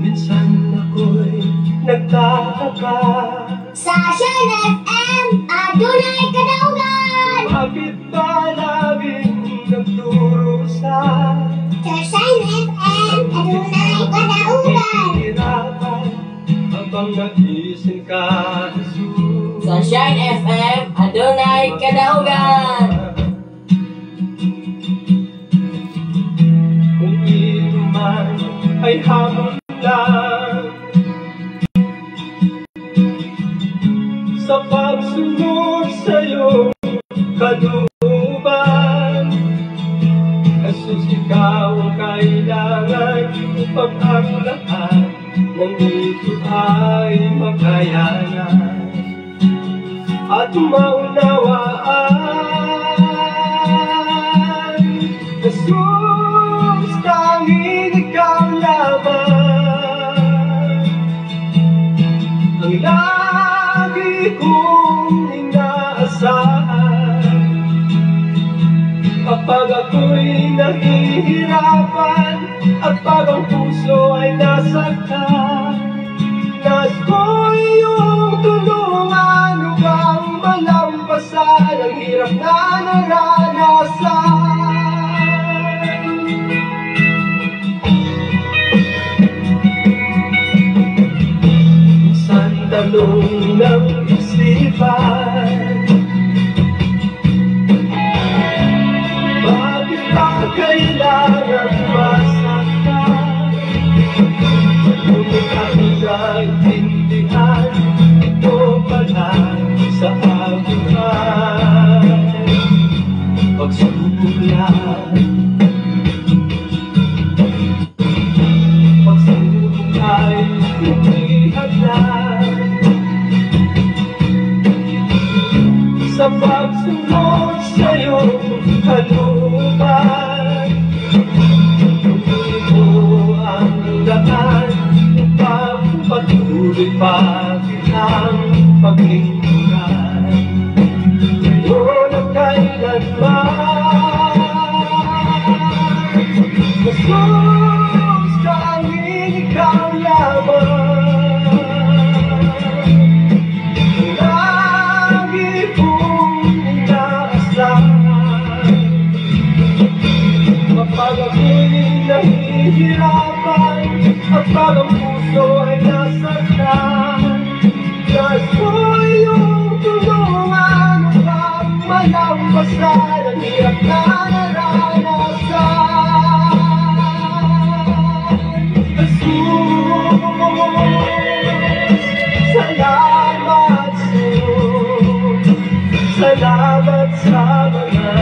Minsan ako'y nagtataka Sa Shine FM, adunay kadaugan. bakit ba laging nagdurusa? Sa Shine FM, adunay kadaugan. Hirapan habang nagising ka, Jesus. Sa Shine FM, adunay kadaugan. Kung inuman ay hamon lang sa pagsunod sa'yo kalooban. Jesus, ikaw ang kailangan upang ang lahat ng ito ay makayanan at maunawaan. Jesus, tanging ikaw lamang ang lagi kong inaasahan. Kapag ako'y nahihirapan at pag ang puso ay nasaktan, nais ko iyong tulungan upang malampasan ang hirap na naranasan. Minsan tanong ng isipan, bakit ba kailangan masaktan? Ngunit ako naintindihan, ito pala sa abuhay. Pagsubok lang, pagsubok ay hindi hadlan sa pagsunod sa'yo kalooban. Ito ang daan upang patuloy pa kitang paglingkuran. Ngayon at kailanman, Jesus, tanging ikaw lamang ang lagi kong inaasahan. Kapag ako'y nahihirapan at pag ang puso ay nasaktan, nais ko iyong tulungan upang malampasan ang hirap na naranasan. Jesus, salamat salamat sa mga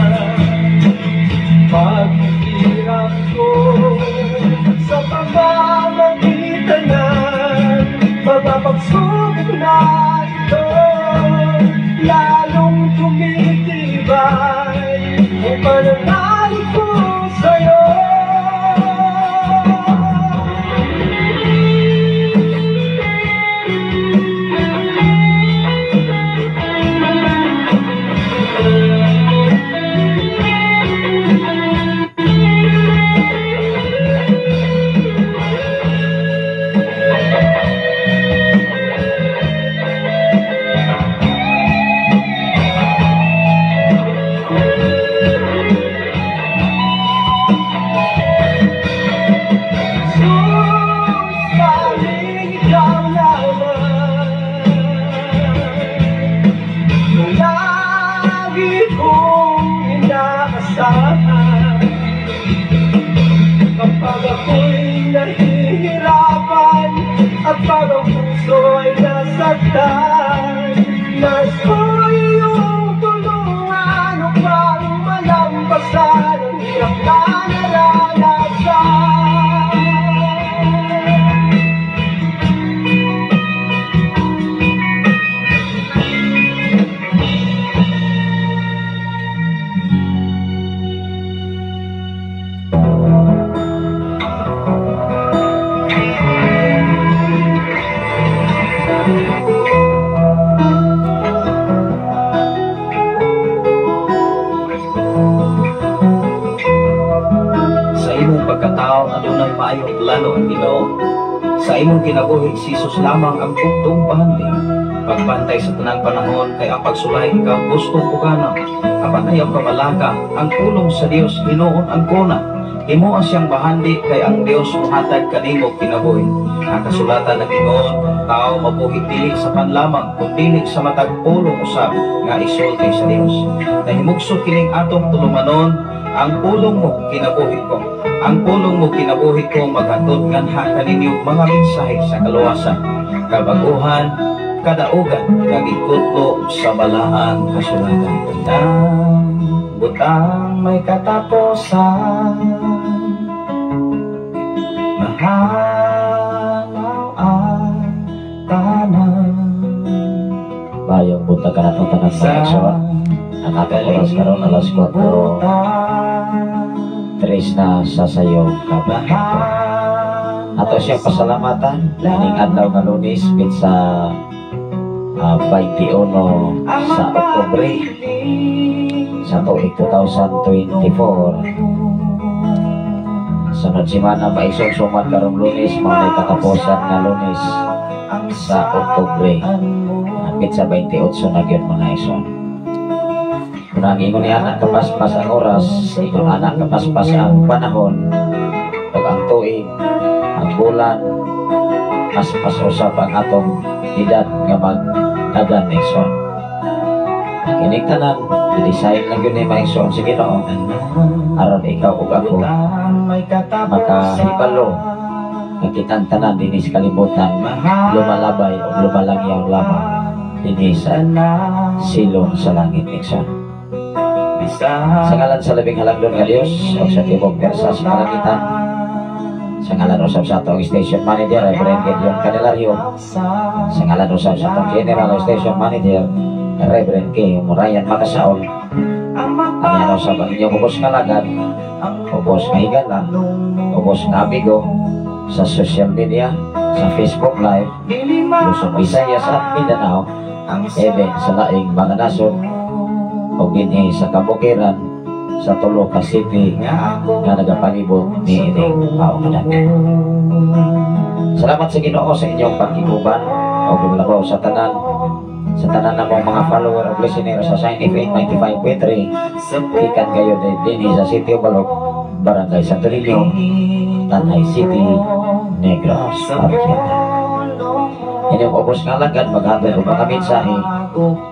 paghihirap ko, sa pamamagitan ng mga pagsubok na ito, lalong tumitibay ang pananalig ko sa'yo. Kapag ako'y nahihirapan at pag ang puso ay nasaktan, nais ko iyong tulungan upang malampasan ang hirap na naranasan. taon adunay maayong plano ang Ginoo. Sa imong kinabuhi si Jesus lamang ang bugtong pahanding. Pagbantay sa tanang panahon kay ang pagsulay ikaw gustong pugana. Apan ayaw kamalaga ang pulong sa Dios hinuon ang kuna. Imo ang siyang bahandi kay ang Dios muhatag kanimo kinabuhi. Ang kasulatan ng Ginoo, tao mabuhi dili sa panlamang kundi sa matag pulong usab nga isulti sa Dios. Nahimugso kining atong tulumanon ang pulong mo kinabuhi ko. Ang pulong mo kinabuhi ko maghatod nganha kaninyo mga mensahe sa kaluwasan, kabaguhan, kadaugan nga gikutlo sa balaang kasulatan. Tandang butang may katapusan, mahalaw ang tanan. Bayong buta ka na itong tanang mga eksoon. Ang atong oras karon alas 4:3 na sa sayo kabang. Ato siya pasalamatan ining adlaw nga Lunes sa 21 sa Oktubre sa tuig 2024. Sunod semana maisugsuman karong Lunes mga katapusan nga Lunes sa Oktubre hanggang sa 28 na gyud mga ison. Kunang ingon ni anak kapaspas ang oras, ingon anak kapaspas ang panahon, pag ang tuig, ang bulan, paspas usap ang atong edad nga mag-dagan na ison. Kinig tanan, i-design lang yun ni Maison sa Ginoo aron ikaw ug ako makahibalo nga kitang tanan dinhi sa kalibutan lumalabay o lumalangyaw lamang dinhi sa silong sa langit Ison. Sa ngalan sa labing halagdon nga Dios o sa tibok persa sa kalangitan, sa ngalan usab sa atong station manager Reverend Gideon Candelario, sa ngalan usab sa atong general station manager Reverend K. Murayan Makasaol, ang yan usab ang inyong ubos nga lagad, ubos nga higala, ubos nga amigo sa social media, sa Facebook Live, Luzon, Visayas at Mindanao, even sa laing mga nasod o dinhi sa kabukiran sa tulo ka city nga nagapalibot ni ining paumanag. Salamat sa Ginoo sa inyong pagkiguban o gulabaw sa tanan na mga follower o listener sa Sign FM 95.3 ikan kayo dinhi sa City of Balog, Barangay Santo Niño, Tanay City, Negros Oriental. Inyong ubos nga lagad maghatod og mga mensahe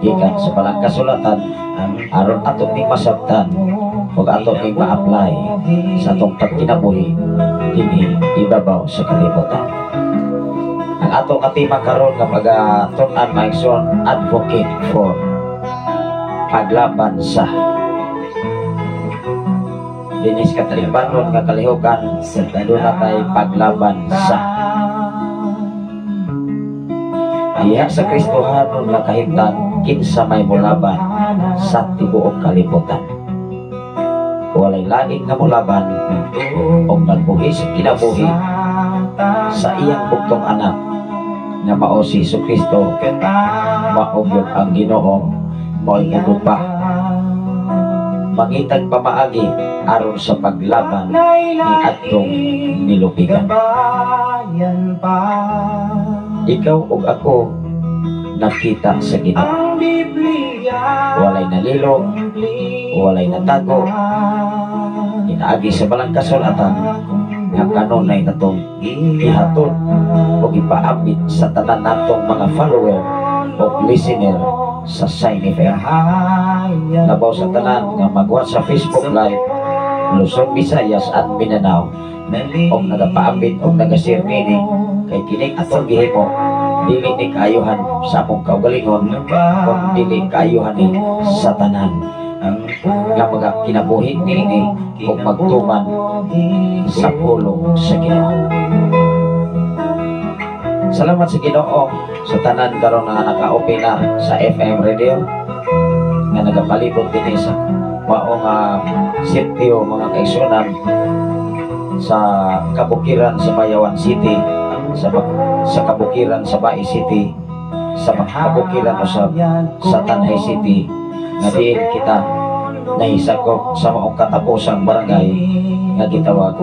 gikan sa palang kasulatan aron atong ning masabtan ug atong ning ma-apply sa atong pagkinabuhi dinhi ibabaw sa kalibutan. Ang atong atima karon nga magatun-an Maison advocate for paglaban sa dinis katalibanon nga kalihukan aduna kay paglaban sa diha sa Kristohanon nga kahimtang kinsa may mulaban sa tibuok kalibutan. Walay laing nga mulaban o nagbuhi sa kinabuhi sa iyang bugtong anak nga mao si Jesucristo, mao gyud ang Ginoo, mao'y pa mangitag pamaagi aron sa paglaban ni atong nilupigan. Ikaw ug ako nakita sa Ginoo. Walay nalilo, walay natago. Inaagi sa balang kasulatan nga kanunay natong ihatod o ipaabit sa tanan natong mga follower o listener sa Sign FM. Labaw sa tanan nga magwa sa Facebook Live, Luzon, Visayas at Mindanao o nagapaabit o nagashare nini kay kining atong gihimo dili ni kaayuhan sa among kaugalingon o dili kaayuhan ni sa tanan nga mga kinabuhi niini o magtuman sa pulong sa Ginoo. Salamat sa Ginoo sa tanan karon nga naka-open na sa FM radio nga nagapalibot dinhi sa mao nga sitio mga kaigsunan sa kabukiran sa Bayawan City, sa kabukiran sa Bai City, sa kabukiran usab sa Tanay City nga diin kita nahisakop sa maong katapusang barangay nga gitawag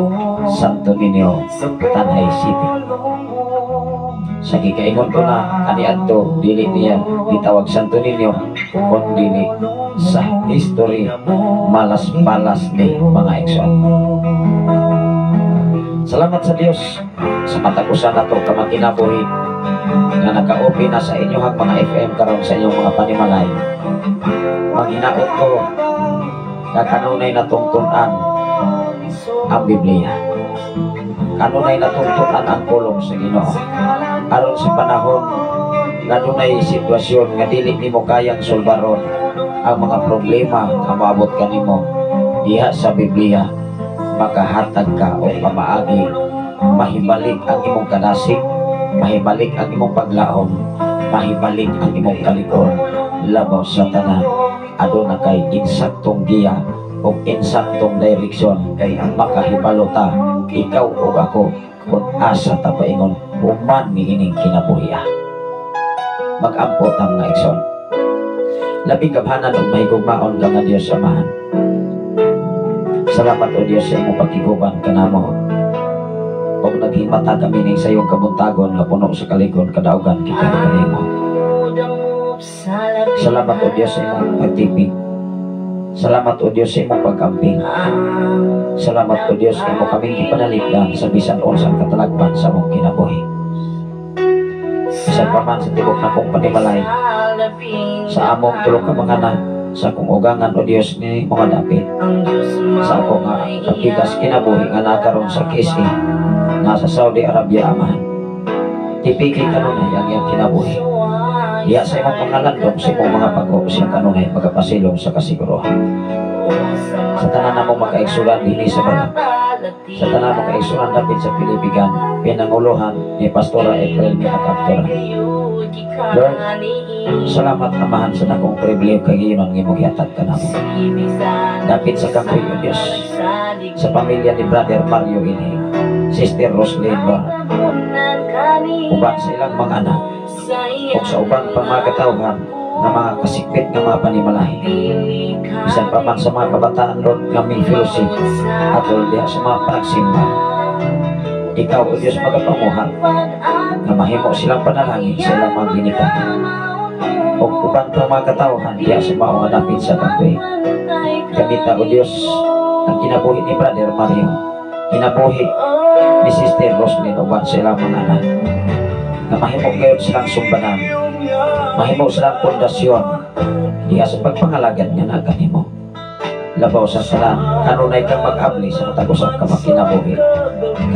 Santo Niño, Tanay City. Sa gikaingon ko na kaniadto dili niya gitawag Santo Niño kundi sa history malas-malas ni mga ekson. Salamat sa Dios sa katapusan nato kamakinabuhi nga naka-open na sa inyong mga FM karon sa inyong mga panimalay. Manghinaot ko na kanunay na tungtunan ang Biblia. Kanunay na tungtunan ang pulong sa Ginoo. Aron sa panahon nga dunay sitwasyon nga dili nimo kayang sulbaron ang mga problema nga maabot kanimo, diha sa Biblia makahatag ka o pamaagi, mahibalik ang imong kanasig, mahibalik ang imong paglaom, mahibalik ang imong kalikor labaw sa tanan. Aduna kay insaktong giya o insaktong direksyon kay ang makahibalo ta ikaw o ako kung asa ta paingon human ni ining kinabuhiya. Mag-ampo ta mga ekson. Labing kabhanan o mahigugmaon ka nga Diyos Amahan. Salamat o Diyos sa imong pagkiguban kanamo. O naghimata kami ning sa iyong kabuntagon nga puno sa kalikon kadaugan kita kanimo. Salamat o Diyos sa imong pagtipig. Salamat o Diyos sa imong pagkamping. Salamat o Diyos sa imong kaming ipanaligdan sa bisan unsang katalagman sa mong kinabuhi. Sa paman sa tibok na kong panimalay, sa among tulong ka mga anak, sa kong ugangan o Diyos ni mga dapit, sa akong kapigas kinabuhi nga nakaroon sa KC, nasa Saudi Arabia Amahan. Tipigin ka nun ay ang iyang kinabuhi. Iya sa imong mga landong, sa imong mga pag-o, siya kanunay magapasilong sa kasiguruhan. Sa tanan na mong makaigsulan dili sa balat, sa tanan mong makaigsulan dapit sa Pilipigan, pinanguluhan ni Pastora April Minakaptora. Lord, salamat Amahan sa nakong pribilege kagiyon ng imong hihatag ka namo. Dapit sa kampoy o Diyos, sa pamilya ni Brother Mario ini, Sister Roslyn Lord, uban sa ilang mga anak, o sa ubang pang mga katawhan na mga kasikpit ng mga panimalay. Bisan pa man sa mga kabataan Lord kaming fellowship at diha sa mga panagsimba, ikaw o Diyos magapamuhat na mahimo silang panalangin sa ilang mga ginikanan. O ubang pang mga katawhan diha sa mga dapit sa kampoy. Kamita o Diyos ang kinabuhi ni Brother Mario, kinabuhi ni Sister Roslyn uban sa ilang mga anak, na mahimo kayo silang sumbanan, mahimo silang pundasyon diya sa pagpangalagan nga na kanimo. Labaw sa salan, kanunay kang mag-abli sa matagusang kamakinabuhi,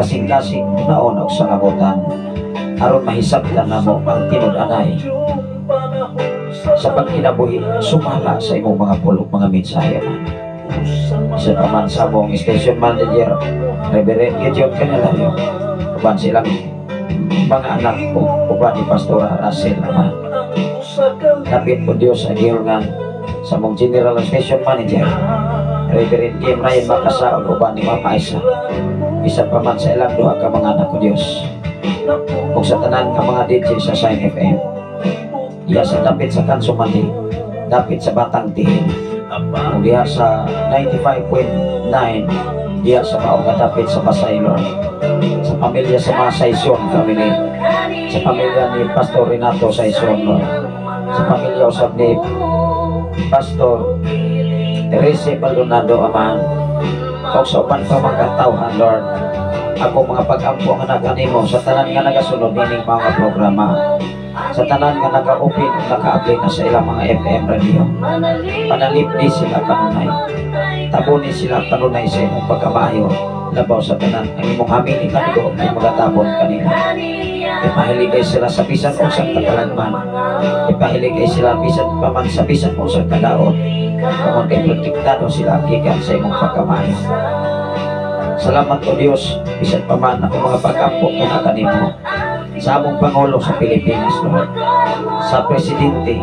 kasing-kasing naon og sa kabutan, aron mahisabtan namo ang tinud-anay sa pagkinabuhi, sumala sa imong mga pulog mga mensahe man. Sa paman sa mong station manager, Reverend Gideon Canelario, uban silang mga anak ko, uban ni Pastora Russell naman. Kapit po Diyos ang gihungan sa mong general station manager, Reverend Kim Ryan Makasaon, uban ni Mama Isa. Isa pa man sa ilang duha ka mga anak ko Diyos. Kung sa tanan ka mga DJ sa Shine FM, iya sa dapit sa Kansumani, dapit sa Batang Tihin, kung diha sa 95.9, diha sa maong dapit sa Pasay Lord, sa pamilya sa mga Saison family, sa pamilya ni Pastor Renato Saison Lord, sa pamilya usab ni Pastor Terese Maldonado Amahan, o sa upan pa mga katawhan Lord, ako mga pag-ampo nga naganimo sa tanan nga nagasunod nining mga programa, sa tanan nga naka-open o naka-apply na sa ilang mga FM radio. Panalipdi sila kanunay, tabuni sila kanunay sa imong pagkamaayo, labaw sa tanan ang imong hamin ikanigoob na magatabon kanina. Ipahiligay sila sa bisan o sa katalagman, ipahiligay sila bisan paman sa bisan o sa kadaot, kung kay protektado sila gikan sa imong pagkamaayo. Salamat o Diyos, bisan paman ako mga pag-ampo na kanimo sa among Pangulo sa Pilipinas Lord, sa Presidente,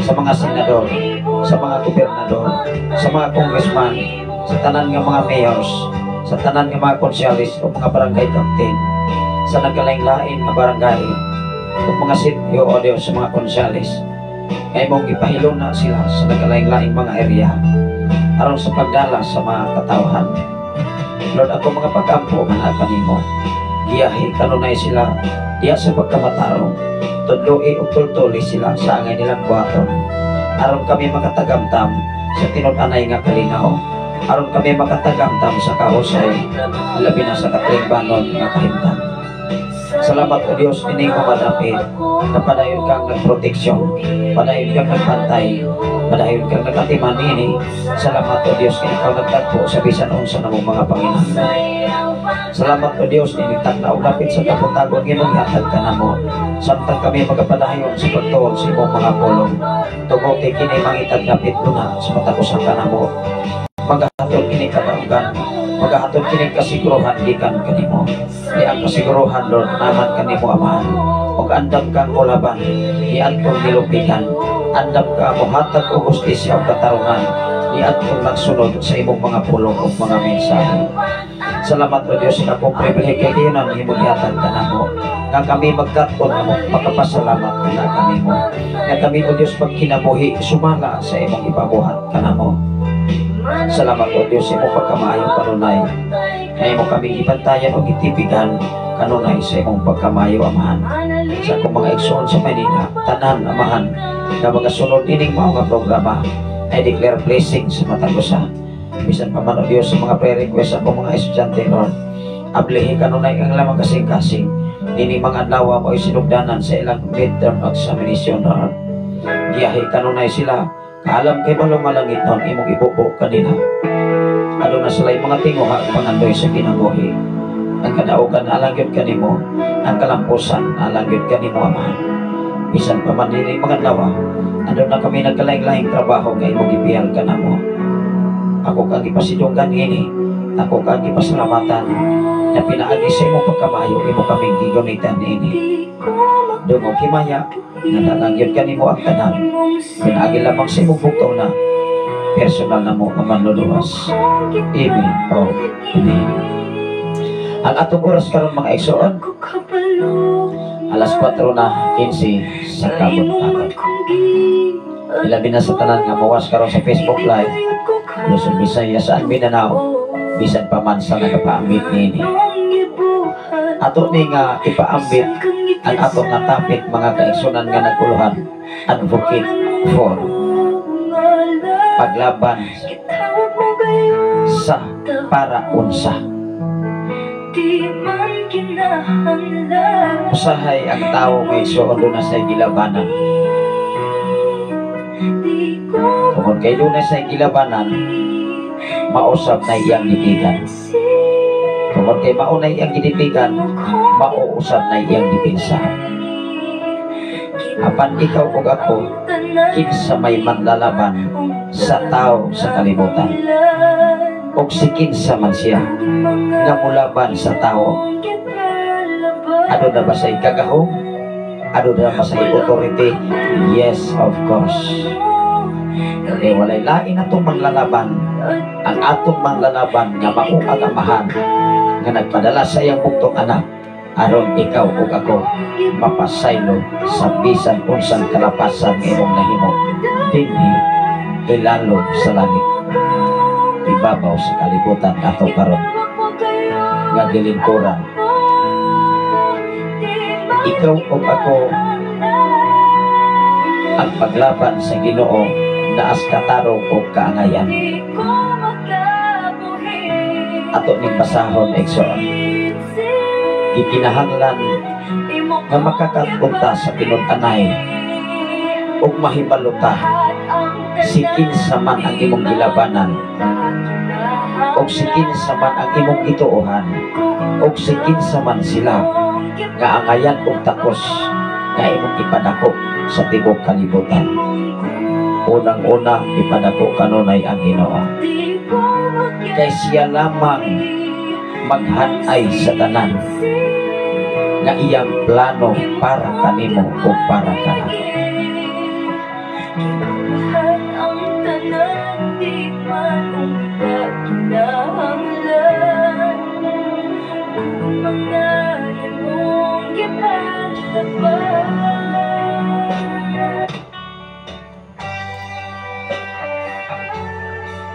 sa mga senador, sa mga gobernador, sa mga congressman, sa tanan nga mga mayors, sa tanan nga mga konsyalis o mga barangay captain, sa nagkalain-lain na barangay o mga sityo o Diyos sa mga konsyalis, kay mong ipahilo na sila sa nagkalain-lain mga area. aron sa pagdala sa mga katawhan. Lord, ako mga pag-ampo man kanimo. Giyahi kanunay sila diya sa pagkamatarong. Tudloi ug tultuli sila sa angay nilang buhaton. Aron kami makatagamtam sa tinud-anay nga kalinaw. Aron kami makatagamtam sa kahusay, labi na sa katilingbanon nga kahimtang. Salamat o Diyos, ining mamadapit na padayon kang nagproteksyon, padayon kang nagpantay, padayon kang nagatiman ini. Salamat o Diyos, kaya ikaw nagtagpo sa bisan unsa na mong mga Panginoon. Salamat o Diyos, inigtag na ulapit sa kaputagon ngayong ihatag ka na mo. Samtang kami magkapadayon sa pagtuon sa imong mga pulong. Tugote kini mangitag napit luna sa matakusan ka na mo. Magahatod kini kataugan, magahatod kini kasiguruhan gikan kanimo. Di ang kasiguruhan, Lord, naman kanimo amahan. Og andam kang ulaban, iadtong nilupitan. Andam ka mohatag og hustisya ug katarungan. Iadtong nagsunod sa imong mga pulong ug mga mensahe. Salamat o Diyos sa akong pribilehyo kay na imong ihatag kanamo. Nga kami magkaton nga makapasalamat na kanimo. Nga kami o Diyos pagkinabuhi sumala sa imong ipabuhat kanamo. Salamat o Diyos sa imong pagkamaayong kanunay. Na imo kami ibantayan o itibigan kanunay sa imong pagkamayo amahan. Sa akong mga igsoon sa Manila, tanan amahan na magasunod ining mga programa ay declare blessing sa matag usa. Bisan pa man o Diyos sa mga prayer request akong mga estudyante, Lord, ablihi kanunay ang lamang kasing-kasing dini mga adlaw mo ay sinugdanan sa ilang midterm examination, Lord. Giyahi kanunay sila kaalam kay balong malangit nun imong ibubo kanila. Ano na sila'y mga tinguha pangandoy sa kinabuhi. Ang kadaugan alangyod kanimo, ang kalampusan alangyod kanimo amahan. Bisan pa man din mga lawa, ano na kami nagkalaing-laing trabaho nga imong ipiyal ka na mo. Ako kang ipasidunggan ini, ako kang ipasalamatan, na pinaagi sa imong pagkamayo, imo kaming gigunitan ini. Doon kimaya, nga nalangyod kanimo ang tanan, pinaagi lamang sa imong buktaw na, personal na mo nga manluluwas. Amen. Oh, amen. Ang atong oras karon mga igsoon, alas 4:15 sa kabot-abot. Ilabi na sa tanan nga mawas karon sa Facebook Live, Luzon, Visayas, sa Mindanao, bisan pa man sa nagapaambit nini. Ato ni nga ipaambit ang atong nga topic mga kaigsunan nga naguluhan, advocate for paglaban sa para unsa. Usahay ang tao may suod na sa gilabanan. Tungod kay doon sa gilabanan, mausap na iyang dipigan. Tungod kay maunay iyang dipigan, mauusap na iyang dipinsa. Apan ikaw ug ako, kinsa may manlalaban sa tao sa kalibutan. Og si kinsa man siya nga mulaban sa tao. Ano na ba sa ikagahong? Ano na ba sa authority? Yes, of course. Kaya walay lain atong manlalaban. Ang atong manlalaban nga mauagamahan nga nagpadala sa iyang buktong anak aron ikaw ug ako mapasaylo sa bisan unsang kalapasan nga imong nahimo dinhi ilalom sa langit ibabaw sa kalibutan ato karon nga gilingkuran. Ikaw ug ako ang paglaban sa Ginoo naas katarong ug kaangayan. Ato ning basahon igsoon. Ikinahanglan nga makakapunta sa tinud-anay ug mahibaluta si kinsa man ang imong gilabanan ug si kinsa man ang imong gituohan ug si kinsa man sila nga angayan ug takos nga imong ipadako sa tibuok kalibutan. Unang-una ipadako kanunay ang Ginoo. Kay siya lamang maghanay sa tanan nga iyang plano para kanimo o para kanako.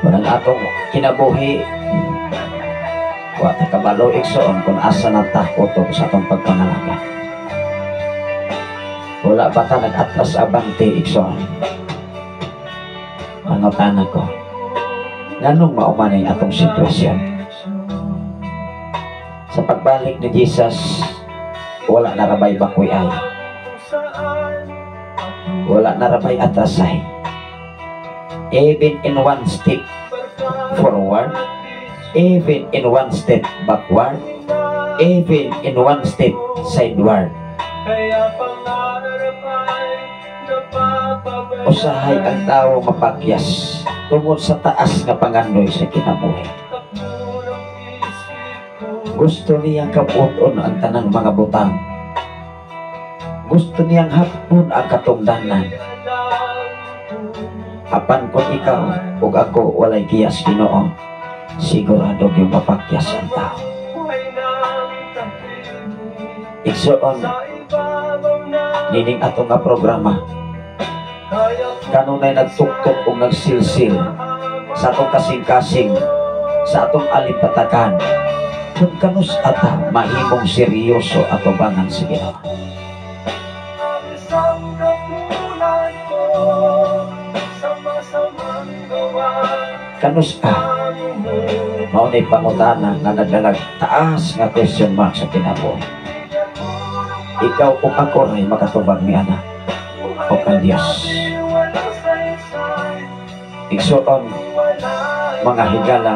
Kung ang atong kinabuhi, wata kabalo iksoon kung asa na takoto sa atong pagpangalaga. Wala ba ta nag-atlas abante iksoon? Pangutan ko, nganong maumanay atong sitwasyon? Sa pagbalik ni Jesus, wala na rabay bakoy ay. Wala na rabay atrasay. Even in one step forward, even in one step backward, even in one step sideward. Usahay ang tao mapakyas tungod sa taas nga pangandoy sa kinabuhi. Gusto niyang kaputon ang tanang mga butang. Gusto niyang hapon ang katungdanan. Apan kung ikaw ug ako walay kiyas Ginoo, sigurado yung mapakyas ang tao. Igsoon, nining ato nga programa, kanunay nagtuktok o nagsilsil sa atong kasing-kasing, sa atong alipatakan, kung kanus ata mahimong seryoso ato bangan sa Ginoo. Kanus ka, maunay pangutana nga nagdalag taas nga question mark sa kinabuhi. Ikaw o ako ay makatubag ni Ana o kang Diyos. Igsoon, mga higala,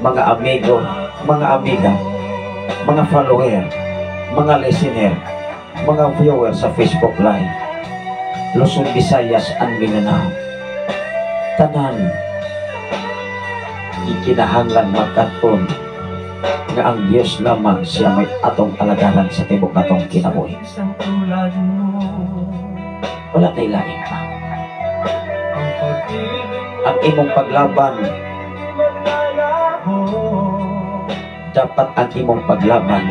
mga amigo, mga amiga, mga follower, mga listener, mga viewer sa Facebook Live, Luzon, Visayas, and Mindanao. Tanan, ikinahanglan magkaton nga ang Diyos lamang siya may atong alagaran sa tibok natong kinabuhi. Wala na ilangin pa. Ang imong paglaban, dapat ang imong paglaban,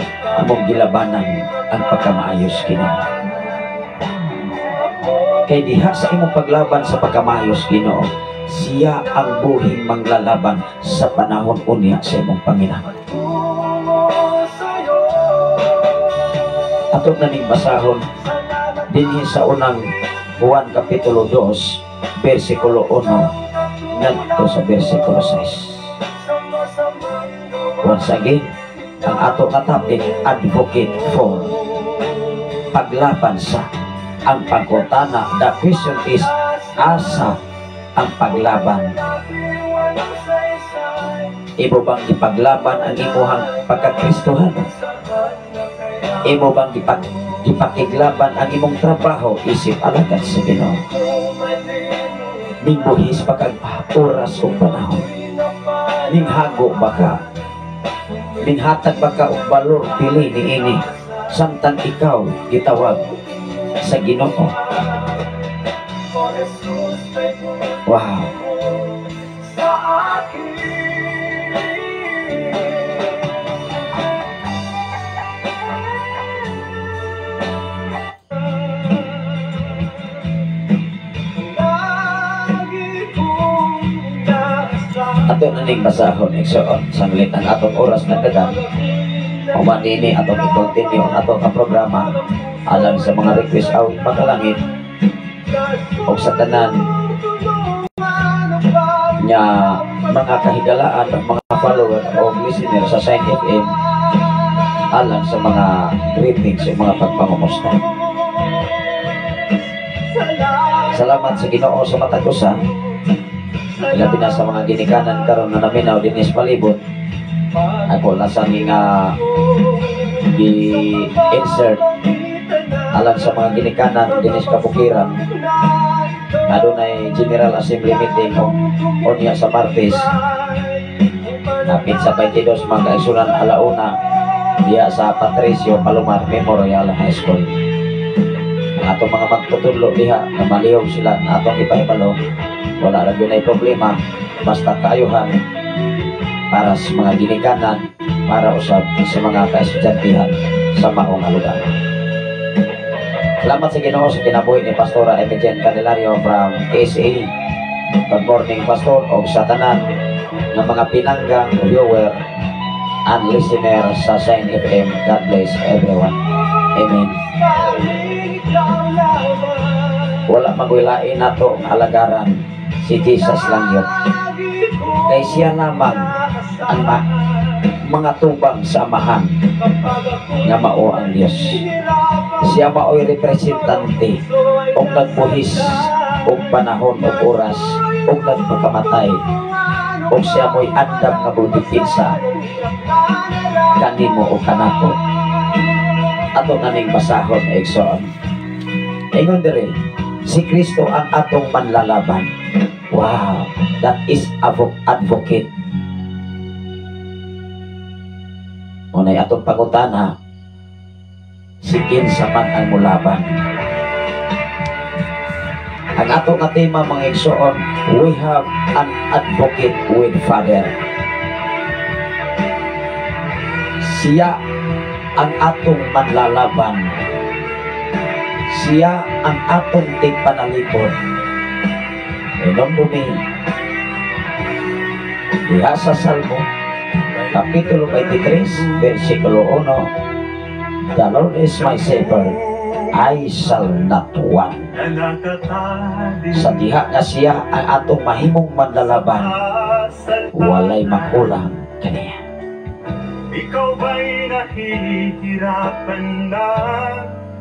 imong gilabanan ang pagkamaayos Ginoo. Kay diha sa imong paglaban sa pagkamaayos Ginoo, siya ang buhing manglalaban sa panahon unya sa imong Panginoon. Ato na ning basahon dinhi sa unang Juan Kapitulo 2, versikulo 1 ngadto sa versikulo 6. Once again, ang ato nga topic, advocate for, paglaban sa, ang pagkuntana. The question is, asa ang paglaban? Imo bang ipaglaban ang imuhang pagkakristohan? Imo bang ipakiglaban ang imong trabaho, isip alagad sa Ginoo? Ning buhis pagkag-oras o panahon, ning hago baka, ning hatag baka og balor pili ni ini, samtang ikaw gitawag sa Ginoo. Wow. Ato na ning basahon igsoon sanglit ang atong oras na dagan. Umanini atong i-continue ang atong programa alang sa mga request out makalangit o sa tanan nya mga kahigalaan at mga follower o listener sa Sign FM alang sa mga greetings o mga pagpangumusta. Salamat sa Ginoo sa matag usa. Ilabi na sa mga ginikanan karon na naminaw dinis palibot. Ako lasang nga i-insert alang sa mga ginikanan dinis kabukiran. Adunay General Assembly meeting o niya sa Martes. Napit sa 22 mga kaisunan alauna diya sa Patricio Palomar Memorial High School. Ang atong mga magtutudlo diha na malihog sila na atong ipahibalo. Wala rin yun ay problema, basta kaayuhan para sa mga ginikanan, para usab sa mga kaestudyantihan sa maong lugar. Salamat sa Ginoo sa kinabuhi ni Pastora Emijen Candelario from ASA Good morning, Pastor, o sa tanan ng mga pinanggang viewer and listener sa Shine FM. God bless everyone. Amen. Wala magwilain nato alagaran si Jesus lang yun. Kay siya lamang ang mga tubang sa amahan nga mao ang Diyos. Siya mao'y representante o nagbuhis o panahon o oras o nagpakamatay o siya mo'y andam nga budipinsa kanimo o kanako. Ato naning basahon Exxon. Ingon dire, si Kristo ang atong manlalaban. Wow, that is advocate. Unay atong pangutana, si kinsa man ang mulaban. Ang atong nga tema mga igsoon, we have an advocate with Father. Siya ang atong manlalaban. Siya ang atong tigpanalipod. Inom dumi. Diha sa Salmo, Kapitulo 23, versikulo 1, The Lord is my shepherd, I shall not want. Sa diha nga siya ang atong mahimong manlalaban, walay makulang kaniya. Ikaw ba'y nahihirapan na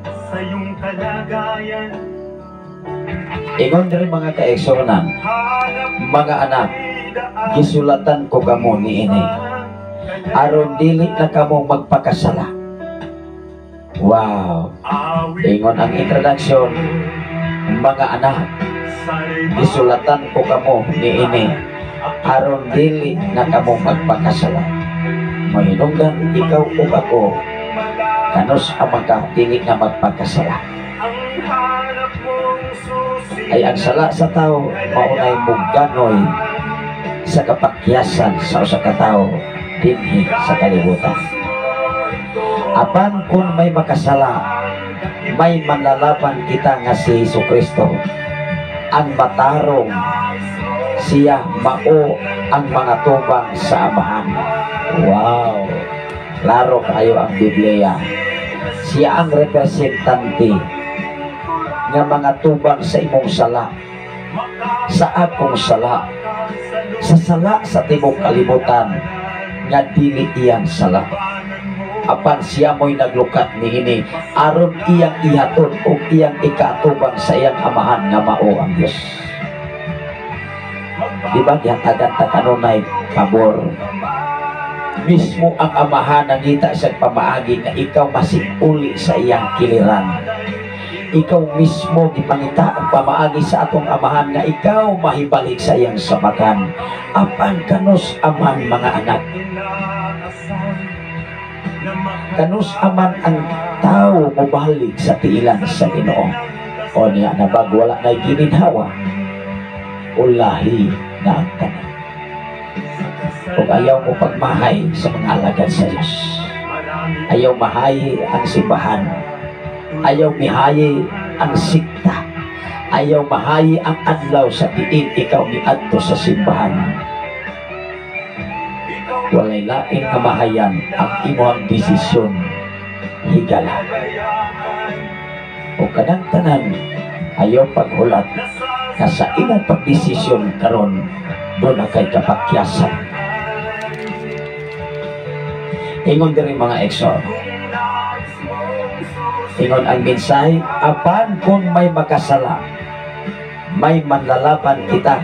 sa iyong kalagayan? Ingon rin mga kaeksonan, mga anak, gisulatan ko kamo ni ini, aron dili na kamo magpakasala. Wow! Ingon ang introduction, mga anak, gisulatan ko kamo ni ini, aron dili na kamo magpakasala. Mahinunggan ikaw o ako, kanos ang dili na magpakasala. Ay ang sala sa tao maunay muganoy sa kapakyasan sa usa ka tawo dinhi sa kalibutan. Apan kung may makasala, may manlalaban kita nga si Jesucristo, ang matarong. Siya mao ang mga tubang sa amahan. Wow! Klaro kayo ang Biblia. Siya ang representante nga mga tubang sa imong sala, sa akong sala, sa sala sa tibok kalibutan nga dili iyang sala. Apan siya mo'y naglukat niini aron iyang ihatod o iyang ikaatubang sa iyang amahan nga mao ang Diyos. Diba gihatagan ta kanunay pabor? Mismo ang amahan nangita sa pamaagi nga ikaw masipuli sa iyang kiliran. Ikaw mismo gipangita ang pamaagi sa atong amahan nga ikaw mahibalik sa iyang sabakan. Apan kanos aman mga anak, kanos aman ang tao mobalik sa tiilan sa Ginoo. O niya nabag wala na gininhawa, ulahi na ang tanan. Kung ayaw mo pagmahay sa mga alagad sa Diyos, ayaw mahayi ang simbahan, ayaw mihayi ang sikta, ayaw mahayi ang adlaw sa diin ikaw miadto sa simbahan, walay lain nga mahayan ang imong desisyon higala. O kanang tanan ayaw paghulat na sa imong pagdesisyon karon doon na kay kapakyasan. Ingon din mga Exxon, ingon ang mensahe, apan kung may makasala, may manlalaban kita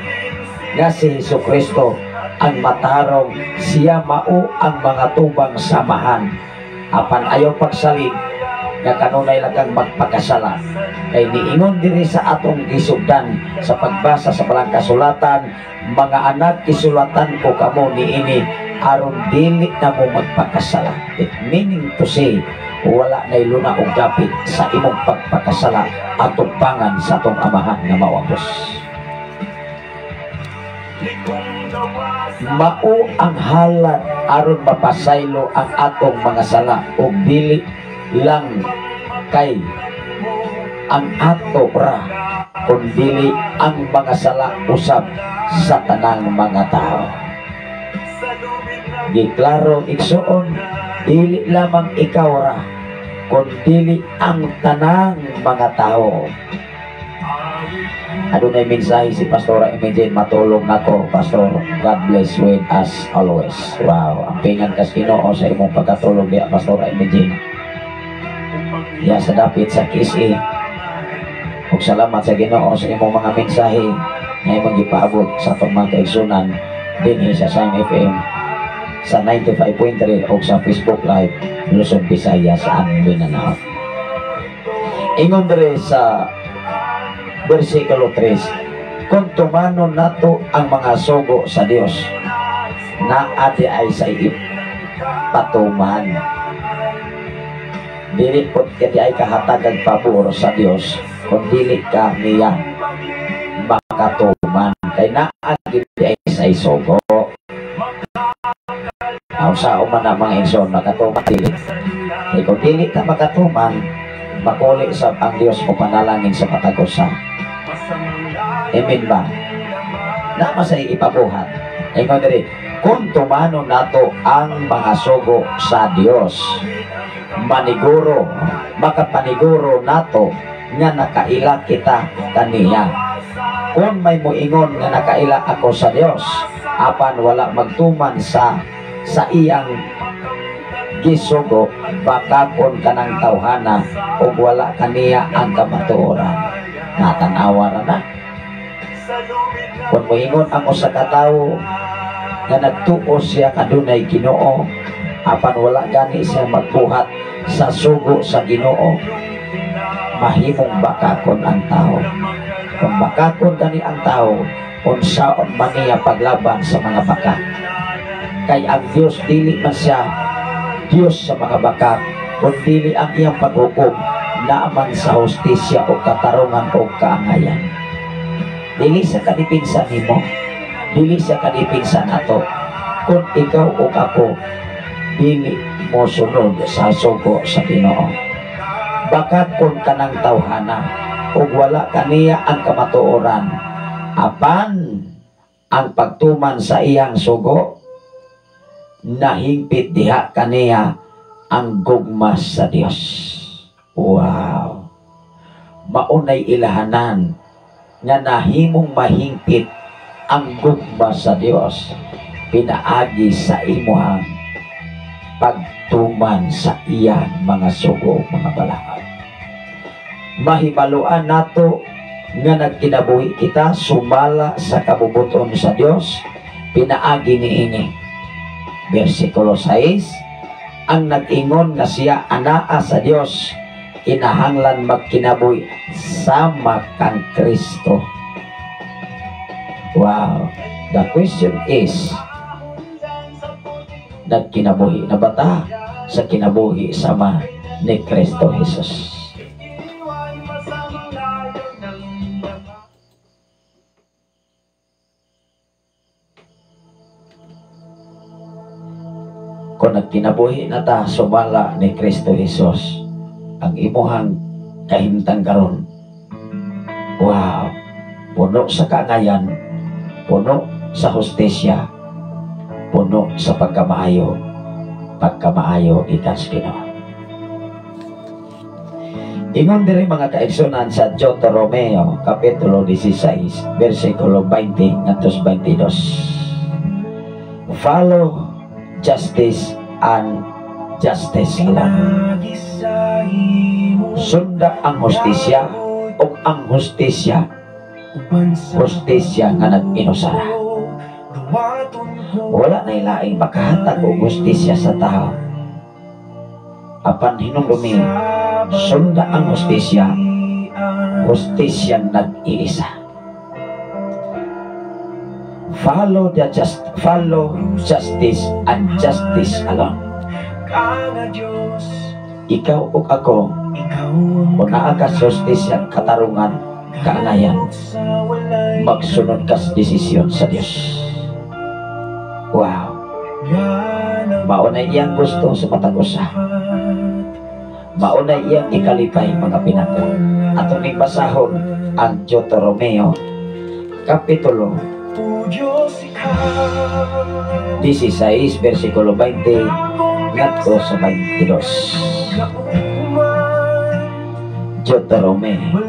nga si Jesucristo ang matarong. Siya mao ang mga tubang samahan. Apan ayaw pagsalin nga kanunay lagang magpakasala. Kay niingon diri sa atong gisugdan sa pagbasa sa balang kasulatan, mga anak, isulatan ko kamo niini aron dili na mo magpakasala. It meaning to say, wala na iluna og dapit sa imong pagpakasala at tugpangan sa atong amahan nga mao ang Dios. Mao ang halat aron mapasaylo ang atong mga sala ug dili lang kay ang ato ra kundi ang mga sala usab sa tanang mga tao. Giklaro igsuon, dili lamang ikaw ra, kundi ang tanang mga tao. Adunay mensahe si Pastora Imagine, matulong nako Pastor. God bless with us always. Wow, ang pingan kas Ginoo sa imong pagkatulong di Pastora Imagine. Ya sa dapit sa KSA. Ug salamat sa Ginoo sa imong mga mensahe nga imong gipaabot sa atong mga kaigsunan dinhi sa Sign FM sa 95.3 ug sa Facebook Live Luzon, Visayas sa Mindanao. Ingon diri sa versikulo 3, kung tumano nato ang mga sugo sa Dios na ati ay sa patuman, dili po kati ay kahatagan pabor sa Dios kung dili ka niya makatuman, kay naagi ay sa sugo. Sa uman na mga inson makatuman dili, kay kung dili ka makatuman, makuli sa ang Dios o panalangin sa patagosa. Amen ba? Na masay ipabuhat. Ingon diri, kung tumano nato ang mga sugo sa Dios, maniguro, makapaniguro nato nga nakaila kita kaniya. Kung may muingon nga nakaila ako sa Dios, apan wala magtuman sa iyang gisugo, baka kon kanang tawhana ug wala kaniya ang kamatuoran. Natanawa na. Kung moingon ang usa ka tawo nga nagtuo siya kadunay Ginoo, apan wala gani siya magbuhat sa sugo sa Ginoo, mahimong bakakon ang tao. Kung bakakon gani ang tao, unsaon man niya paglaban sa mga bakat. Kay ang Dios dili man siya Dios sa mga bakat, kundi ang iyang paghukom naaman sa hustisya o katarungan o kaangayan. Dili sa kadipinsan nimo, dili sa kadipinsan nato. Kung ikaw o ako dili mo sunod sa sugo sa Ginoo, bakat kung kanang tawhana ug wala kaniya ang kamatuoran, apan ang pagtuman sa iyang sugo, nahingpit diha kaniya ang gugma sa Dios. Wow, maunay ilahanan nga nahimong mahingpit ang gugma sa Dios, pinaagi sa imuhang pagtuman sa iyang mga sugo, mga balakad. Mahibaluan nato nga nagkinabuhi kita sumala sa kabubuton sa Dios, pinaagi niini. Versikulo 6, ang nag-ingon nga siya anaa sa Dios, kinahanglan magkinabuhi sama kang Kristo. Wow, the question is, nagkinabuhi na bata sa kinabuhi sama ni Kristo Jesus? Kung nagkinabuhi na ta sumala ni Kristo Jesus, ang imuhang kahimtang karon, wow, puno sa kaangayan, puno sa hustisya, puno sa pagkamaayo ikas Ginoo. Ingon diri mga kaigsunan sa Deuteronomio kapitulo 16 versikulo 20 ngantos 22. Follow justice and justice lang. Sunda ang hustisya o ang hustisya nga nag-inusara. Wala na ilaing makahatag o hustisya sa tao, apan hinumdumi sunda ang hustisya nag-iisa. Follow justice and justice alone. Ikaw o ako, kung naakas justisya, katarungan, kaanayan, magsunod ka sa desisyon sa Diyos. Wow, maunay iyang gusto sa patagosa, maunay iyang ikalipay mga pinaka. Atong basahon ang Deuteronomio Kapitulo 16, versikulo 20 ngadto sa 22. Deuteronomio.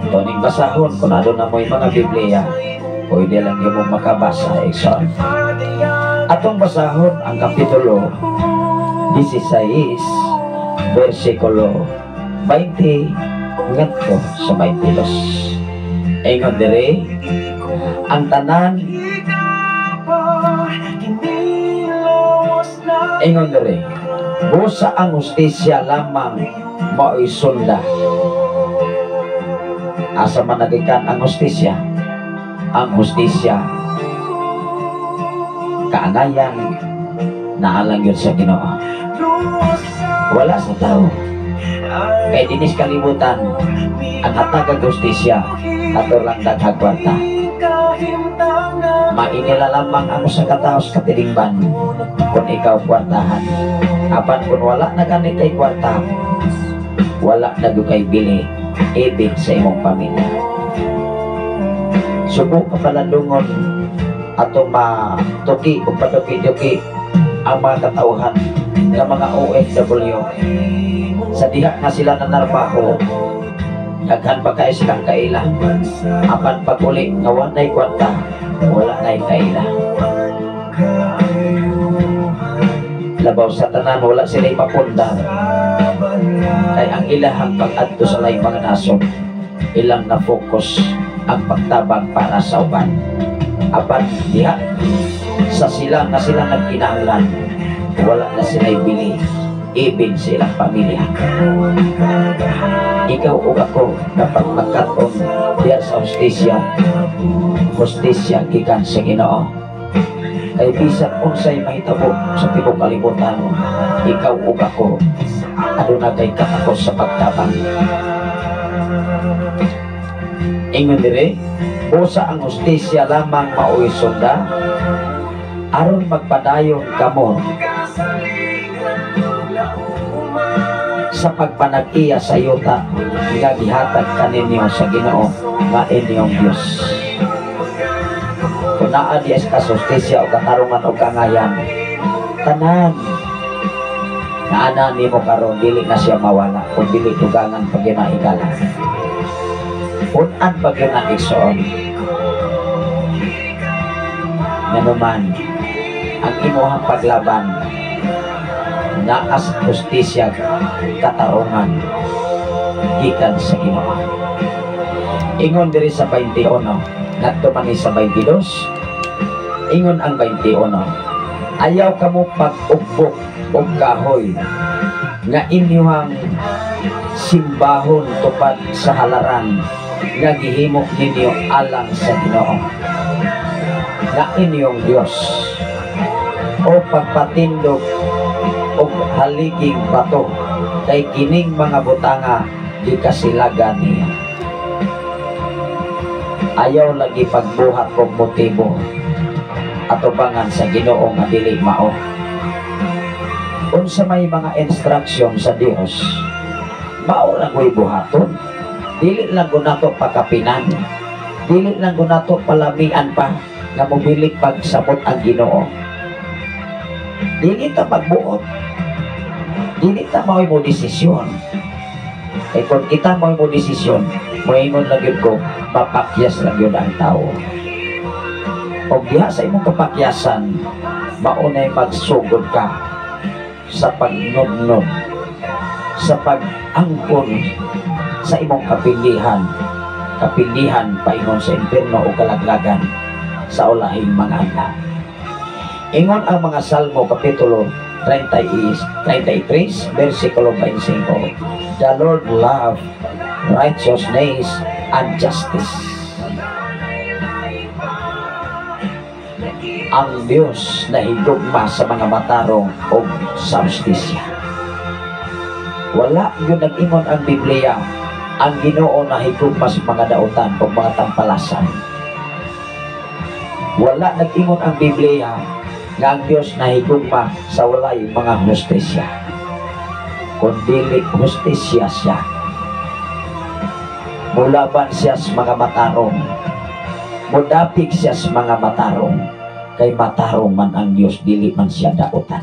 Ito basahon kung ano na mo yung mga Biblia, pwede lang yung mong makabasa. Exon. Atong basahon ang Kapitulo 16, versikulo 20 ngadto sa 22. Ingon dire, ang tanan ingon dire, busa ang hustisya lamang mao'y sunda. Asa man nagikan ang hustisya? Ang hustisya kaanayan naalang yun sa Ginoo. Wala sa tao. Kay dinis kalibutan ang hatag ang hustisya ato lang daghag kwarta. Mainila lamang ang sa kataos katilingban kung ikaw kwartahan. Apan kung wala na ganit kay kwarta, wala na kay bili ibig sa imong pamilya. Subok ka palandungon atong matuki o patuki-tuki ang mga katauhan ng mga OFW sa diha na sila nanarbaho. Daghan pa kayo silang kaila. Apan pag-uli nga wanay kwarta, wala na'y kaila. Labaw sa tanan, wala sila ipapundar. Kay ang ilahang pag-adto sa laing mga nasod, ilang na focus ang pagtabang para sa uban. Apan diha sa sila nga sila nagkinahanglan, wala na sila'y bili ibig sa ilang pamilya. Ikaw o ako dapat magkaton diya sa hustisya gikan sa Ginoo. Kay bisan unsay mahitabo sa tibok kalibutan, ikaw o ako aduna kay katakos sa pagtabang. Ingon dire, busa ang hustisya lamang mao'y sunda, aron magpadayon kamo sa pagpanag-iya sa yuta nga gihatag kaninyo sa Ginoo nga inyong Dios. Kung naa diya sa hustisya o katarungan o kangayan, tanan naana nimo karon dili na siya mawala kung dili tugangan pag ginahigala. Unan pag ginahigsoon. Nanuman ang imuhang paglaban naas hustisya katarungan gikan sa Ginoo. Ingon diri sa 21 ngadto man sa 22. Ingon ang 21, ayaw kamo pag-ugbok og kahoy nga inyong simbahon tupad sa halaran nga gihimo ninyo alang sa Ginoo nga inyong Dios, o pagpatindog og haliging bato kay kining mga butanga gikasilagan niya. Ayaw lagi pagbuhat og motibo atubangan sa Ginoo nga dili mao. Unsa may mga instruction sa Dios, mao lang ko'y buhaton. Dili lang ko nato pakapinan, dili lang ko nato palamian pa nga mobilik pagsabot ang Ginoo. Dili ta magbuot, dili ta mao mo desisyon. Kay kung kita mao mo desisyon, moingon lang yun ko, papakyas lang yun ang tao. O diha sa imong kapakyasan, maunay magsugod ka sa pagnudnod, sa pag-angkon sa imong kapilihan paingon sa impierno o kalaglagan sa ulahing mga anda. Ingon ang mga Salmo Kapitulo 33, versikulo 25, the Lord love righteousness and justice. Ang Diyos na higugma sa mga matarong o sa hustisya. Wala yun nag-ingon ang Biblia ang Ginoo na higugma sa mga dautan o mga tampalasan. Wala nag-ingon ang Biblia nga ang Diyos na higugma sa walay mga hustisya, kundi hustisya siya. Mulaban siya sa mga matarong. Mudapig siya sa mga matarong. Kay matarong man ang Dios, dili man siya daotan.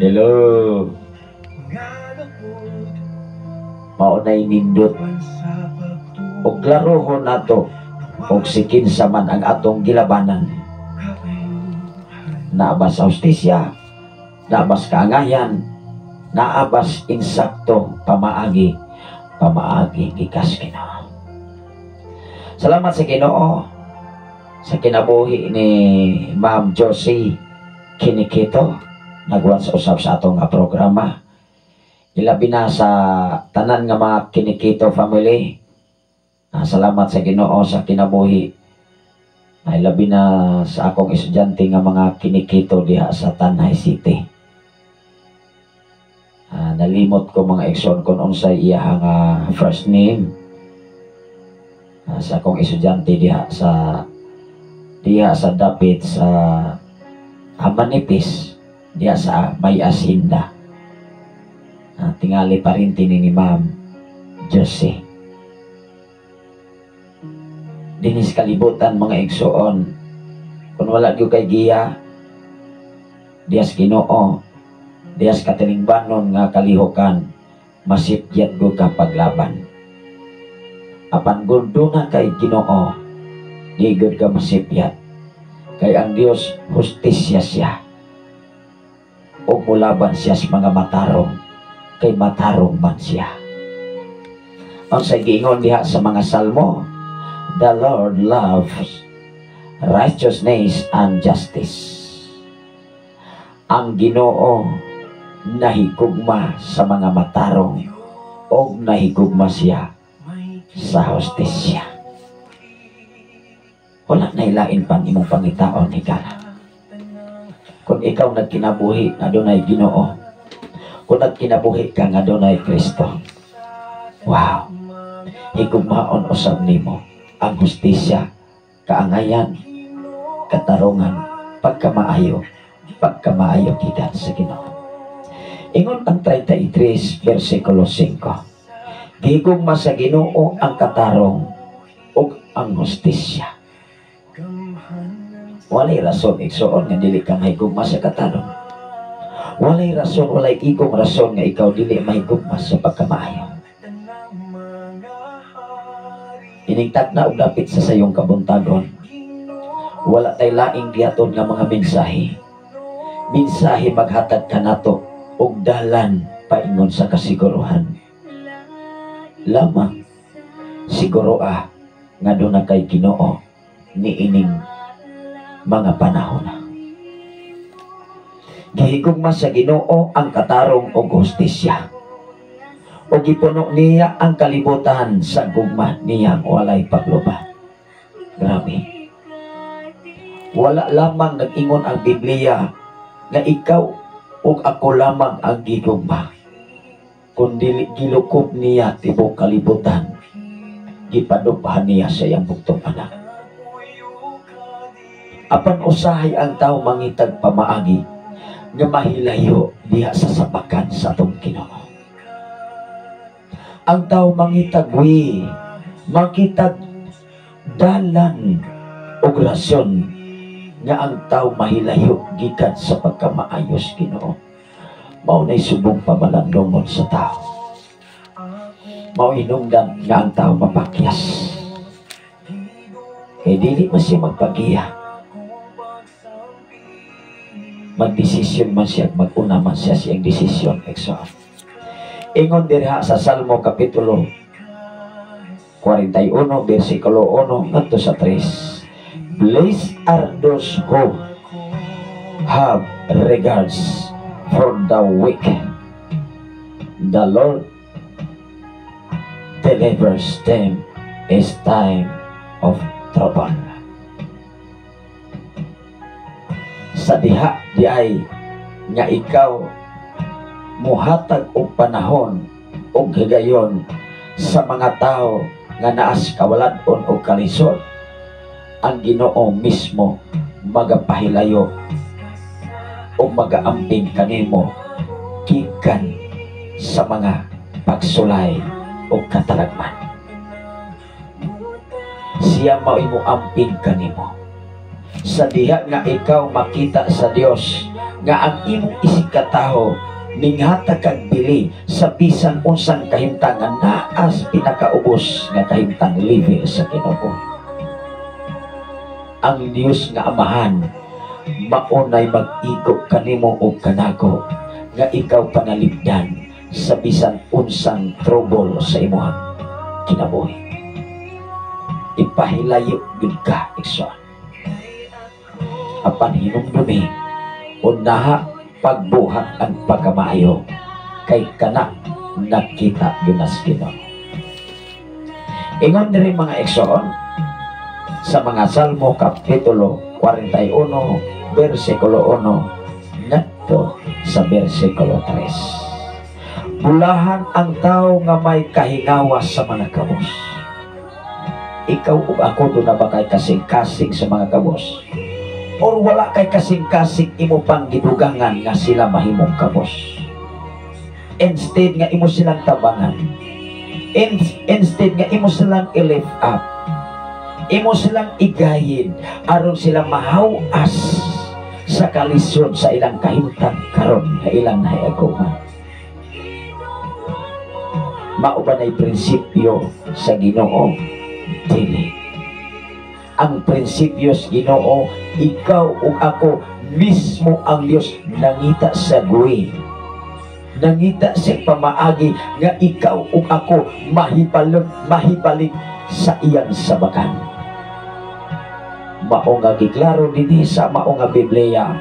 Hello. Maunay nindot. O klarohon nato. O sikin sa man ang atong gilabanan. Naabas sa hustisya. Naabas kaangayan. Naabas insakto pamaagi. Pamaagi gikas Ginoo. Salamat sa Ginoo sa kinabuhi ni Ma'am Josie Kinikito. Nagwan sa usab sa atong programa. Ilabi na sa tanan nga mga Kinikito family. Salamat sa Ginoo sa kinabuhi. Ilabi na sa akong estudyante nga mga Kinikito diha sa Tanay City. Nalimot ko mga ekson kung unsay iyang first name. Sa akong estudyante diha sa dapit sa Manipis diha sa May Asinda. Tingali pa rin ni Ma'am Josie. Dinis kalibutan mga igsoon. Kung wala gyud kay giya, diyas Ginoo, diyas katilingbanon nga kalihokan, masipyat gyud ka paglaban. Apan gundo na kay Ginoo, di gyud ka masipyat. Kay ang Dios hustisya siya. O mulaban siya sa mga matarong, kay matarong man siya. Ang sa giingon diha sa mga salmo, the Lord loves righteousness and justice. Ang Ginoo nahigugma sa mga matarong o nahigugma siya sa hustisya. Wala na ilain pang imong pangitaon higala. Kung ikaw nagkinabuhi nga dunay Ginoo, kung nagkinabuhi ka nga dunay Kristo, wow, higugmaon usab nimo ang hustisya, kaangayan, katarungan, pagkamaayo gikan sa Ginoo. Ingon ang 33 versikulo 5. Gihigugma sa Ginoo ang katarong ug ang hustisya. Walay rason igsoon nga dili ka mahigugma sa katarong. Walay rason, walay igong rason nga ikaw dili mahigugma sa pagkamaayo. Iningtag na og dapit sa sayong kabuntagon. Wala tay laing gihatod nga mga mensahe. Mensahe maghatag kanato og dalan paingon sa kasiguruhan. Lamang siguro nga doon na kay Ginoo niining mga panahon. Gihigugma sa Ginoo ang katarong og hustisya. O gipuno niya ang kalibutan sa gugma niyang walay pagluba. Grabe. Wala lamang nag-ingon ang Biblia na ikaw ug ako lamang ang gigugma. Kundi gilukob niya tibok kalibutan. Gipadugbahan niya sa iyang buktong anak. Apan usahay ang tao mangitag pamaagi nga mahilayo diha sa sabakan sa atong Ginoo. Ang tao mangitag makitag dalan og rasyon nga ang tao mahilayo gikan sa pagkamaayos Ginoo. Mao nay subong pamalandongon sa tao. Mao hinungdan nga ang tao mapakyas. Kay dili man siya magpagiya. Magdesisyon man siya, mag-una man siya siyang desisyon. Ingon dirha sa Salmo Kapitulo 41, versikulo 1 ngadto sa 3. Blessed are those who have regards for the weak. The Lord delivers them in time of trouble. Sa diha di ay nga ikaw muhatag og panahon og higayon sa mga tao nga naas kawalan-on og kalisod, ang Ginoo mismo magapahilayo o mag-aamping kanimo gikan sa mga pagsulay o katalagman. Siya mao imo amping kanimo. Sa diha nga ikaw makita sa Dios nga ang imong isikataho minghatag kag bili sa bisan unsang kahimtangan naas pinakaubos nga kahimtang level sa Ginoo. Ang Dios nga Amahan maunay mag-igop kanimo o kanako nga ikaw panalipdan sa bisan unsang trouble sa imong kinabuhi. Ipahilayo gud ka, igsoon. Apan hinumdumi unaha pagbuhat ang pagkamaayo kay kana nakita ginas Ginoo. Ingon diri mga igsoon sa mga Salmo kapitulo 41 bersikulo 1 ngadto sa bersikulo 3. Bulahan ang tao nga may kahingawas sa mga kabos. Ikaw ug ako doon na ba kay kasing-kasing sa mga kabos? Or wala kay kasing-kasing imo pang gidugangan nga sila mahimong kabos? Instead nga imo silang tabangan. Instead nga imo silang i-lift up. Imo silang igayin aron sila mahawas sa kalisod sa ilang kahimtang karon nga ilang nahiaguman. Mao ba nay prinsipyo sa Ginoo? Dili. Ang prinsipyo sa Ginoo, ikaw ug ako mismo ang Dios nangita sa guwi. Nangita sa pamaagi nga ikaw ug ako mahibalik sa iyang sabakan. Mao nga giklaro dinhi sa mao nga Biblia.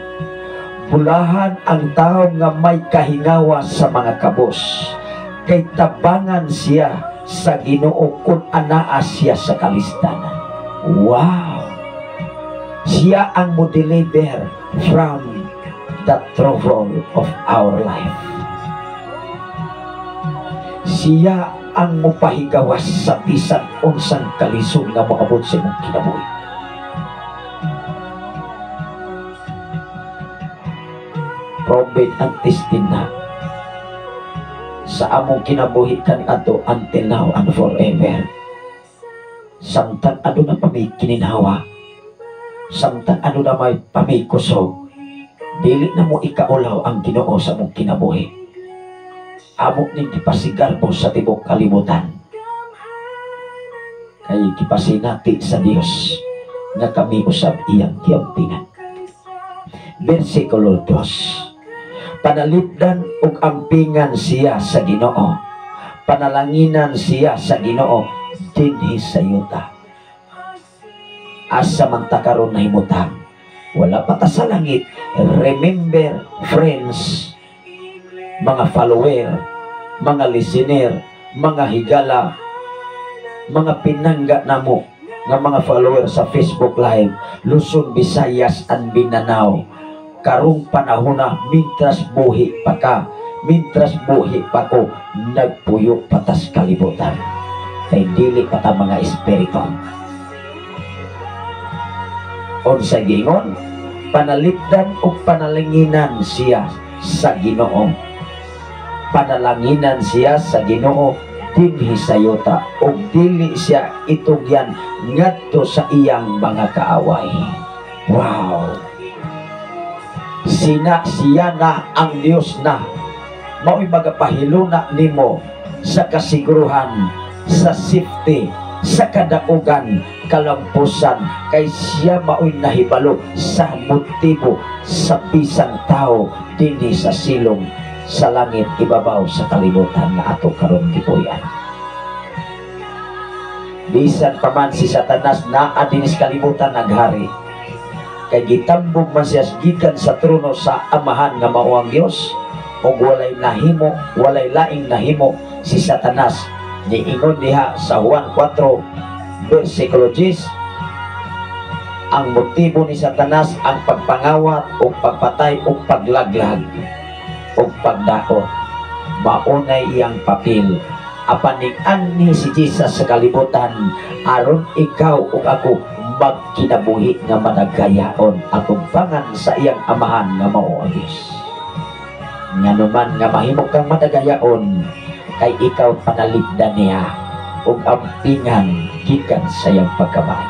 Bulahan ang tao nga may kahingawa sa mga kabos, kay tabangan siya sa Ginoo kun anaa siya sa kalistanan. Wow! Siya ang mo-deliver from the trouble of our life. Siya ang mopahigawas sa bisan unsang kalisod nga moabot sa imong kinabuhi. Prophet ang testina sa among kinabuhi kaniadto until now and forever. Samtang ano na pa may kininhawa, samtang ano na may pamikuso, dili na mo ikaulaw ang Ginoo sa mong kinabuhi. Amo ning gipasigarbo sa tibok kalibutan. Kay gipasinati sa Dios nga kami usab iyang giampingan. Bersikulo 2. Panalipdan ug ampingan siya sa Ginoo. Panalanginan siya sa Ginoo dinhi sa yuta. Asa man ta karon nahimutang, wala pa ta sa langit. Remember, friends, mga follower, mga listener, mga higala, mga pinangga namo nga mga follower sa Facebook Live, Luzon, Visayas, and Mindanao. Karong panahon na mintras buhi pa ka, mintras buhi pa ko, nagpuyo patas kalibutan. Kay dili pa ta mga espiritu. Unsa gingon? Panalipdan o panalanginan siya sa Ginoo. Panalanginan siya sa Ginoo dinhi sa yuta, o dili siya itugyan ngadto sa iyang mga kaaway. Wow! Siya na ang Dios na. Mao'y magapahiluna nimo sa kasiguruhan, sa safety, sa kadaugan, kalampusan, kay siya mao'y nahibalo sa motibo sa bisang tao dinhi sa silong sa langit ibabaw sa kalibutan nga ato karon gipuy-an. Bisan pa man si Satanas naa dinhi sa kalibutan naghari, kay gitambog man siya gikan sa trono sa Amahan nga mao ang Dios, ug walay nahimo, walay laing nahimo si Satanas. Niingon diha sa Juan 4 bersikulo 10, ang motibo ni Satanas ang pagpangawat o pagpatay o paglaglag o pagdako. Maunay iyang papel. Apaning-an ni si Jesus sa kalibutan aron ikaw o ako magkinabuhi nga madagayaon atong pangan sa iyang Amahan nga mao ang Dios. Nga naman nga mahimo kang madagayaon, kay ikaw panalipdan niya ug ampingan gikan sa iyang pagkamay.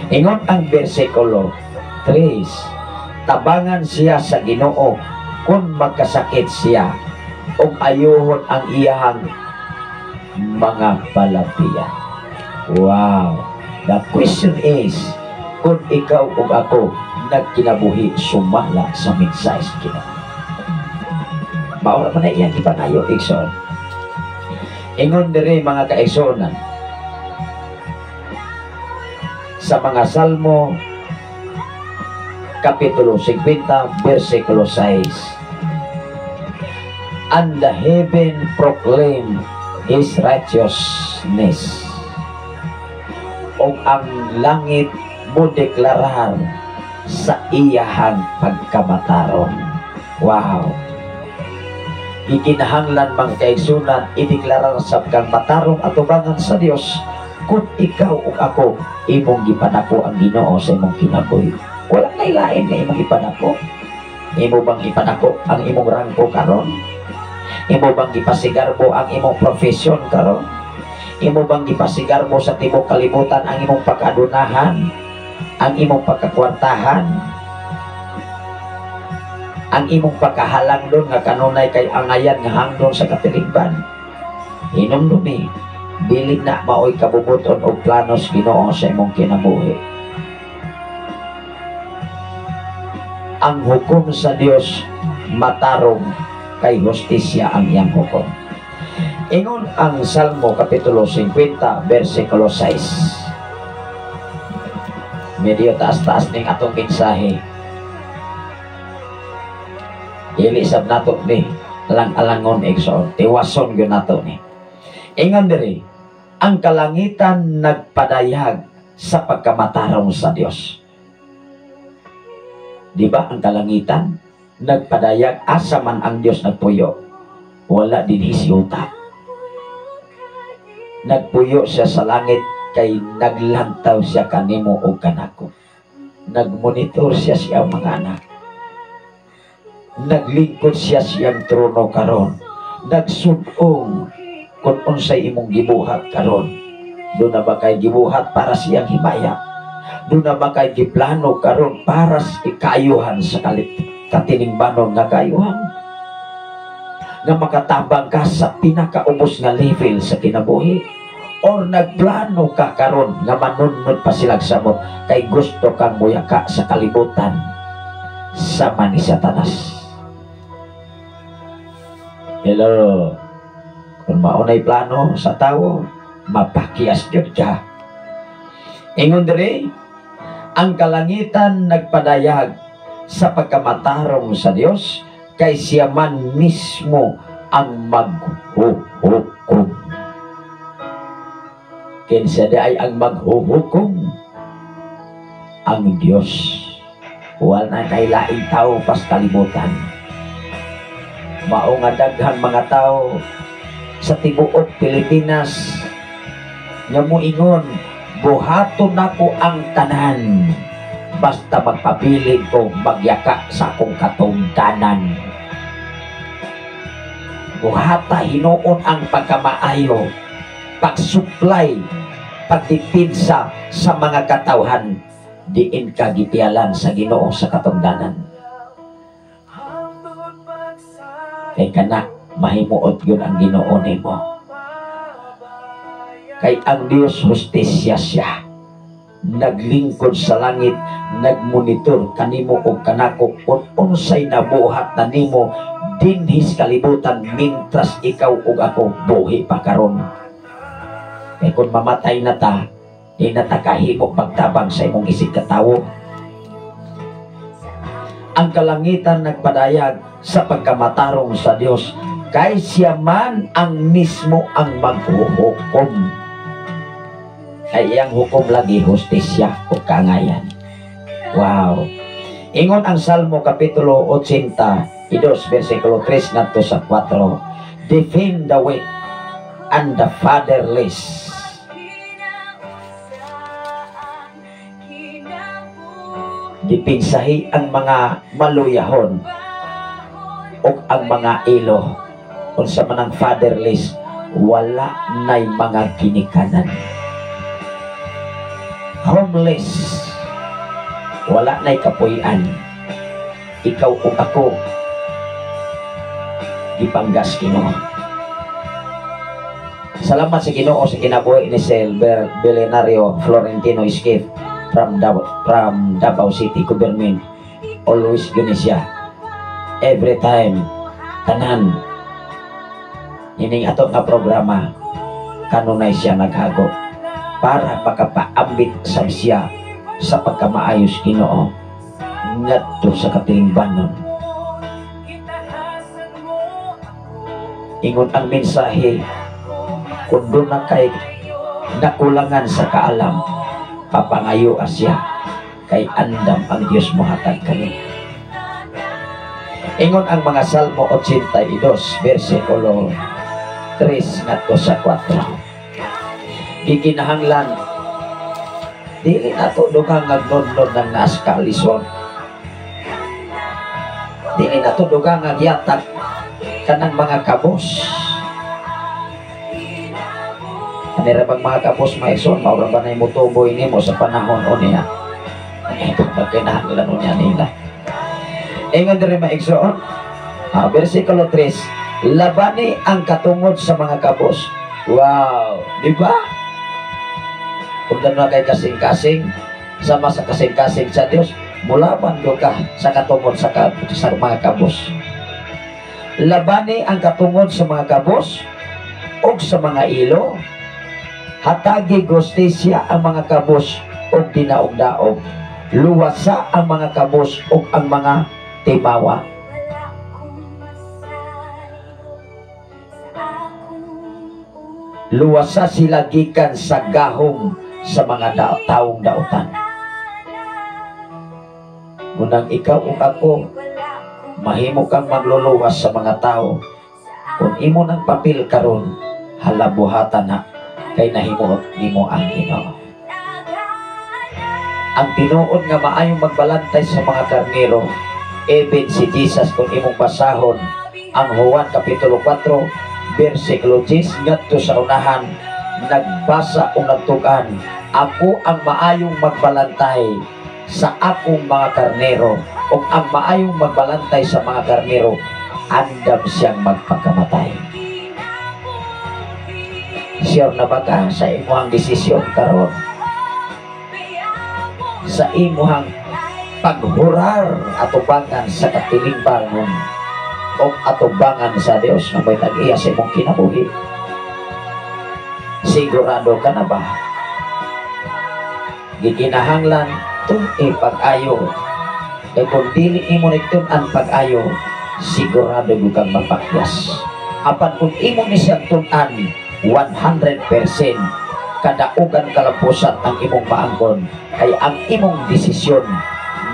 Ingon ang bersikulo 3, tabangan siya sa Ginoo kung magkasakit siya ug ayuhon ang iyang mga balapian. Wow! The question is, kung ikaw ug ako nagkinabuhi sumala sa mensahe sa Ginoo. Maura man na iyan ipanayo, igsoon. Ingon diri mga kaigsoonan sa mga Salmo Kapitulo 50, versikulo 6. And the heaven proclaim His righteousness. O ang langit mo deklarar sa iyahang pagkamataron. Wow! Ikinahanglan mga kaigsunan, ideklarar sa pagkamatarong atubangan sa Dios kung ikaw o ako imong gipanako ang Ginoo sa imong kinabuhi. Walang nailain na imong ipanako. Imo bang ipanako ang imong rangko karon? Imo bang ipasigar mo ang imong profesyon karon? Imo bang ipasigar mo sa tibok kalibutan ang imong pagkadunahan, ang imong pagkakwartahan, ang imong pagkahalang doon nga kanunay kay angayan nga hangdon sa katilingban? Hinumdumi, bilig na maoy kabubuton o planos Ginoo sa imong kinabuhi. Ang hukom sa Dios matarong, kay hustisya ang iyang hukom. Ingon ang Salmo Kapitulo 50, versikulo 6. Medyo taas-taas ning atong mensahe. Ilisab nato ni alang-alangon igsoon, tiwason gyud nato ni. Ingon diri, ang kalangitan nagpadayag sa pagkamatarong sa Dios. Di ba ang kalangitan nagpadayag asa man ang Dios nagpuyo? Wala din hisiyuta. Nagpuyo siya sa langit kay naglantaw siya kanimo o kanako. Nagmonitor siya siyang mga anak. Naglingkod siya siyang trono karon. Nagsugong kung unsay imong gibuhat karon. Doon na ba kay gibuhat para siyang himaya? Doon na ba kay giplano karon para sa ikayuhan sa katilingbanon nga kayuhan? Nga makatabang ka sa pinakaubos nga level sa kinabuhi? Or nagplano ka karon nga manunod pa silang samot kay gusto kang muyaka sa kalibutan sama ni Satanas? Hello, kung maunay plano sa tao, mapakias jud ka. Ingon diri, ang kalangitan nagpadayag sa pagkamatarong sa Dios kay siya man mismo ang maghuhukom. Kinsa ay ang maghuhukom? Ang Dios. Wala na kay laing tao pas kalibutan. Mao nga daghang mga tao sa tibuok Pilipinas nga moingon, buhaton nako ang tanan basta magpabilin ko magyaka sa akong katungdanan. Buhata hinuon ang pagkamaayo, pagsuplay, pagdipinsa sa mga katawhan, diin ka gipialan sa Ginoo sa katungdanan. Kay kana mahimuot yun ang Ginoo nimo. Kay ang Dios hustisya siya. Naglingkod sa langit, nagmonitor kanimo o kanako kung unsay nabuhat na nimo dinhis kalibutan mintras ikaw ug ako buhi pa karon. Kay kung mamatay na ta, di na ta kahimo pagtabang sa imong isig katawo. Ang kalangitan nagpadayag sa pagkamatarong sa Dios kay siya man ang mismo ang maghuhukom. Ay iyang hukom lagi hustisya o kangayan. Wow! Ingon ang Salmo Kapitulo 80, 2, versikulo 3 ngadto sa 4. Defend the weak and the fatherless. Dipinsahi ang mga maluyahon o ang mga ilo. unsa man ang fatherless, wala nay mga ginikanan. Homeless, wala nay kapuy-an. Ikaw o ako, gipanggas Ginoo. Salamat sa Ginoo sa kinabuhi ni Silver Belenario Florentino Escape from Davao City, Government. Always gani siya. Every time, tanan, ining ato nga programa, kanunay siya naghago para makapaambit sa siya sa pagkamaayos Ginoo ngadto sa katilingbanon. Ingon ang mensahe, kung doon na kay nakulangan sa kaalam, papangayo asya kay andam ang Diyos mo hatag kani. Ingon ang mga Salmo 82 versikulo 3 ngadto sa 4. Gikinahanglan dili nato dugang nagnodnod ng naas kaalisod. Dili nato dugang nagyatag kanang mga kabos. Anirabang mga kapos maison, maura ba na yung mutuboy ni mo sa panahon o niya? Ito pagkinahanglan o niya nila. Ingon din maigsoon, versikulo 3, labani ang katungod sa mga kapos. Wow, di ba? Kung na kay kasing-kasing, sama sa kasing-kasing sa Diyos, mulaban do ka sa katungod sa mga kapos. Labani ang katungod sa mga kapos o sa mga ilo. Hatagi gustisya ang mga kabos o dinaog-daog. Luwasa ang mga kabos o ang mga timawa. Luwasa sila gikan sa gahom sa mga taong dautan. Munang ikaw o ako, mahimo kang magluluwas sa mga tao. Kung imo ng papel karon, halabuhatan na kay nahimo nimo ang Ginoo. Ang tinuod nga maayong magbalantay sa mga karnero, even si Jesus kung imong basahon ang Juan kapitulo 4 versikulo 10 ngadto sa unahan, nagbasa o nagtugan, ako ang maayong magbalantay sa akong mga karnero, o ang maayong magbalantay sa mga karnero, andam siyang magpakamatay. Sure na ba ka sa imuhang desisyon karon? Sa imuhang paghurar atubangan sa katilingbangon o atubangan sa Dios na may tag-iya sa imong kinabuhi? Sigurado ka na ba? Gikinahanglan itong ipag-ayo. E kung dili imo nitun ang pag-ayo, sigurado kang mapakyas. Apan kung imo ni siyang tunan 100%, kadaugan kalapusan ang imong paangkon, kay ang imong desisyon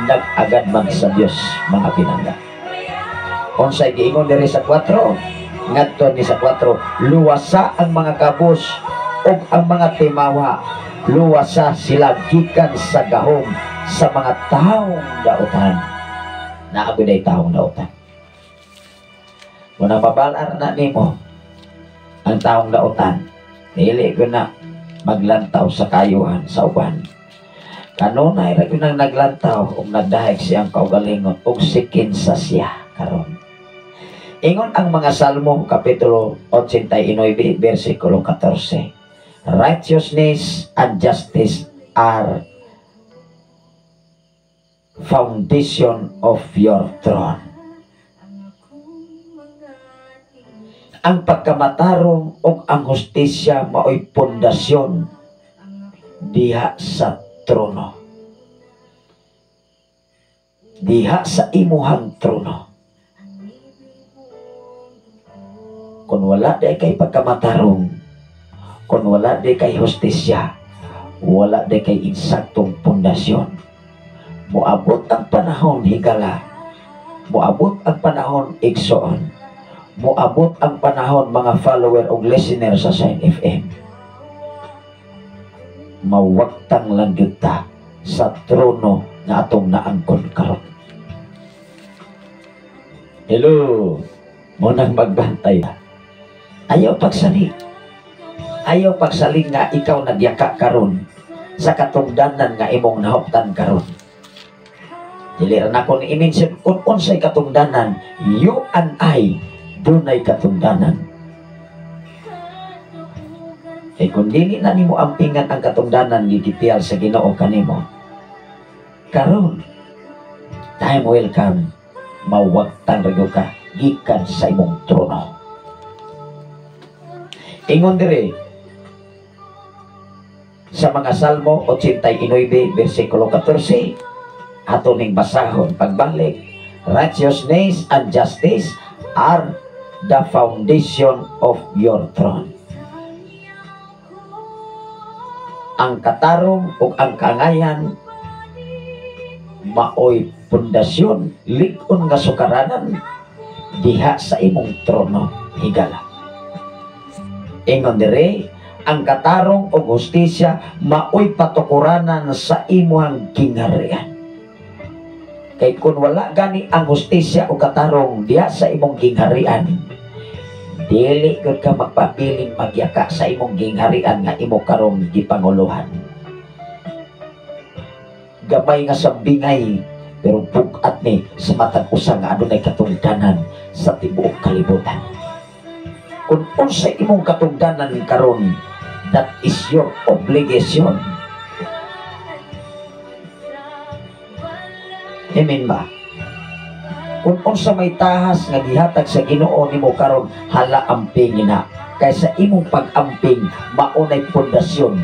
nag-agad man sa Dios, mga pinangga. Unsay giingon diri sa 4, ngadto ni sa 4, luwasa ang mga kabos o ang mga timawa, luwasa sila gikan sa gahom sa mga taong dautan. Naagoday taong dautan. Kung napabalar na nimo ang taong dautan, dili ko na maglantaw sa kayuhan sa uban. Kanunay ra gyud nang naglantaw ug nagdahig siyang kaugalingon ug sikin sa siya karon. Ingon ang mga Salmo kapitulo 89 versikulo 14. Righteousness and justice are foundation of your throne. Ang pagkamatarong o ang hustisya mao'y pundasyon diha sa trono. Diha sa imuhang trono. Kung wala di kay pagkamatarong, kung wala di kay hustisya, wala di kay insaktong pundasyon, muabot ang panahon higala, muabot ang panahon igsoon, muabot ang panahon mga follower o listener sa Shine FM, mawagtang lang kita sa trono na atong naangkon karon. Hello, munang magbantay. Ayaw pagsalig. Ayaw pagsalig nga ikaw nagyaka karon sa katungdanan nga imong nahuptan karon. Dili ra na ko ni i-mention kung unsay katungdanan, you and I dunay katungdanan. Kung dili na nimo ampingan ang katungdanan gitipiyal sa Ginoo kanimo, karon time will come mawagtan ra ka gikan sa imong trono. Ingon diri sa mga Salmo 89 versikulo 14, ato ning basahon pagbalik. Righteousness and justice are the foundation of your throne. Ang katarong ug ang kaangayan maoy pundasyon lig-on nga sukaranan diha sa imong trono higala. Ingon diri, ang katarong ug hustisya maoy patukuranan sa imong gingharian. Kay kun wala gani ang hustisya o katarong diha sa imong gingharian, dili gud ka magpapiling magyaka sa imong gingharian nga imo karong gipanguluhan. Gamay nga sambingay pero bugat ni sa matag usa nga adunay katungdanan sa tibuok kalibutan. Kung unsay imong katungdanan karon, that is your obligation. Amen ba? Kung unsa may tahas nga gihatag sa Ginoo nimo karon, hala amping na. Kaysa imong pag-amping maunay pundasyon,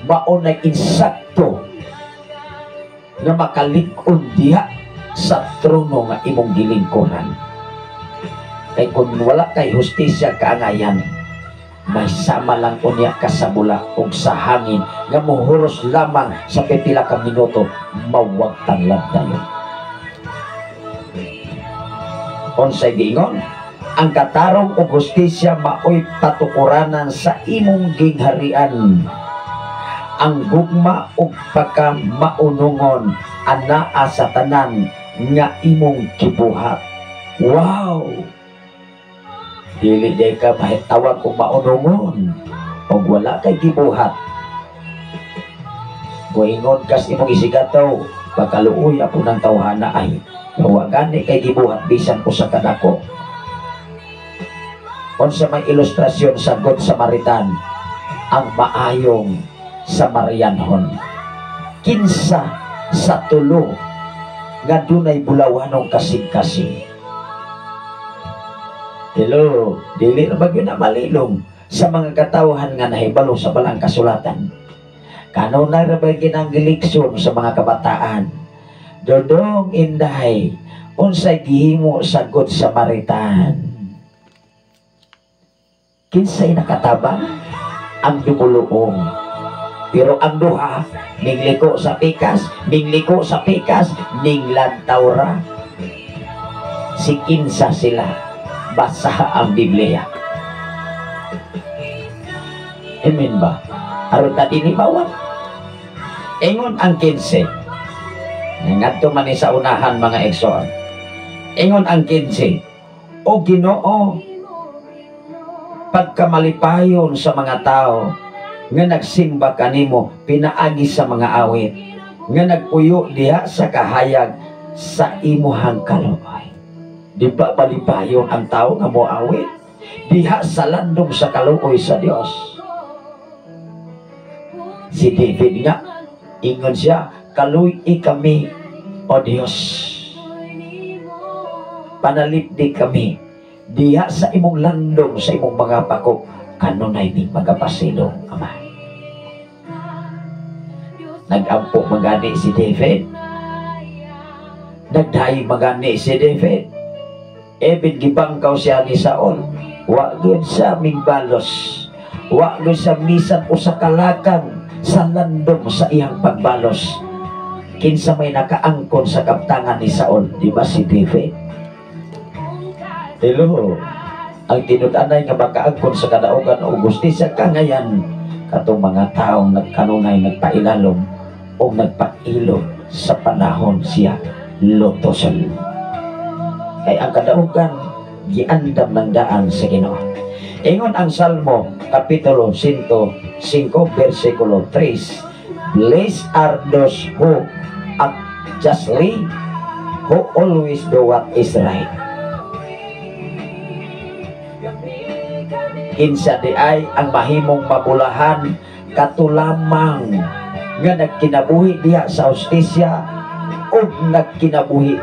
maunay insakto nga makalig-on diha sa trono nga imong gilingkuran. Kay kung wala kay hustisya kaangayan, may sama lang unya ka sa bula ug sa hangin nga muhuros lamang sa pipila ka minuto, mawagtan lang dayon. Unsay giingon? Ang katarong ug hustisya maoy patukuranan sa imong gingharian. Ang gugma ug pagkamaunungon anaa sa tanan nga imong gibuhat. Wow! Dili day ka mahitawag kung maunungon o wala kay gibuhat. Guingon kas imong isigataw, pagkaluoy ako ng tawhana ay gani kay gibuhat bisan ko sa kadako. Unsa may ilustrasyon sa Good Samaritan, ang maayong Samarianhon. Kinsa sa tulo nga dunay bulawanong kasing-kasing. Hello, dili na bagyo na malilong sa mga katawhan nga nahibalo sa balang kasulatan. Kanunay ra bagyo ng gileksyon sa mga kabataan. Dodong inday, unsay gihimo sa Good Samaritan. Kinsay nakatabang? Ang dumuluong. Pero ang duha, ningliko sa pikas, ninglantaw ra. Si kinsa sila? Basa ang Biblia. Amen ba? Aron ta dinhi bawat. Ingon ang 15. Ngadto man ni sa unahan mga ekson. Ingon ang 15. O Ginoo, pagkamalipayon sa mga tao nga nagsimba kanimo pinaagi sa mga awit nga nagpuyo diha sa kahayag sa imuhang kaluoy. Di ba palipayon ang tao nga mo awit diha sa landong sa kaluoy sa Dios? Si David nga ingon siya, kaluy kami o Dios, panalipdi kami diha sa imong landong sa imong mga pako, kanunay ning magapasilong Ama. Nagampo magani si David, nagdahi magani si David. Eben gibangkaw siya ni Saul, wa gyud sa mingbalos, wa gyud sa misan usa ka lakang sa landong sa iyang pagbalos. Kinsa may nakaangkon sa kaptangan ni Saul, di ba si David? Hello, ang tinud-anay nga makaangkon sa kadaugan o gustisya kangayan katong mga taong nagkanunay nagpailalom o nagpailo sa panahon siya lutosan. Kay ang kadaugan giandam ng daan sa Ginoo. Ingon ang Salmo kapitulo 105 versikulo 3. Blessed are those who act justly, who always do what is right. Kinsa di ay ang mahimong mabulahan katulamang nga nagkinabuhi diha sa hustisya o nagkinabuhi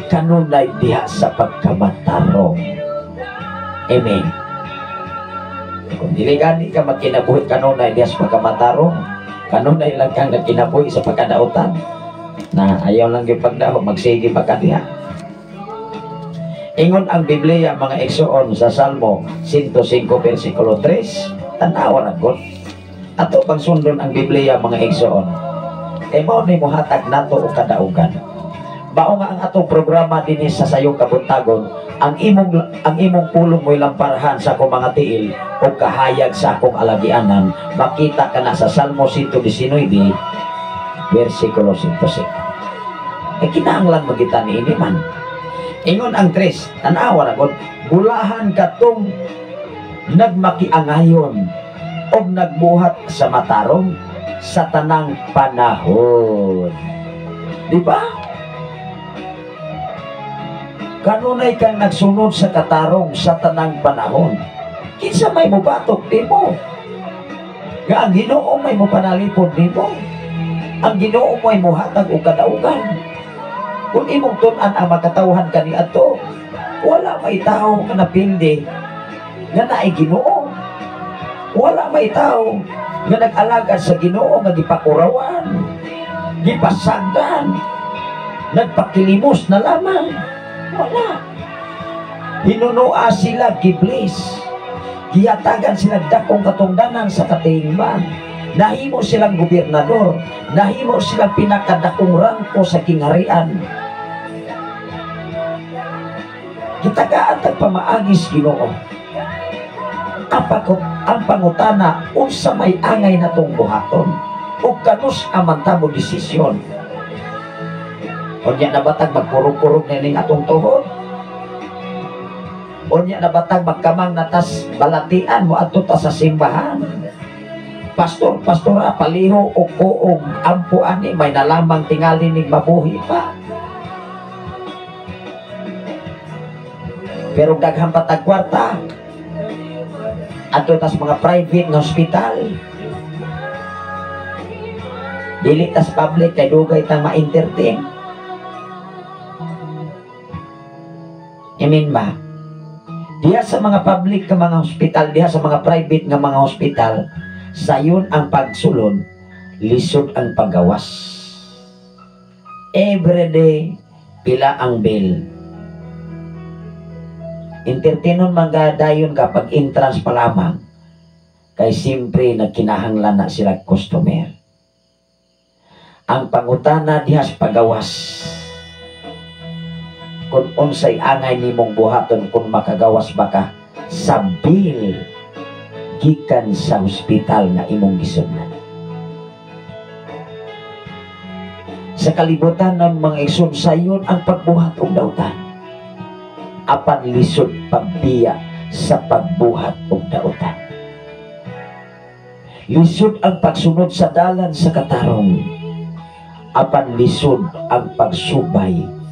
kanunay diha sa pagkamatarong. Amen. Kung dili gani ka magkinabuhi kanunay diha sa pagkamatarong, kanunay lang kang nagkinabuhi sa pagkadautan, na ayaw lang yung pagdaho, magsige pa ka diha. Ingon ang Biblia mga igsoon sa Salmo 105 versikulo 3, tanawa na ko. Ato pang sundon ang Biblia mga igsoon. Kay mao ni mohatag nato og kadaugan. Bao nga ang atong programa dinhi sa sayong kabuntagon, ang imong pulong mo'y lamparahan sa akong mga tiil o kahayag sa akong alagianan, makita ka na sa Salmo 119 versikulo 105. Kinahanglan magita ni ini man. Ingon ang 3, tanawa na gud, bulahan katong nagmakiangayon o nagbuhat sa matarong sa tanang panahon. Di ba? Kanunay kang nagsunod sa katarong sa tanang panahon. Kinsa may mubatok di mo? Nga ang Ginoo may mupanalipod di mo. Ang Ginoo may muhatag o kadaugan. Kung imong tunan ang makatawhan kani ato, wala may tao nga napildi nga naay Ginoo. Wala may tao nga nag-alagad sa Ginoo nga gipakurawan, gipasagdan, nagpakilimos na lamang. Wala. Hinunua sila giblis, gihatagan sila dakong katungdanan sa katingban, nahimo silang gobernador, nahimo silang pinakadakong rangko sa kingharian. Gitagaan tagpamaagis Ginoo. Ang pangutana unsa may angay natong buhaton ug kanus amantamo desisyon. Unya na batag magkurog-kurog na ning atong tuhod? Unya na batag magkamang natas balatian mo adto ta sa simbahan? Pastor, pastora, paliho o kuog ampo ani may nalamang tingali ning mabuhi pa. Pero daghang patag kwarta adto tas mga private nga hospital. Dili tas public kay dugay tang ma-entertain. Amen ba? Diha sa mga public nga mga hospital, diha sa mga private nga mga hospital, sayon ang pagsulod, lisod ang paggawas. Everyday, pila ang bill. Entertainon mga dayon kapag entrance pa lamang, kay simpre nagkinahanglan na sila customer. Ang pangutana diha sa paggawas, kung unsay angay nimong buhaton kung makagawas baka sa bill gikan sa hospital na imong gisudnan. Sa kalibutan ng mga igsoon, sayon ang pagbuhat og dautan. Apan lisod pagbiya sa pagbuhat og dautan. Lisod ang pagsunod sa dalan sa katarong. Apan lisod ang pagsubay.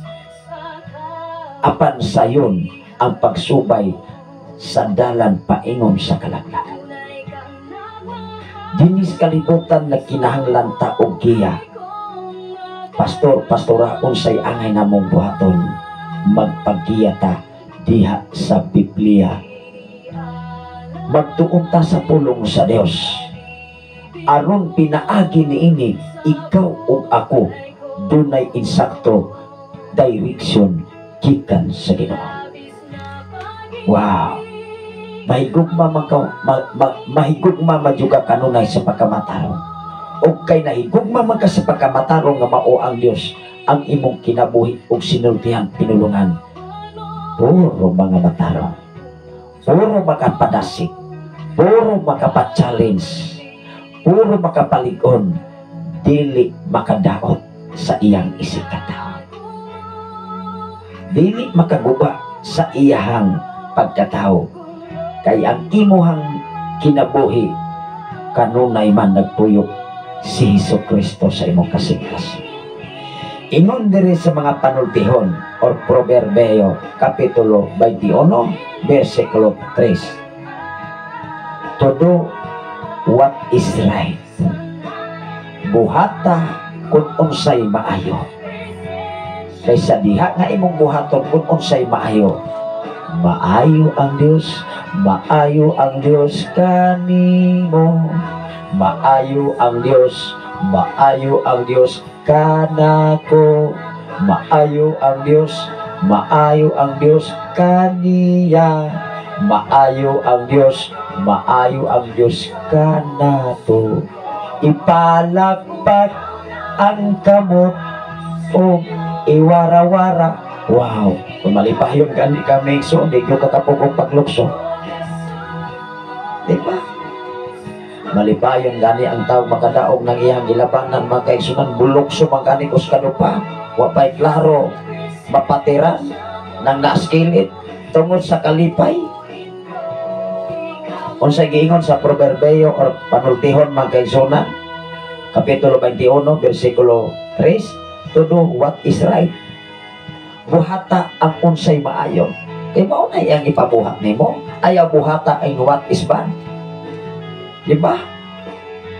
Apan sayon ang pagsubay sa dalan paingon sa kalaglagan. Dinis kalibutan na kinahanglan ta og giya. Pastor, pastora, unsay angay namong buhaton, magpagiya ta diha sa Biblia. Magtuon ta sa pulong sa Dios. Aron pinaagi niini ikaw ug ako dunay insakto direction gikan sa Ginoo. Wow. Mahigugma majuga kanunay sa pagkamatarong. O kay nahigugma man ka sa pagkamatarong nga mao ang Dios ang imong kinabuhi ug sinultihan pinulungan. Puro mga matarong. Puro makapadasik. Puro makapa-challenge. Puro makapaligon. Dili makadaot sa iyang isip katao. Dili makaguba sa iyahang pagkatao. Kay ang imuhang kinabuhi kanunay man nagpuyok si Hesukristo sa imong kasingkas. Ingon diri sa mga panultihon or Proverbio kapitulo 21 versikulo 3. To do what is right. Buhata kung unsay maayo. Kaysa diha nga imong buhaton kung unsay maayo. Maayo ang Dios, maayo ang Dios kanimo. Maayo ang Dios, maayo ang Dios kanako. Maayo ang Dios, maayo ang Dios kaniya. Maayo ang Dios, maayo ang Dios kanato. Ipalakpak ang kamot o iwara-wara. Wow, kung malipayon ka ni kami, so hindi ko kakapugong paglukso. Diba? Malipayon gani ang tao makadaog ng iyang gilabanan, magkaisunan bulokso magkani kus kanupa, wapay klaro mapatiran ng naskilit tungod sa kalipay. Unsay giingon sa Proverbio or panultihon magkaisunan kapitulo 21 versikulo 3, to do what is right. Buhata ang unsay maayo. Kay mao na iyang ipabuhat nimo, ayaw buhata ang what is bad. Diba?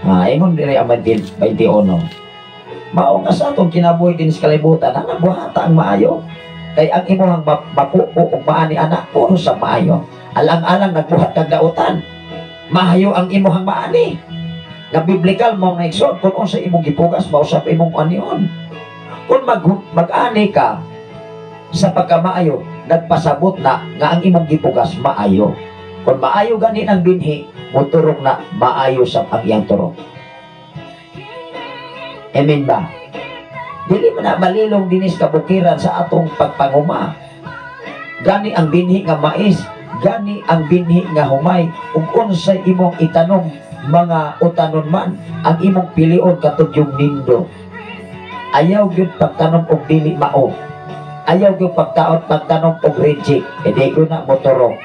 Ingon diri ang 21. Mao nga sa atong kinabuhi din sa kalibutan, ang buhata ang maayo. Kay ang imuhang mapuo o maani anak, puro sa maayo. Alang-alang nagbuhat kag dautan. Maayo ang imuhang maani. Nga biblikal mo nga igsod, kung unsa imong gipugas, mausap imong anion. Kung mag-ani ka sa pagkamaayo, nagpasabot na nga ang imong gipugas maayo. Kung maayo gani ang binhi, muturok na maayo sa ang iyang turok. Amen ba? Dili man na malilong dinis kabukiran sa atong pagpanguma. Gani ang binhi nga mais, gani ang binhi nga humay, ug unsay imong itanom mga utanon man, ang imong pilion katugyong nindo. Ayaw gyud pagtanom og dili mao. Ayaw gyud pagtanom og reject, edi ko na motorok.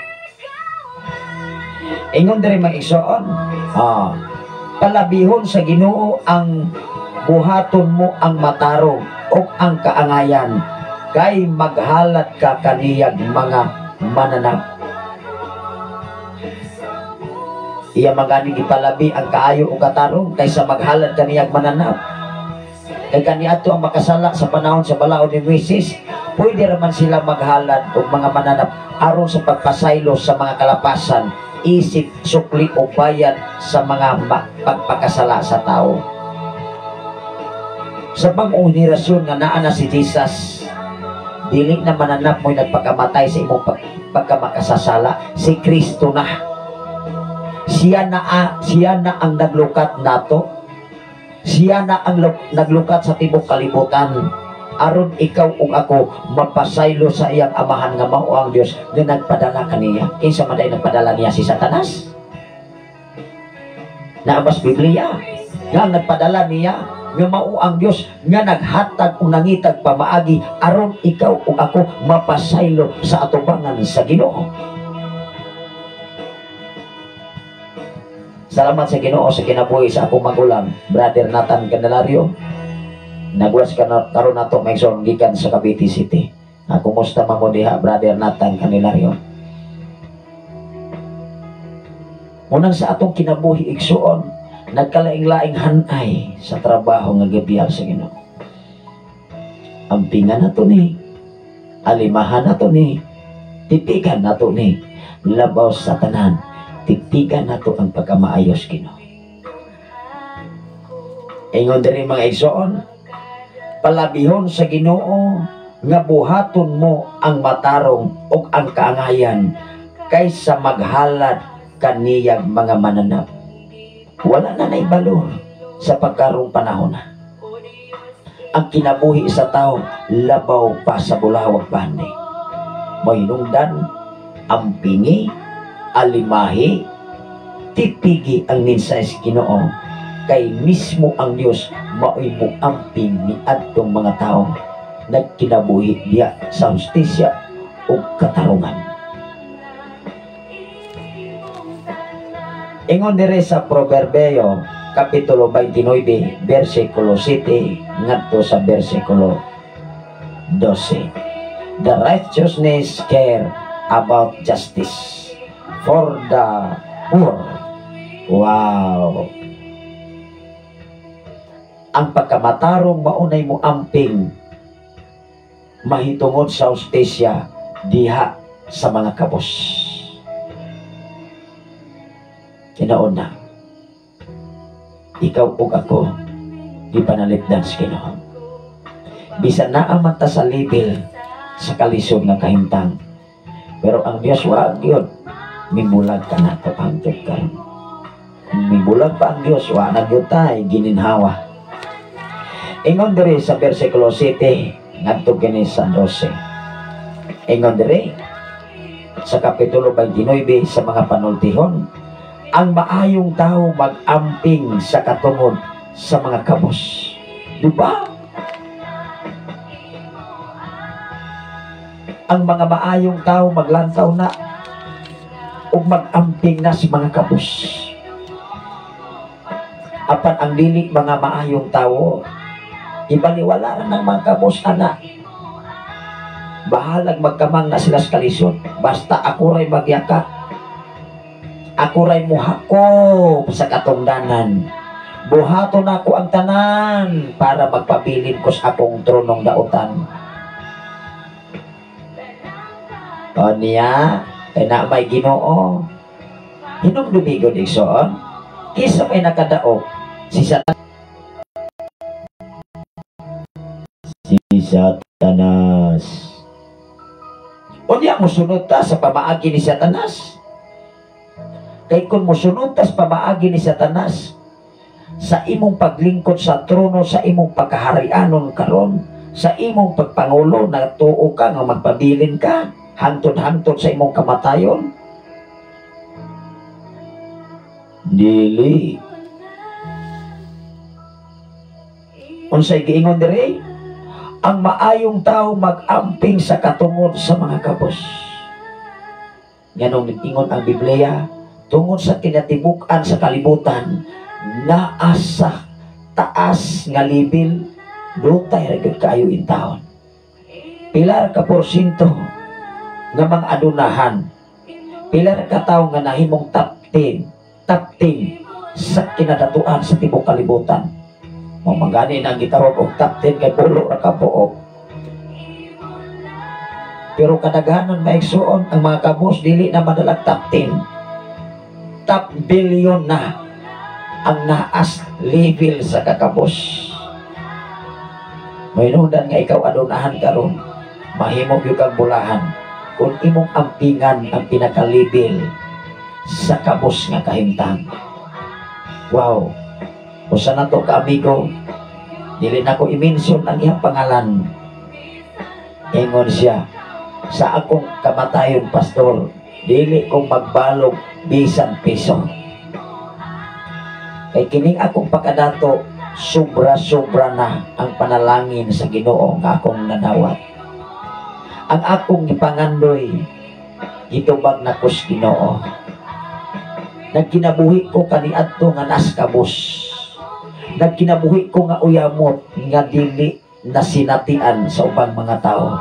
Ingon diri maigsoon, palabihon sa Ginoo ang buhaton mo ang matarong o ang kaangayan, kay maghalat ka kaniyag mga mananap. Iya maganing ipalabi ang kaayo o katarong kaysa maghalat kaniyag mananap. Kay kaniadto ang makasala sa panahon sa balaod ni Moises, pwede raman sila maghalat o mga mananap aron sa pagpasaylo sa mga kalapasan, isip, sukli o bayad sa mga pagpakasala sa tao. Sa bang-ong henerasyon nga naa na si Jesus, dili na mananap mo'y nagpakamatay sa imong pagkamakasasala, si Kristo na. Siya na ang naglukat nato. Siya na ang naglukat sa tibok kalibutan, aron ikaw ug ako mapasaylo sa iyang amahan nga mao ang Dios nga nagpadala kaniya. Kinsa man day nagpadala niya, si Satanas? Naabas Biblia nga nagpadala niya nga mao ang Dios nga naghatag o nangitag pamaagi aron ikaw ug ako mapasaylo sa atubangan sa Ginoo. Salamat sa Ginoo sa kinabuhi sa akong magulang, Brother Nathan Candelario. Nagwas ka na karon nato maigsoon gikan sa Cavite City. Kumusta man mo diha, Brother Nathan Candelario? Unang sa atong kinabuhi igsoon, nagkalaing-laing hanay sa trabaho nga gibiyag sa Ginoo. Ampingan nato ni, alimahan nato ni, titigan nato ni, labaw sa tanan, titigan nato ang pagkamaayos Ginoo. Ingon diri mga igsoon, palabihon sa Ginoo nga buhaton mo ang matarong ug ang kaangayan kaysa maghalad kaniyang mga mananap. Wala na naibalo sa pagkarong panahon na. Ang kinabuhi sa tao labaw pa sa bulawag bani. Mahinungdan, ampingi, alimahi, tipigi ang minsay sa Ginoo, kay mismo ang Dios maoy mo amping ni adtong mga tao nagkinabuhi diya sa hustisya o katarungan. Ingon dire sa Proverbio kapitulo 29 bersikulo 7 ngadto sa bersikulo 12. The righteousness care about justice for the poor. Wow. Ang pagkamatarong maunay mo amping mahitungod sa hustisya diha sa mga kabos. Kinauna, ikaw ug ako ipanalipdan sa Ginoo. Bisan naa man ta sa level sa kalisod nga kahimtang, pero ang Dios wa gyud mibulag ka nato hangtod karon. Mibulag pa ang Dios wa na gyud tay gininhawa. Ingon diri sa bersikulo 7 ngadto kini sa 12. Ingon diri sa kapitulo 29 sa mga panultihon, ang maayong tao mag-amping sa katungod sa mga kabos. Diba? Ang mga maayong tao maglantaw na o mag-amping na sa mga kabos. Apan ang dili mga maayong tao, ibaliwala ng mga kabos anak. Bahalag magkamang na sila sa kalisod. Basta ako ray magyaka, ako ray muhakop sa katungdanan. Buhaton ako ang tanan para magpabilin ko sa akong tronong dautan. O niya, kay na may Ginoo. Hinong dumigon igsoon? Kisa may nakadaog si Satanas. O niya musunod ta sa pamaagi ni Satanas. Kay kung musunod ta sa pamaagi ni Satanas, sa imong paglingkod sa trono, sa imong pagkaharianon karon, sa imong pagpangulo na tuo ka nga magpabilin ka, hantod-hantod sa imong kamatayon, dili. Unsay giingon diri? Ang maayong tao mag-amping sa katungod sa mga kabos. Nganong ingon ang Biblia, tungod sa kinatibuk-an sa kalibutan, naa sa taas nga libil, lutay ra gyud kaayo in taon. Pilar ka porsyento nga mga adunahan, pilar ka tawo nga nahimong top 10 sa kinadatuan sa tibok kalibutan. Mamagani na gitawag og top 10 kay pulo ra ka buok. Pero kadaghanon maigsuon ang mga kabos dili na madalag top 10. Top billion na ang naas level sa kakabos. Mayroon nga ikaw adunahan karon, mahimo gyud kang bulahan kung imong ampingan ang pinaka-level sa kabos nga kahimtang. Wow. Usa na to ka amigo, dili na ko i-mention ang iyang pangalan. Ingon siya, sa akong kamatayon pastor, dili kong magbalog bisan piso. Kay kining akong pagkadato, sobra-sobra na ang panalangin sa Ginoo nga akong nanawat. Ang akong gipangandoy, gitubag na ko sa Ginoo. Nagkinabuhi ko kaniadto nga nas kabos. Nagkinabuhi ko nga uyamot nga dili nasinatian sa ubang mga tao.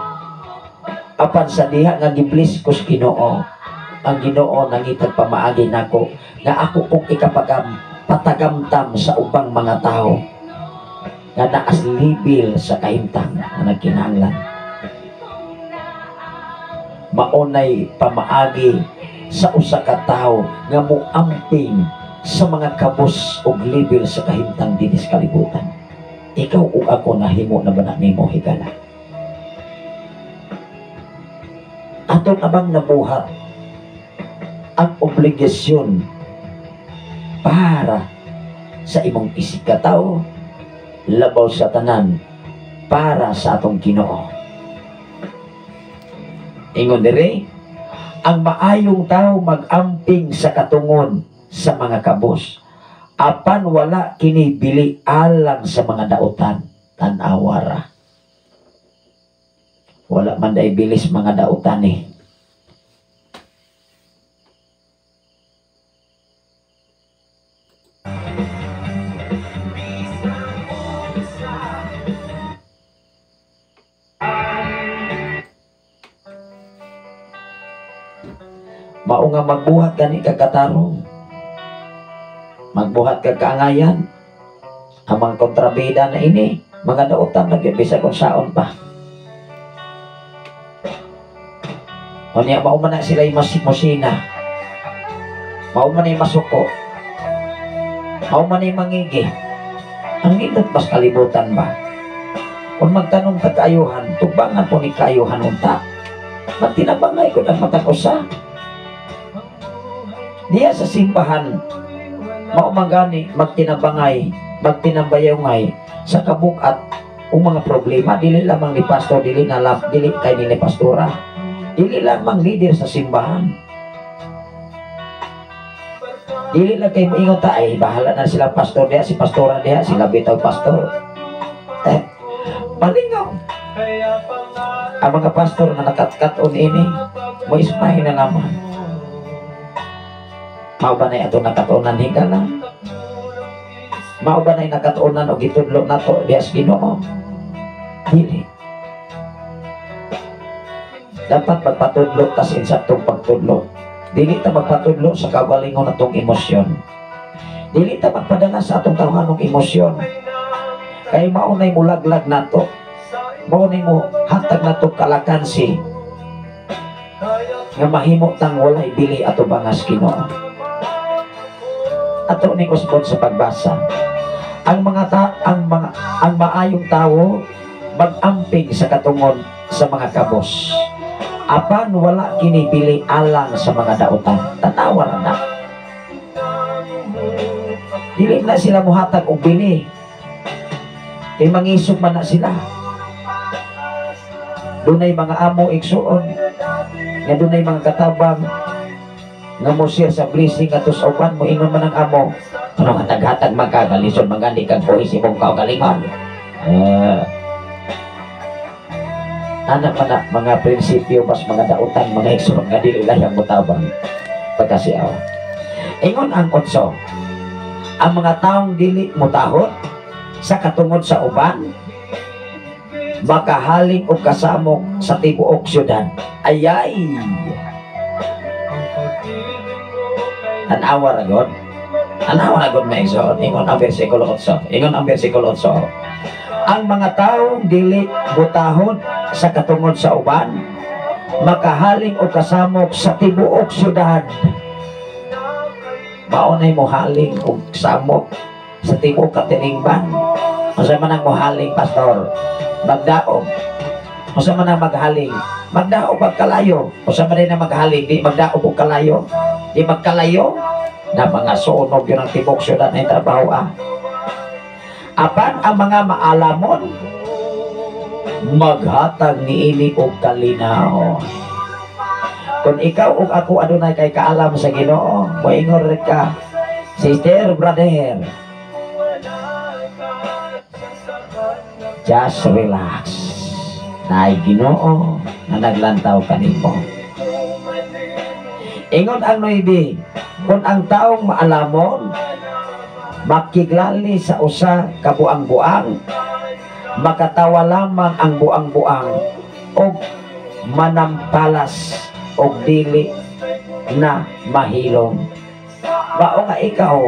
Apan sa diha nga giblis ko sa Ginoo, ang Ginoo nangitag pamaagi nako nga ako kong patagamtam sa ubang mga tao nga naas libil sa kahimtang nga nagkinahanglan. Maunay pamaagi sa usa ka tawo nga muamping sa mga kabos og libil sa kahimtang dinis kalibutan. Ikaw o ako nahimo na ba na nimo higala? Atong abang nabuhat ang obligasyon para sa imong isig ka tao, labaw sa tanan para sa atong Ginoo. Ingon diri, ang maayong tao mag-amping sa katungod sa mga kabos, apan wala kini bili alang sa mga dautan. Tanawara, wala man day bilis mga dautan eh. mao nga magbuhat gani ka katarong, magbuhat ka kaangayan. Ang mga kontrabida na ini, mga dautan na bisa kung saon pa. O niya, mauman na sila yung masina, mauman na yung masuko, mauman na yung mangigi. Ang nindot mas kalibutan ba? Kung magtanong ka kaayuhan, tubangan po ni kaayuhan unta. Magtinabangay ko ng matag-usa. Diya sa simbahan, maumagani, magtinabangay, magtinambayangay sa kabukat o mga problema. Dili lamang ni pastor, dili kay ni pastora. Dili lamang leader sa simbahan. Dili lang kayo moingon ta, ay bahala na sila pastor diya, si pastora diya, sila bitaw pastor. Malingaw. Ang mga pastor na nakatkaton ini, mo ismahin na naman. Mao ba na ito nakatunan hingala? Mao ba na nakatunan o gitudlo na to diya sa Ginoo? Dili. Dapat magpatudlo tas insaktong pagtudlo. Dili ta magpatudlo sa kagalingon natong emosyon. Dili ta magpadala sa atong tawhanong emosyon. Kay maunay mo laglag nato. Maunay mo hatag nato kalakansi. Nga mahimo tang walay bili ato bangas Ginoo. Ato ni usbon sa pagbasa. Ang maayong tawo mag-amping sa katungod sa mga kabos. Apan wala kinibili alang sa mga dautan. Tanawa na. Dili na sila muhatag og bili. Kay mangisog man na sila. Dunay mga amo igsuon. Nga dunay mga katabang nga mo siya sa blessing atos uban mo ingon man ang amo. Ano hatag-hatag magkagalisod mangani kag buhis imong kaugalingon. Anak pa na mga prinsipyo mas mga dautan mga igsoon nga dili layang mutabang pagkasiaw. Ingon ang 8, ang mga taong dili mutahon sa katungod sa uban makahaling og kasamok sa tibuok syudad. Ayay. Tanawa ra gud. Tanawa ra gud may igsoon. Ingon ang bersikulo 8. Ingon ang bersikulo 8. Ang mga taong dili butahon sa katungod sa uban makahaling o kasamok sa tibuok syudad. Maunay mo haling o samok sa tibuok katilingban. Masa man ang mohaling pastor magdaog. Masa man ang maghaling magdaog pagkalayo. Masa man na maghaling di magdaog pagkalayo. Di magkalayo na mga sunog yun ang tibuok syudad na yung trabaho Apan ang mga maalamon maghatag niini og kalinaw. Kung ikaw ug ako adunay kay kaalam sa Ginoo, moingon rin ka, sister, brother, just relax. Naay Ginoo na naglantaw kanimo. Ingon ang 9, kung ang taong maalamon makiglali sa usa ka buang-buang, makatawa lamang ang buang-buang og manampalas og dili na mahilom. Mao nga ikaw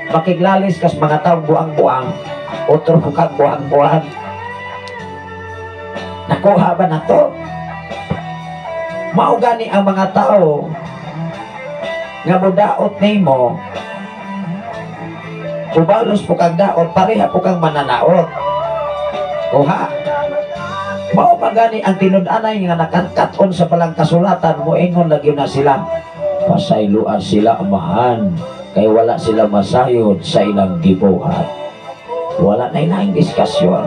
makiglalis kas mga taong buang-buang otro kag buang-buang. Nakuha ba na to? Mao gani ang mga tao nga mudaot nimo. Ubalos po kang daot, pareha po kang mananaot. Kuha. Mao pagani ang tinud-anay nga nakatkaton sa palang kasulatan mo ingon lagi na sila. Pasayloan sila amahan kay wala sila masayod sa ilang gibuhat. Wala na ilaing diskasyon.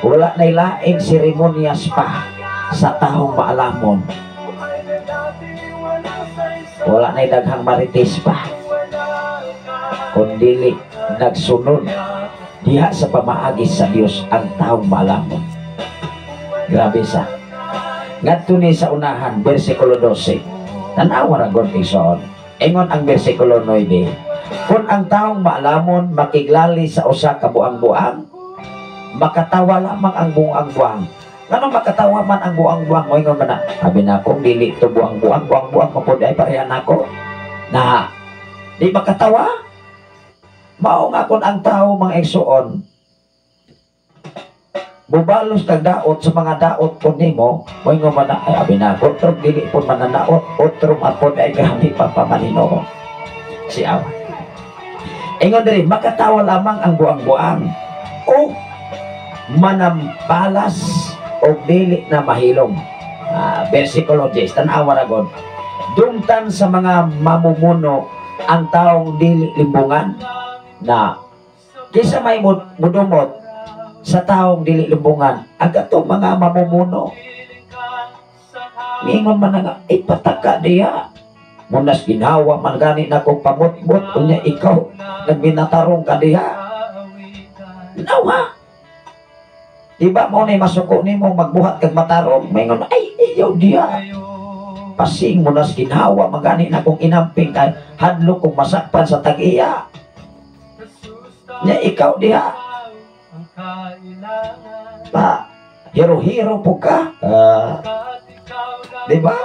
Wala na ilaing seremonyas pa sa taong maalamon. Wala na daghang marites pa. Kundili nagsunod diha sa pamaagis sa Dios ang taong maalamon. Grabe sa ngadto ni sa unahan bersikulo 12. Tanawa ra gud igsoon. Ingon ang bersikulo 9, kung ang taong maalamon makiglali sa usa ka buang-buang, makatawa lamang ang buang-buang Ano makatawa man ang buang-buang mo ingon man na. Sabi na ako, dili to buang-buang mapuday parehan ako. Na, di makatawa? Mao nga kun ang tao mga igsuon, bubalos kag daot sa mga daot po nimo, mo ingon man na, ay abi na ako, pero dili po mananaot, otro mapod ay gani papamalino. Si Awa. Ingon diri, makatawa lamang ang buang-buang. O manampalas o dili na mahilom. Versikulo 10, tanawa na god. Dungtan sa mga mamumuno ang taong dili limbungan na kisa may mudumot sa taong dili limbungan ang atong mga mamumuno. Mingon man nga ipataka diya. Munas ginawa man gani nako pamutbot unya ikaw nagbinatarong ka diha. Nawa. Diba mo na masuko ni mo magbuhat kag matarong, mayroon ay iyo diya. Pasing mo na ginawa magani na kong inamping kay hadlo kong masakpan sa tag-iya. Nya ikaw diha. Pa, hero-hero po ka. Diba?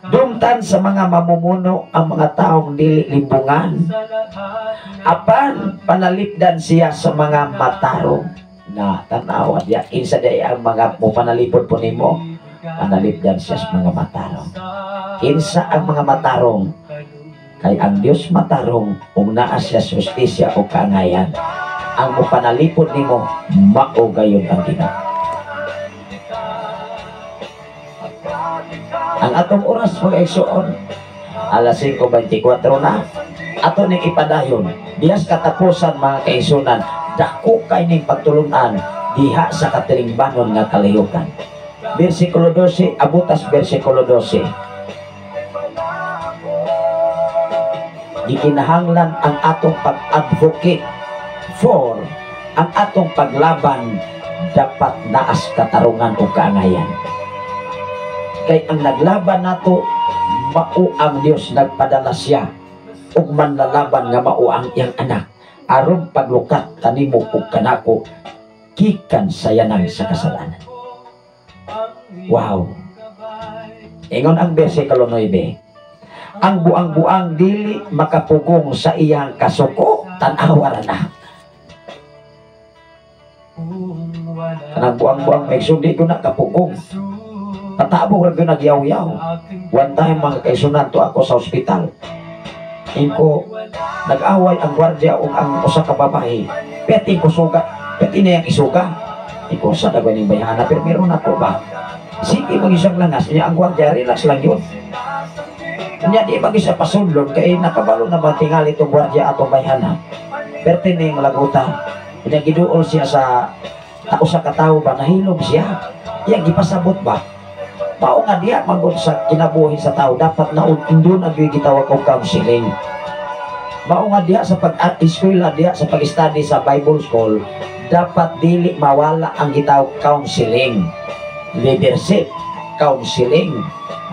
Dumtan sa mga mamumuno ang mga taong dili limbungan. Apan panalipdan siya sa mga matarong. Na tanawa diya kinsa day ang mga panalipod po nimo, panalipdan siya sa mga matarong. Kinsa ang mga matarong? Kay ang Dios matarong ug naa siya sa justisya o kaangayan. Ang panalipod nimo mao gayon ang Ginoo. Ang atong oras mga igsuon, alas 5:24 na. Ato ning ipadayon dihas katapusan mga kaigsunan. Dako kay ning pagtulunan diha sa katilingbanon nga kalihukan. Versikulo 12, abutas versikulo 12. Gikinahanglan ang atong pag-advocate for ang atong paglaban dapat naas katarungan o kaangayan. Kay ang naglaban nato mao ang Dios nagpadala siya ug manlalaban nga mao ang iyang anak. Aron paglukat kanimo ug kanako gikan sa yanang sa kasalanan. Wow. Ingon ang bersikulo 9. Ang buang-buang dili makapugong sa iyang kasuko, tan-awa ra na. Kanang buang-buang may sundi ko na kapugong. Patabog ra gyud nagyaw-yaw. One time mga kaisunan to ako sa ospital. Inko nag-away ang gwardiya ug ang usa ka babae. Peti ko suga, peti na yang isuga. Iko sa dagway ning bayhana pero meron ako ba? Sige mag-isang langas niya ang gwardiya, relax lang yun. Nya di mag-isa pasudlon kay nakabalo na ba tingali itong gwardiya atong bayhana. Peti na yung lagutan. Kanya giduol siya sa usa ka tawo ba nahilom siya. Iya gipasabot ba? Mao nga diya magod sa kinabuhi sa tao dapat na undon ang gitawag og counseling. Mao nga diya sa pag-eskwela diya sa pag-study sa Bible School dapat dili mawala ang gitawag counseling, leadership, counseling.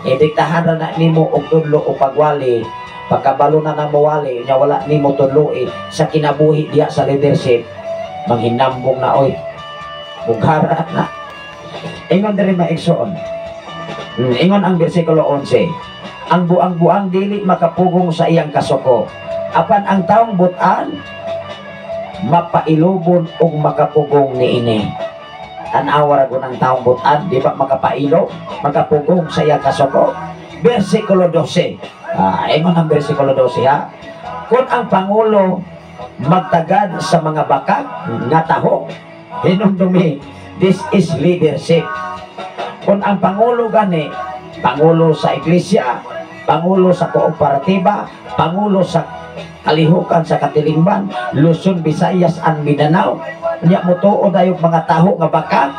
Idiktahan na nimo og tudlo o pagwali, pagkabalo na nang mawali nya wala nimo tudloi sa kinabuhi diya sa leadership, manghinambong na oy. Bughara na. Ingon diri maigsoon. Ingon ang bersikulo 11. Ang buang-buang dili makapugong sa iyang kasuko. Apan ang taong butan mapailubon ug makapugong niini. Tanawa ra gun ang taong butan, di ba makapailo, makapugong sa iyang kasuko. Bersikulo 12. Ingon ang bersikulo 12 ha. Kung ang pangulo magtagad sa mga bakag nga taho, hinumdumi, this is leadership. Kung ang pangulo gani, pangulo sa iglesia, pangulo sa kooperatiba, pangulo sa kalihukan sa Katilingban, Luzon, Visayas, and Mindanao, niya mo tuod ayong mga taho nga bakag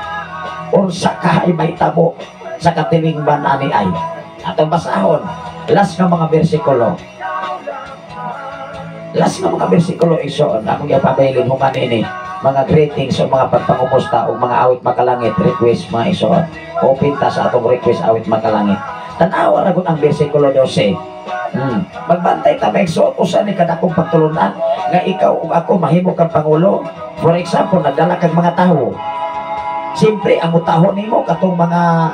o sa kahay may tabo sa Katilingban ani ay. Atong basahon, last nga mga bersikulo. Last nga mga bersikulo isoon, akong ipabailin human ini. Mga greetings o mga pagpangumusta o mga awit makalangit, request mga isoon. Open ta sa atong request awit makalangit. Tanawa ra gud ang bersikulo 12. Magbantay ta maigsuot usa ni kadakong pagtulunan nga ikaw ug ako mahimo kang pangulo. For example, nagdala kag mga tawo. Siyempre, ang mutahon nimo katong mga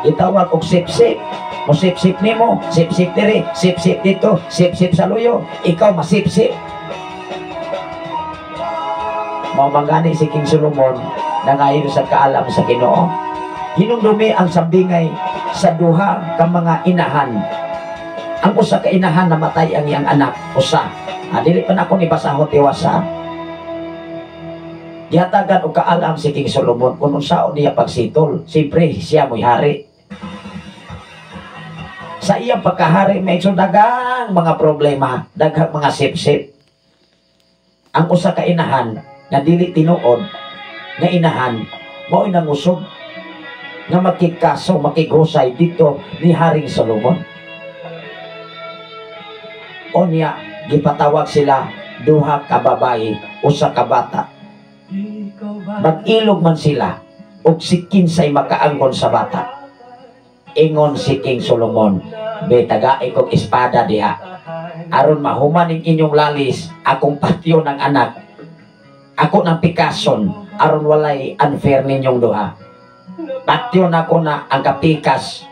itawag og sip-sip. O sip-sip nimo, sip-sip diri, sip-sip dito, sip-sip sa luyo. Ikaw masip-sip. Mao mangani si King Solomon nangayo sa kaalam sa Ginoo. Hinumdumi ang sambingay sa duha ka mga inahan. Ang usa ka inahan namatay ang iyang anak, usa. Dili pa na ako ibasahon tiwasa. Gihatagan og kaalam si King Solomon kung unsaon niya pagsitol. Siyempre, siya mo'y hari. Sa iyang pagkahari, may daghang mga problema, daghang mga sip-sip. Ang usa ka inahan na dili tinuod nga inahan mao'y nangusog nga makikaso, makigusay dito ni Haring Solomon. O niya, gipatawag sila duha ka babae, usa ka bata. Mag-ilog man sila ug si kinsay makaangkon sa bata. Ingon si King Solomon, "Be tagaay kog espada diha. Aron mahuman ning inyong lalis akong patyo ng anak. Ako ng pikason aron walay unfair ninyong duha. Patyo na ko na ang kapikas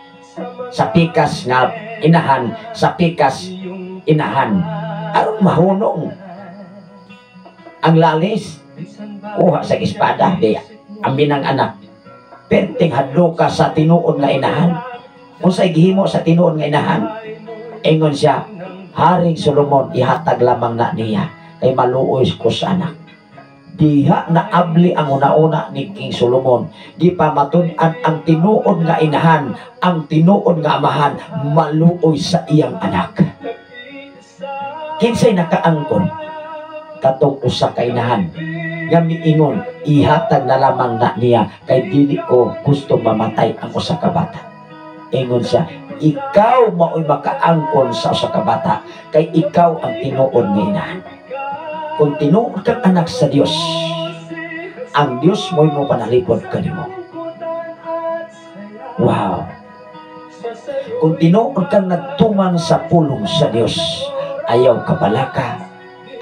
sa pikas nga inahan sa pikas inahan. Aron mahunong ang lalis kuha sa espada di ambi ng anak. Perting hadlo ka sa tinuod nga inahan. Unsay gihimo sa tinuod nga inahan?" Ingon siya, "Haring Solomon, ihatag lamang na niya kay maluoy ko sa anak." Diha na abli ang una-una ni King Solomon. Di pa matun-an ang tinuod nga inahan, ang tinuod nga amahan maluoy sa iyang anak. Kinsay nakaangkon katong usa ka inahan nga miingon, ihatag na lamang na niya kay dili ko gusto mamatay ang usa ka bata. Ingon siya, ikaw mao'y makaangkon sa usa ka bata kay ikaw ang tinuod nga inahan. Kung tinuod kang anak sa Dios, ang Dios mo'y mo panalipod kanimo. Wow! Kung tinuod kang nagtuman sa pulong sa Dios, ayaw ka balaka,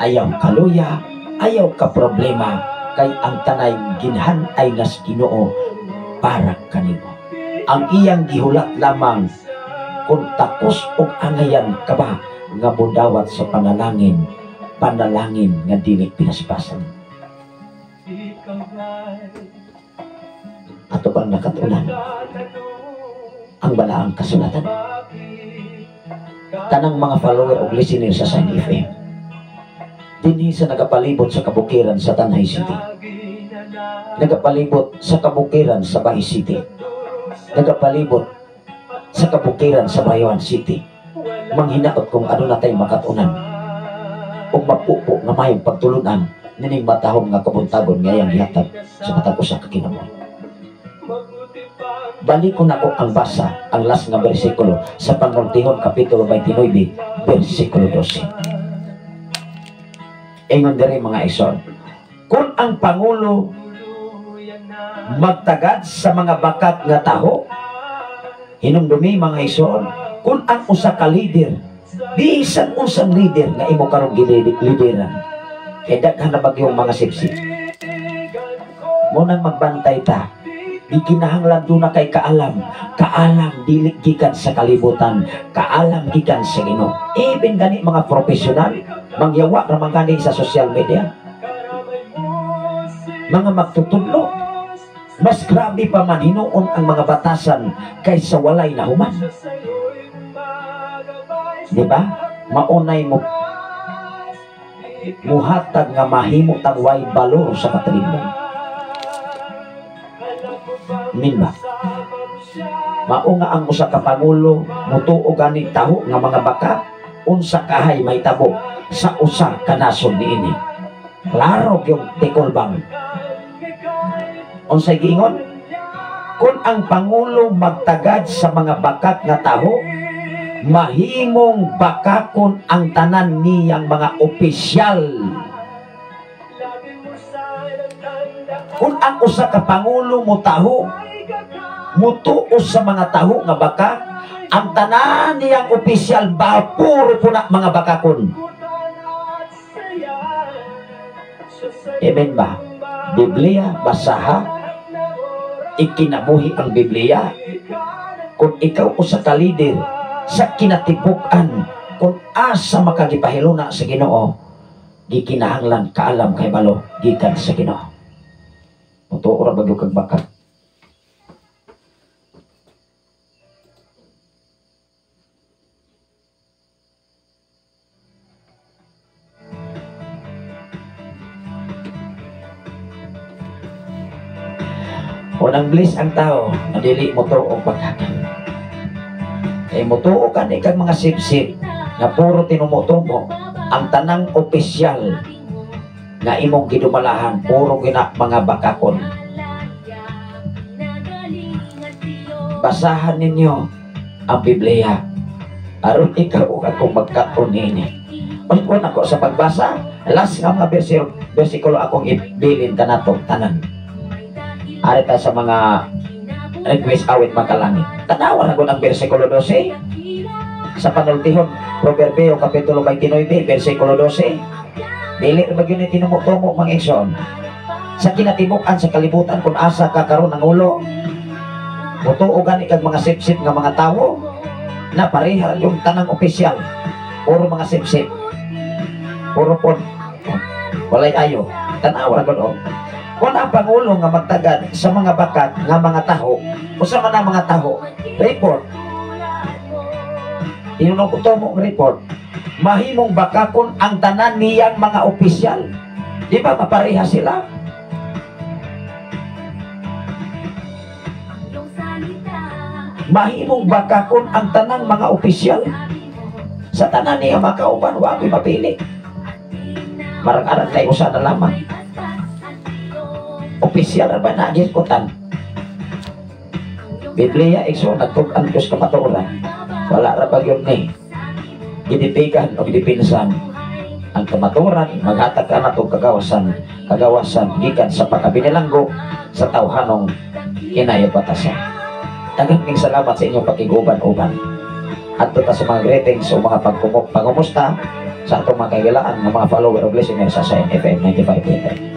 ayaw ka luya, ayaw ka problema, kay ang tanay ginhantay nas Ginoo para kanimo. Ang iyang gihulat lamang kung takos o angayan ka ba nga mudawat sa panalangin nga dili pinaspasan. Ato bang nakatunan ang balaang kasulatan? Tanang mga follower o listener sa Sign FM, dinhi sa nagapalibot sa kabukiran sa Tanay City, nagapalibot sa kabukiran sa Bahi City, nagapalibot sa kabukiran sa Bayawan City, manghinaot kung ano na tayo makatunan o mapupo nga mayong pagtulunan nining matahong nga kabuntagon ngayang ihatag sa matag usa ka kinabuhi. Balikon ako ang basa, ang last nga bersikulo sa Pangrantihon Kapitulo 29, bersikulo 12. Ingon diri mga ison, kung ang Pangulo magtagad sa mga bakat nga taho, hinumdumi mga ison, kung ang usa ka leader, di isang unsang leader nga imo karong gilideran, kay daghan na bagyong mga sipsip. Munang magbantay ta, di kinahanglan doon na kay kaalam. Kaalam dili gikan sa kalibutan, kaalam gikan sa Ginoo. Even gani mga profesional, mangyawa ra man gani sa social media, mga magtutudlo, mas grabe pa man hinuon ang mga batasan kaysa walay nahuman. Di ba? Maunay mo muhatag nga mahimo tagway balor sa katribunan. Min ba? Mao nga ang usa ka pangulo mutuo gani taho nga mga baka unsa kahay may tabo sa usa ka nasod niini. Klaro yung tikolbang. Unsay giingon? Kung ang pangulo magtagad sa mga bakat nga taho, mahimong bakakon ang tanan niyang mga opisyal. Kung ang usa ka pangulo mo taho, mutuos sa mga taho nga baka, ang tanan niyang opisyal puro po na mga bakakon. Amen ba? Biblia, basaha, ikinabuhi ang Biblia. Kung ikaw usa ka leader sa kinatibuk-an, kung asa makagipahiluna sa Ginoo, gikinahanglan kaalam kay balo gikan sa Ginoo. Totoo ra bagyo kag bakat. Unang bliss ang tao, nadili mo to o pagkakan. Eh mo to o kan ikang mga sip-sip na puro tinumutumo ang tanang opisyal na imong gidumalahan, puro gina mga bakakon. Basahan ninyo ang Biblia aron ikaw o akong magkaon ini. Ulit ako sa pagbasa, last nga mga bersikulo akong ibilin ka na itong tanan. Ari ta sa mga request awit makalangit. Tanawa na ko ng versikulo 12 sa panultihon, Proverbio kapitulo 29 versikulo 12. Dili ba yun yung tinumutumo mga igsoon sa kinatibukan sa kalibutan kung asa kakaroon ng ulo, mutuo gani kag mga sip-sip nga mga tao na pareha yung tanang opisyal, puro mga sip-sip, puro pon walay ayo. Tanawa na ko no, kung ang Pangulo nga magtagad sa mga bakat nga mga taho, o sa mga mga taho, report. Inunong ko mo report, mahimong bakakon ang tanan niyang mga opisyal. Di ba mapareha sila? Mahimong bakakon ang tanang mga opisyal. Sa tanan niya makauban, wag mapili. Marang-arang tayo usa na lamang. Opisyal ba na agikutan? Biblia ikso nagtukan ko sa kamaturan. Wala ra ba yun ni gidipigan o gidipinsan ang kamaturan, maghatag ka na itong kagawasan gikan sa pagkabinilanggo sa tawhanong kinayabatasan. Daghang salamat sa inyong pakiguban-uban at ta sa mga greetings o mga pangumusta sa atong mga kailangan ng mga follower of listeners sa FM 95.3.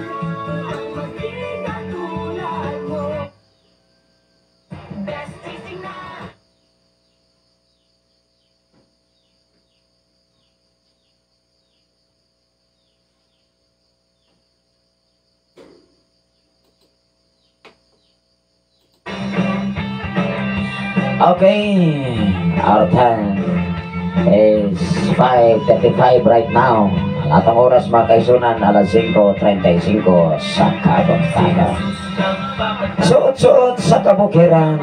Okay, our time is 5:35 right now. Ang atong oras mga kaisunan, alas 5:35 sa kabangtagan. Suot-suot sa kabukiran,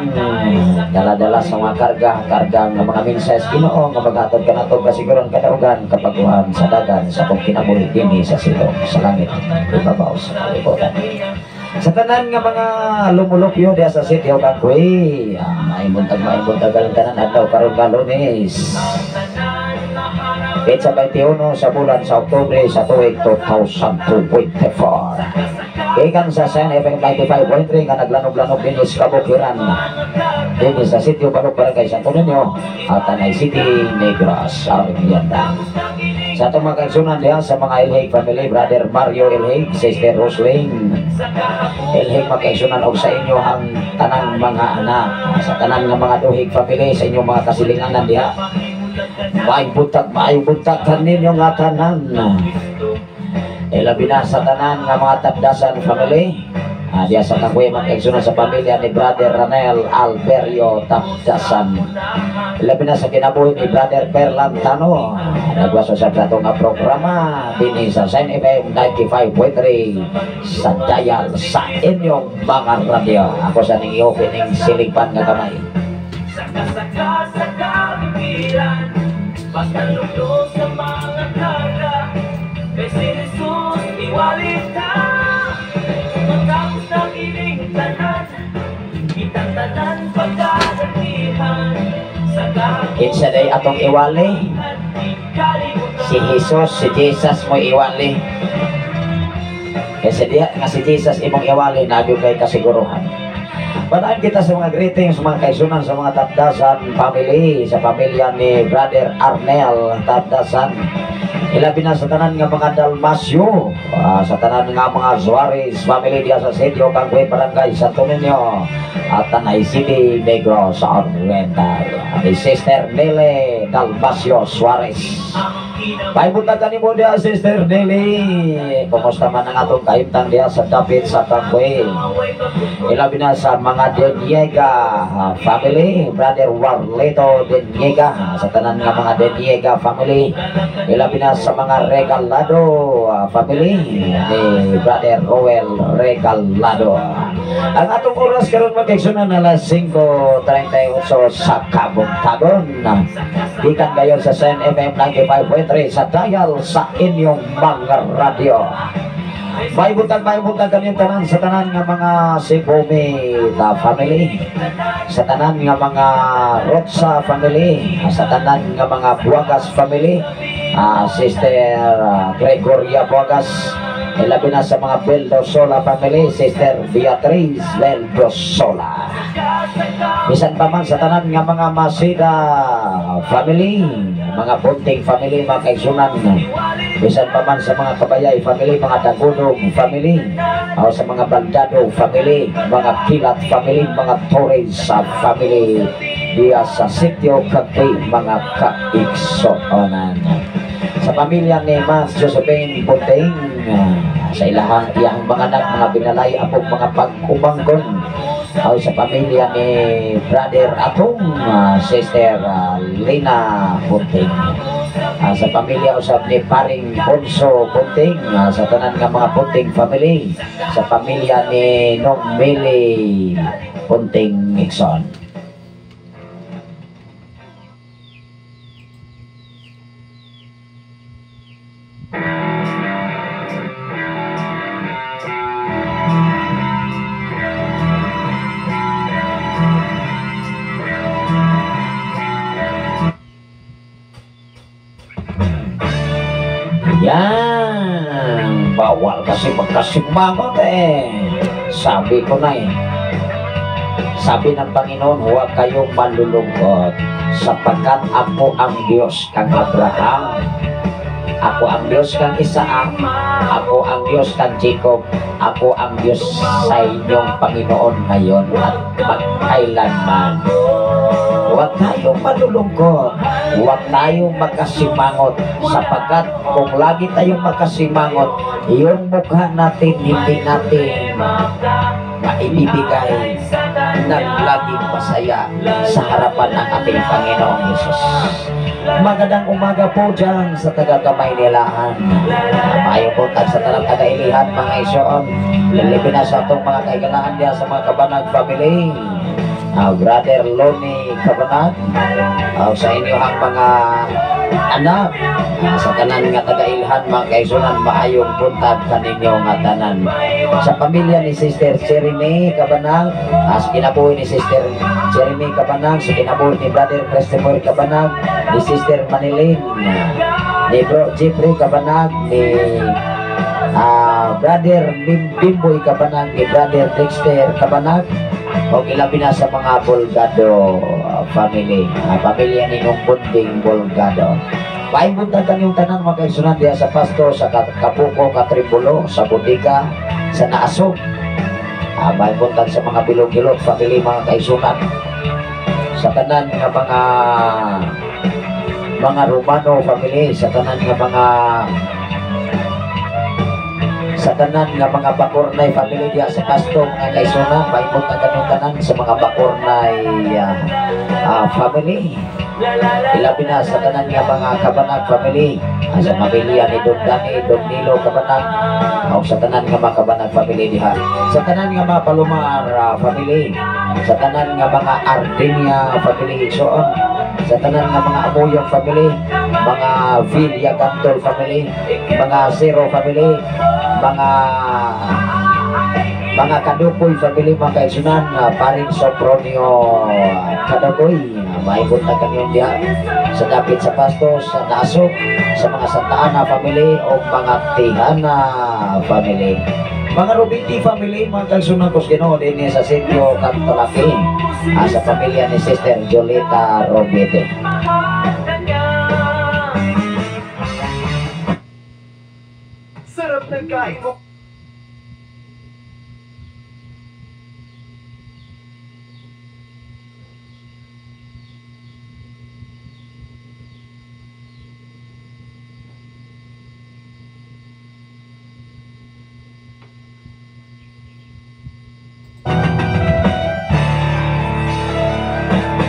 dala-dala sa mga karga ng mga minses Ginoo nga maghatod ka nato kasiguron kadaugan kapaguhan sa dagan sa kung kinabuhi dinhi sa silong sa langit ibabaw sa kalibutan. Sa tanan nga mga lumulupyo diya sa City of Akwi, maibuntag ang tanan adlaw karon ka Lunes. Sa 21 sa bulan sa Oktubre sa tuig 2024. Ikan sa San FM 95.3 nga naglanog-lanog din sa kabukiran din sa City of Barangay Santo Niño at Tanay City, Negros, Oriental. Sa itong mga kaisunan diya sa mga Ilhig family, Brother Mario Ilhig, Sister Roslyn Ilhig, magkaisunan og sa inyo ang tanang mga anak, sa tanang nga mga duhig family, sa inyong mga kasilinganan diya. Maayong buntag kaninyo nga tanan. Labi na sa tanan nga mga Tapdasan family. Diya sa kakuya magkaisunan sa pamilya ni Brother Ranel Alberio Tapdasan. Labi na sa kinabuhi ni Brother Perlantano. Nagwaso sa platong nga programa din sa San FM 95.3 sa dial sa inyong mga radio. Ako sa ning i-opening silingpan nga kamay. Saka sa kabibiran, pagkalugdo sa mga karga, kay si Jesus iwalit ka. Matapos ng ining tanan, kitang tanan pagkakatihan. Kinsa day atong iwali? Si Jesus, si Jesus mo iwali. Kasi diya nga si Jesus imong iwali, nagyo kay kasiguruhan. Panahin kita sa mga greetings, sa mga kaisunan, sa mga Tapdasan family, sa pamilya ni Brother Arnel Tapdasan. Ilabi na sa tanan nga mga Dalmasyo, sa tanan nga mga Suarez family diya sa Sitio Kangwe Barangay Santo Niño at Tanay City, Negros Oriental. Ni Sister Nele Dalmasyo Suarez. Paibutagan mo dia Sister Nele. Kumusta man ang atong kaimtang diya sa Dapit sa Kangwe. Ilabi na sa mga Deniega family, Brother Warleto Deniega, sa tanan nga mga Deniega family. Ilabi na sa mga Regalado family ni Brother Roel Regalado. Ang atong oras karon mag-eksunan alas 5:38 sa Kabuntagon. Gikan kayo sa Sen FM 95.3 sa dial sa inyong mga radio. Maibutan kanyang tanan sa tanan nga mga Sibomita family, sa tanan nga mga Rotsa family, sa tanan nga mga Buagas family, Sister Gregoria Buagas. Ilabi na sa mga Beldosola family, Sister Beatriz Beldosola. Bisan pa man sa tanan nga mga Masida family, mga Bunting family, mga kaigsunan. Bisan pa man sa mga Kabayay family, mga Dagudong family, o sa mga Baldado family, mga Kilat family, mga Torres family diya sa Sitio Kangwe, mga kaigsunan. Sa pamilya ni Mas Josephine Bunting, sa iyang mga anak, mga binalay, apong mga pag-umanggon, o sa pamilya ni Brother Atong, Sister Lina Bunting, sa pamilya usab ni Paring Bonso Bunting, sa tanan nga mga Bunting family, sa pamilya ni Nong Mili Bunting Nixon. Yan, bawal kasi magkasimangot Sabi ko na sabi ng Panginoon, huwag kayong malulungkot sapagkat ako ang Diyos kang Abraham, ako ang Diyos kang Isaac, ako ang Diyos kang Jacob, ako ang Diyos sa inyong Panginoon ngayon at magkailanman. Huwag tayong malulungkot, huwag tayong magkasimangot, sapagkat kung lagi tayong magkasimangot, yung mukha natin hindi natin maibibigay ng laging masaya sa harapan ng ating Panginoong Yesus. Magandang umaga po dyan sa taga-Kamaynilaan. Maayong buntag sa talang taga-Ilihan, mga isoon. Lalipin na sa itong mga kaigalaan diya sa mga Kabanag family. Brother Loni Kabanag, sa inyong mga anak, sa tanan nga taga-Ilhan, mga kaisunan, maayong buntag kaninyo nga tanan. Sa pamilya ni Sister Jeremy Kabanag, sa kinabuhi ni Sister Jeremy Kabanag, sa kinabuhi ni Brother Christopher Kabanag, ni Sister Manilin, ni Bro Jeffrey Kabanag, ni Brother Bimboy Kabanag, ni Brother Dexter Kabanag, o ilabi na sa mga Bolgado family, pamilya ni Nung Bunting Bolgado. Paibuntan kanyang tanan mga kaisunan diya sa Pasto, sa Kapuko, Katribulo, sa Butika, sa Naasog. Paibuntan sa mga Bilog-Gilot family, mga kaisunan, sa tanan nga mga Romano family, sa tanan nga mga Bakornay family diya sa Pasto, mga kaisunan. Paibuntan kanyang tanan sa mga Bakornay family. Ilabi na sa tanan nga mga Kabanag family, sa pamilya ni Don Dani, Don Nilo Kabanag, o sa tanan nga mga Kabanag family diha, sa tanan nga mga Palomar family, sa tanan nga mga Ardenia family Igsoon, sa tanan nga mga Amoyong family, mga Villa Cantol family, mga Zero family, mga Kadukoy family, mga kaisunan, Paring Sopronio Kadukoy, maibunta kanyon diha sa Dapit sa Pasto, sa Naasog, sa mga Santa Ana family o mga Tihana family, mga Rubiti family, mga kaisunan kos Ginoo din sa Sitio Kantolaki, sa pamilya ni Sister Jolita Robete. barangay.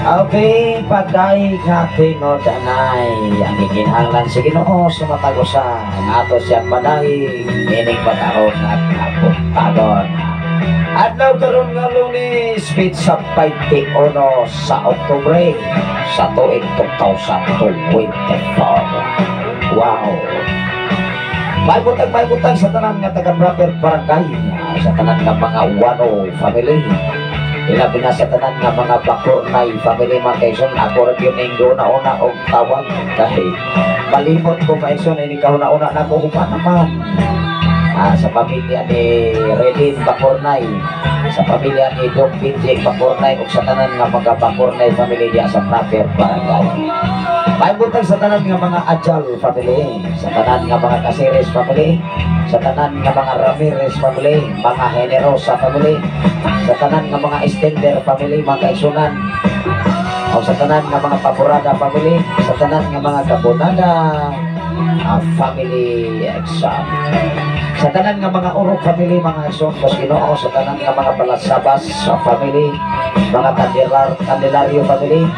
Okay, pagday nga tinod anay ang gikinahanglan sa Ginoo sa matagusan ato siyang manahig ining pagkaroon at kapuntagon. Adlaw karon nga Lunes, pizza 21 sa Oktubre sa tuig 2024. Wow! May butang sa tanan nga taga-brother barangay, sa tanan nga mga Wano family. Ilabi na sa tanan nga mga Bakornay family mga kaison. Ako rin yun yung una-una o tawag kahit malimot ko kaison ini kauna-una na ko upa naman sa pamilya ni Redin Bakornay, sa pamilya ni Dong Pinjik Bakornay o sa tanan nga mga Bakornay family diya sa Proper Barangay. May butang sa tanan nga mga Ajal family, sa tanan nga mga Caceres family, sa tanan nga mga Ramirez family, mga Generosa family, sa tanan nga mga Estender family, mga Kaisunan, o sa tanan nga mga Paborada family, sa tanan nga mga Kabonada family exam, sa tanan nga mga Urok family, mga Ison, Ginoo, sa tanan nga mga Balasabas family, mga Candelario family,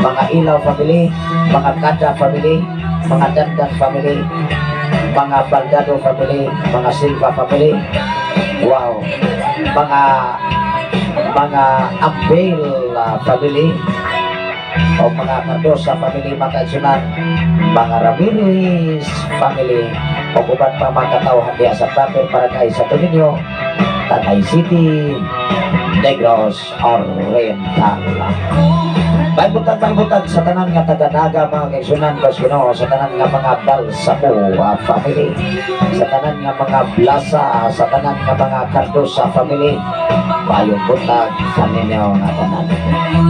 mga Ilaw family, mga Kada family, mga Dandan family, mga Baldado family, mga Silva family, wow, mga Ambel family, o mga Cardosa family, mga Kaisunan, mga Ramirez family, o uban pa mga katawhan diya sa Proper Barangay sa Tuminyo, Tanay City, Negros Oriental. Baybutan sa tanan nga taga-naga mga Kaisunan, Ginoo, sa tanan nga mga Balsamo family, sa tanan nga mga Blasa, sa tanan nga mga Cardosa family, mayong butag kaninyo nga tanan.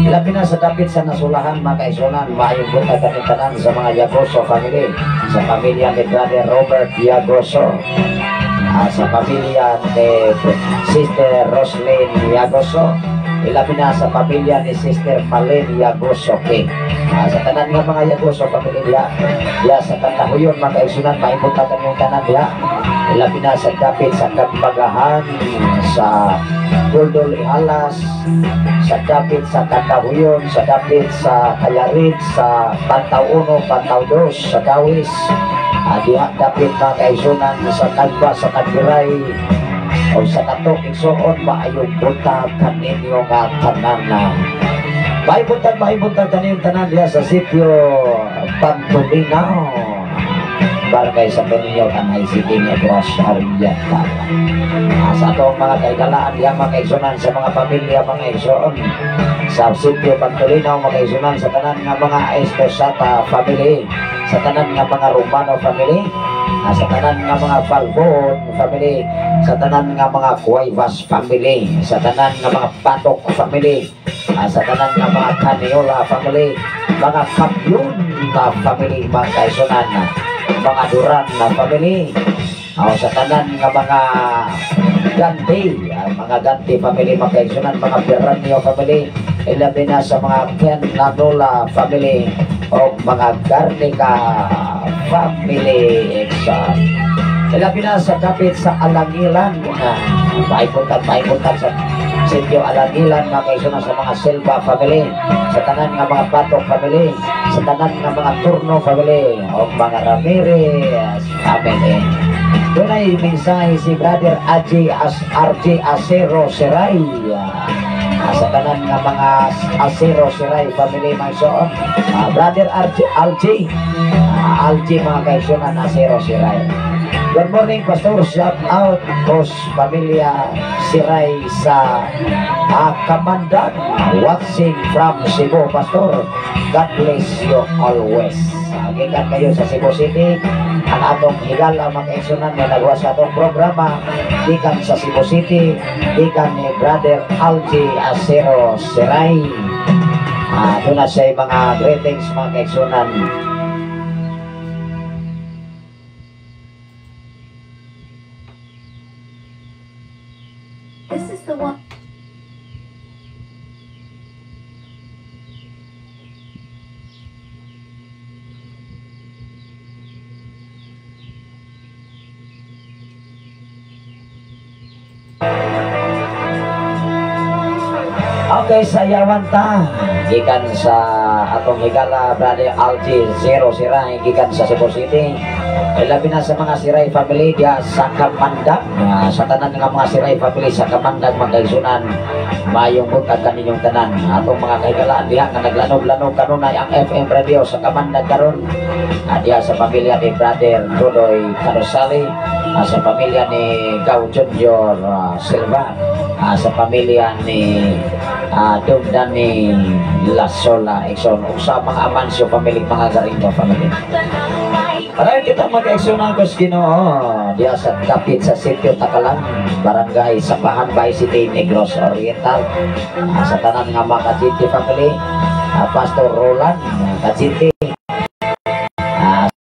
Labi na sa dapit sa nasulahan mga Kaisunan, mayong butag kanin tanan sa mga Yagoso family, sa pamilya ni Brother Robert Yagoso, sa pamilya ni Sister Roslyn Yagoso, ilabi na sa pamilya ni Sister Malen Yagoso King. Sa tanan nga mga Yagoso pamilya diya sa Kantahuyon mga Kaisunan, maibutakan yung tanan diya. Ilabi na sa dapit sa Kagbagahan, sa Duldul Ihalas, sa dapit sa Kantahuyon, sa dapit sa Kayarit, sa Pantaw 1, Pantaw 2, sa Dawis, diya dapit mga Kaisunan sa Kagba, sa Kagiray, o sa Tatok Igsoon, maayong butag kaninyo nga tanan na. Maibutag kaninyo tanan diya sa sitio Pantulinaw, barangay sa Tuminyo, Tanay City, Negros Oriental. Sa atong mga kaigalaan diya mga Kaisunan sa mga pamilya mga Igsoon, sa sitio Pantulinaw mga Kaisunan, sa tanan nga mga Estosata family, sa tanan nga mga Romano family, sa tanan nga mga Falcon family, sa tanan nga mga Cuevas family, sa tanan nga mga Patok family, sa tanan nga mga Caniola family, mga Kamyun na family mga Kaisunan, mga Duran na family, sa tanan nga mga Ganti family mga Kaisunan, mga Piranio family, ilabi na sa mga Ken Lanola family, o mga Garnica family exam. Ilabi na sa kapit sa Alangilan, maipuntan sa sitio Alangilan mga Kaisunan, sa mga Silva family, sa tanan nga mga Patok family, sa tanan nga mga Turno family, o mga Ramirez family. Doon ay mensahe si Brother RJ Acero Seray, sa tanan nga mga Acero Seray family mga Igsoon, Brother RJ mga Kaisunan Acero Seray. Good morning Pastor, shout out Boss Pamilya Siray sa Kamandag, watching from Cebu Pastor. God bless you always. Gikan kayo sa Cebu City, ang atong higala mga Kaisunan na nagawa sa atong programa gikan sa Cebu City, gikan ni Brother Algie Acero Seray. Doon na siya mga greetings mga Kaisunan. Okay, sa Yawanta, gikan sa atong higala brother Algie Zero Siray, gikan sa Cebu City. Labi na sa mga Siray family diya sa Kamandag, sa tanan nga mga Siray family sa Kamandag magkaisunan. Mayong butag kaninyong tanan. Atong mga kahigalaan diha nga naglanog-lanog kanunay ang FM radio sa Kamandag karon. Diya sa pamilya ni brother Dodoy Carosali, sa pamilya ni Gao Junior Silva, sa pamilya ni Dumdan ni Lasola Exxon, ug sa mga Amancio family, mga Garinto family. Para kita mag-eksyonan ko sa Ginoo diya sa kapit sa sitio Takalan, barangay Sapahan, Bay City, Negros Oriental. Sa tanan nga mga Kajiti family, Pastor Roland Kajiti.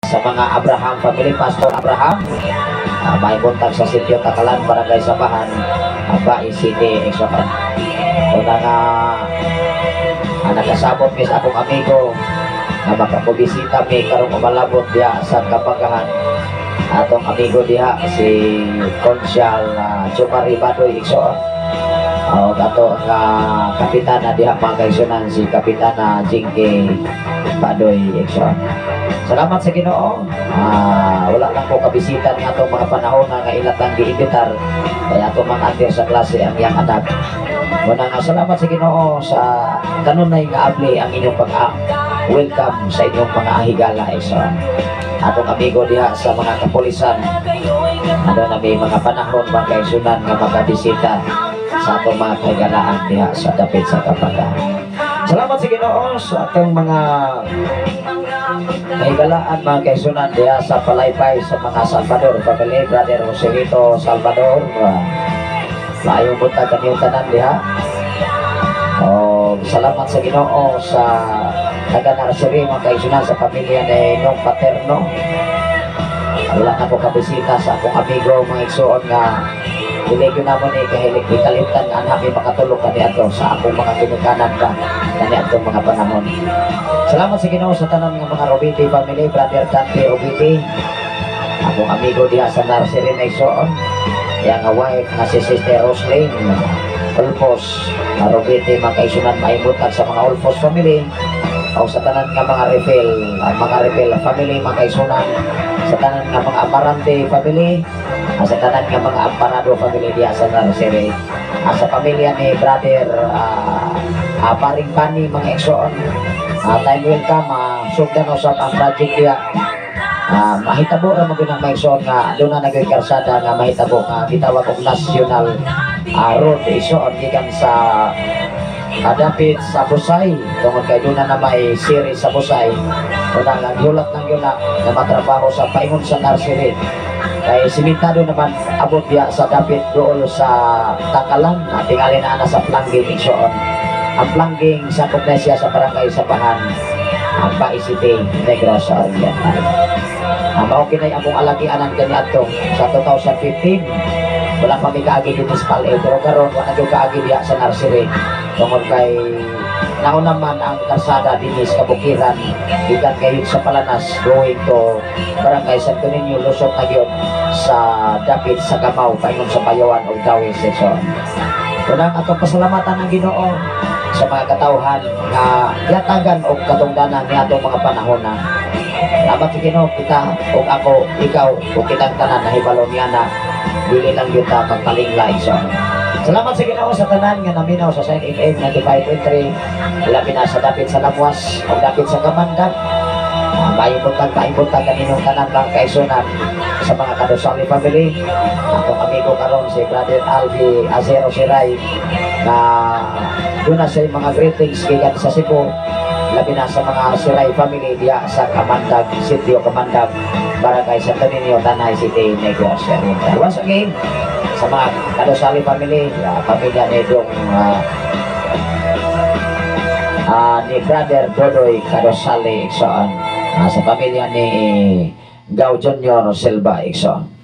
Sa mga Abraham family, Pastor Abraham, may buntag sa sitio Takalan, barangay Sapahan, Bay City, Exopan. Una nga nakasabot mi sa akong amigo na makapobisita mi karong umalabot diha sa Kapagahan. Atong amigo diha si Consyal Chumari Badoy Iksoon. Ato nga kapitana diha pangkaisunan si Kapitana Jinky Badoy Iksoon. Salamat sa Ginoo. Wala lang ko kabisitan nga itong mga panahon nga ilatang giimbitar kaya itong mga antir sa klase ang iyang anak. Muna nga salamat sa Ginoo sa kanunay nga abli ang inyong welcome sa inyong mga ahigala. Atong amigo diha sa mga kapulisan, na may mga panahon magkaisunan nga makabisita sa atong mga kahigalaan diha sa dapit sa Kapagahan. Salamat sa Ginoo sa atong mga kahigalaan, mga kaisunan diya sa Palaypay sa mga Salvador family, brother Joselito Salvador. Layong buntag kaniyong tanan diha. Salamat sa Ginoo sa taga-nursery, mga kaisunan sa pamilya ni Nong Paterno. Wala na po kabisita sa akong amigo, mga igsuon nga ilegyo naman kahilig ikalimtan nga namin makatulog kani ato sa akong mga kinikanan ka kani atong mga panahon. Salamat sa Ginoo sa tanan nga mga Robiti family, brother Dante Robiti, akong amigo diha sa nursery na igsuon, yang wife nga si Sister Roslyn Ulfos Robiti, magkaisunan maibutag sa mga Ulfos family, o sa tanan nga mga Refel family, magkaisunan sa tanan nga mga Amarante family, sa tanan nga mga Amparado family diya sa nursery, sa pamilya ni brother Paring Pani, mga igsoon, time welcome, sugdan usap ang project diya. Mahitabo ra mo ginang mga igsoon nga doon na nagkarsada nga mahitabo nga gitawag og national road igsoon gikan sa dapit sa Busay, tungod kay doon na may series sa Busay. Una nga gulat ng yun na matrabaho sa paingon sa nursery. Kay simentado naman abot diya sa dapit doon sa Takalan, tingali na sa plangging igsoon. Ang plangging sa Pugnesia sa barangay Sapahan, ang Bay City, Negros Oriental. Mao kinay among alagianan kani adto sa 2015. Wala pa may kaagi dito sa Palay, pero karon wala gyud kaagi diya sa nursery. Tungod kay naon naman ang karsada dinis kabukiran gikan kayo sa Palanas going to barangay Santo Niño, lusot na gyud sa dapit sa Gamaw paingon sa Payawan ug Dawis section. Unang atong pasalamatan ng Ginoo sa mga katawhan nga yatagan og katungdanan ni atong mga panahon na. Salamat sa Ginoo, kita ug ako, ikaw ug kitang tanan nahibalo niya na dili lang gyud ta magpalinglay. Salamat sa Ginoo sa tanan nga naminaw sa Sign FM 95.3, labi na sa dapit sa Labuas o dapit sa Kamandag. Maibutag kaninong tanan lang kaisunan sa mga Kadosali family. Akong amigo karon si brother Alvi Azero Siray na doon na sa mga greetings gikan sa Cebu, labi na sa mga Siray family diya sa Kamandag, Sitio Kamandag, barangay Santo Niño, Tanay City, Negros Oriental. Once again, sa mga Kadosali family, pamilya nitong ni brother Dodoy Kadosali Iksoon, sa pamilya ni Gao Junior Silva Iksoon.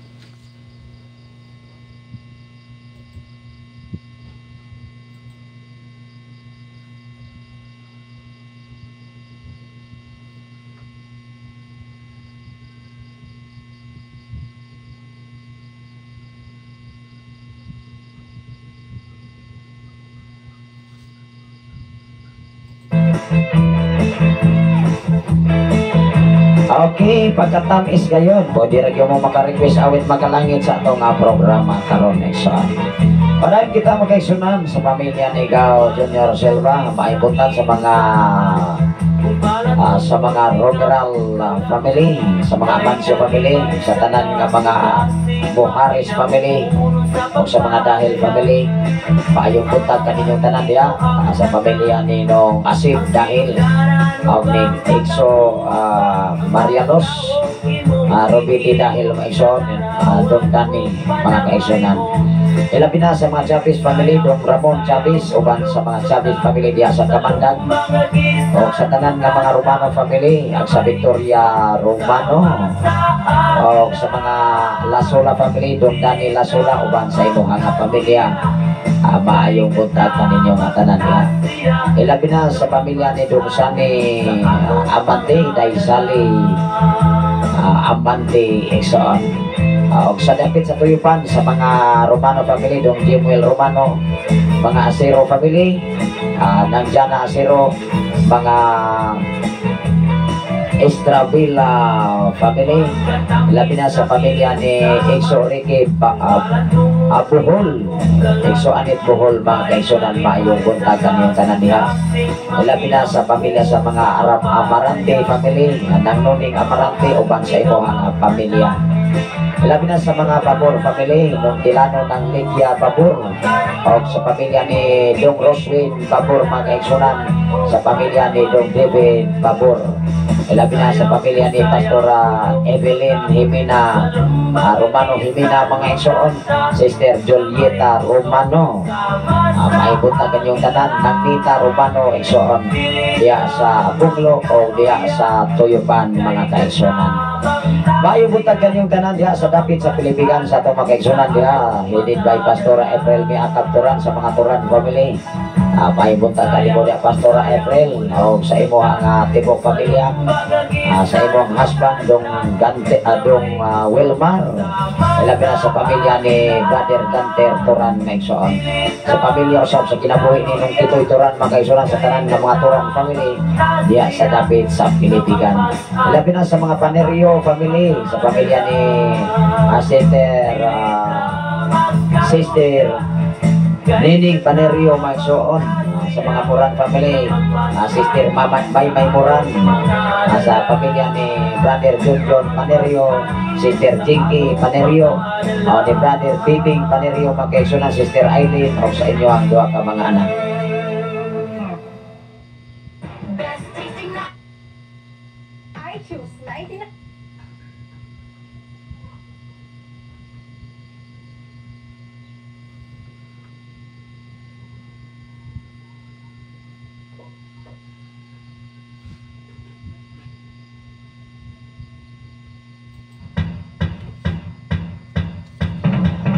Okay, pagkatamis gayon, pwede rin mo maka-request awit makalangit sa itong programa karon Nexon. Padayon kita magkaisunan sa pamilya ni Ikaw Junior Silva, maibutan sa mga rural family, sa mga Manso family, sa tanan nga mga Buharis family, o sa mga Dahil family. Paayong buntag kaninyong tanan diya sa pamilya ni Nong Asif Dahil, o ni Exo Marianos, Robiti Dahil Maison, Don Dani, mga kaisunan. Ilabi na sa mga Chavez family, Don Ramon Chavez, uban sa mga Chavez family diya sa Kamandag, o sa tanan nga mga Romano family, at sa Victoria Romano, o sa mga Lasola family, Don Dani Lasola, uban sa imong nga pamilya. Maayong buntag pa ninyo nga tanan niya. Ilabi na sa pamilya ni Dunsani Amante, Daisali Amante Exon. O sa dapit sa tuyupan sa mga Romano family, Dong Jimuel Romano, mga Asero family, Nandiana Asero, mga Estravilla family, labi na sa pamilya ni Exo Ricky Buhol, Exo Anit Buhol, mga kaisunan, maayong buntagan yung tanan niya. Labi na sa pamilya sa mga Arab Amarante family, Nang Nuning Amarante, uban sa imo ang pamilya. Labi na sa mga Babor family, Nung Dilano ng Lydia Babor, o sa pamilya ni Dong Roswin Babor, mga kaisunan, sa pamilya ni Dong David Babor. Labi na sa pamilya ni Pastora Evelyn Jimena Romano Jimena, mga igsoon, Sister Julieta Romano, maibunta kanyong tanan ng Nita Romano igsoon, diya sa Bunglo o diya sa Tuyupan, mga kaigsonan. Maibunta kanyong tanan diya sa dapit sa Pilipigan sa itong mga kaigsonan diya, headed by Pastora April Miakab Turan sa mga Turan family. Maibunta kanimo diya Pastora April, o sa imo ang tibok pamilya, sa imong husband Dong Gante, Dong Wilmar. Ilabi na sa pamilya ni Brother Ganter Turan, Megsoon. Sa pamilya usab sa kinabuhi ni Nung Titoy Turan, magkaisuran sa tanan ng mga Turan family diya sa dapit sa Pilipigan. Ilabi na sa mga Panerio family, sa pamilya ni Sister Nining Panerio Magsoon, sa mga Moran family, Sister May Moran, sa pamilya ni Brother John Panerio, Sister Jinky Panerio, ni Brother Bibing Panerio, magkaisunan Sister Eileen, o sa inyo ang duha ka mga anak. I choose 99.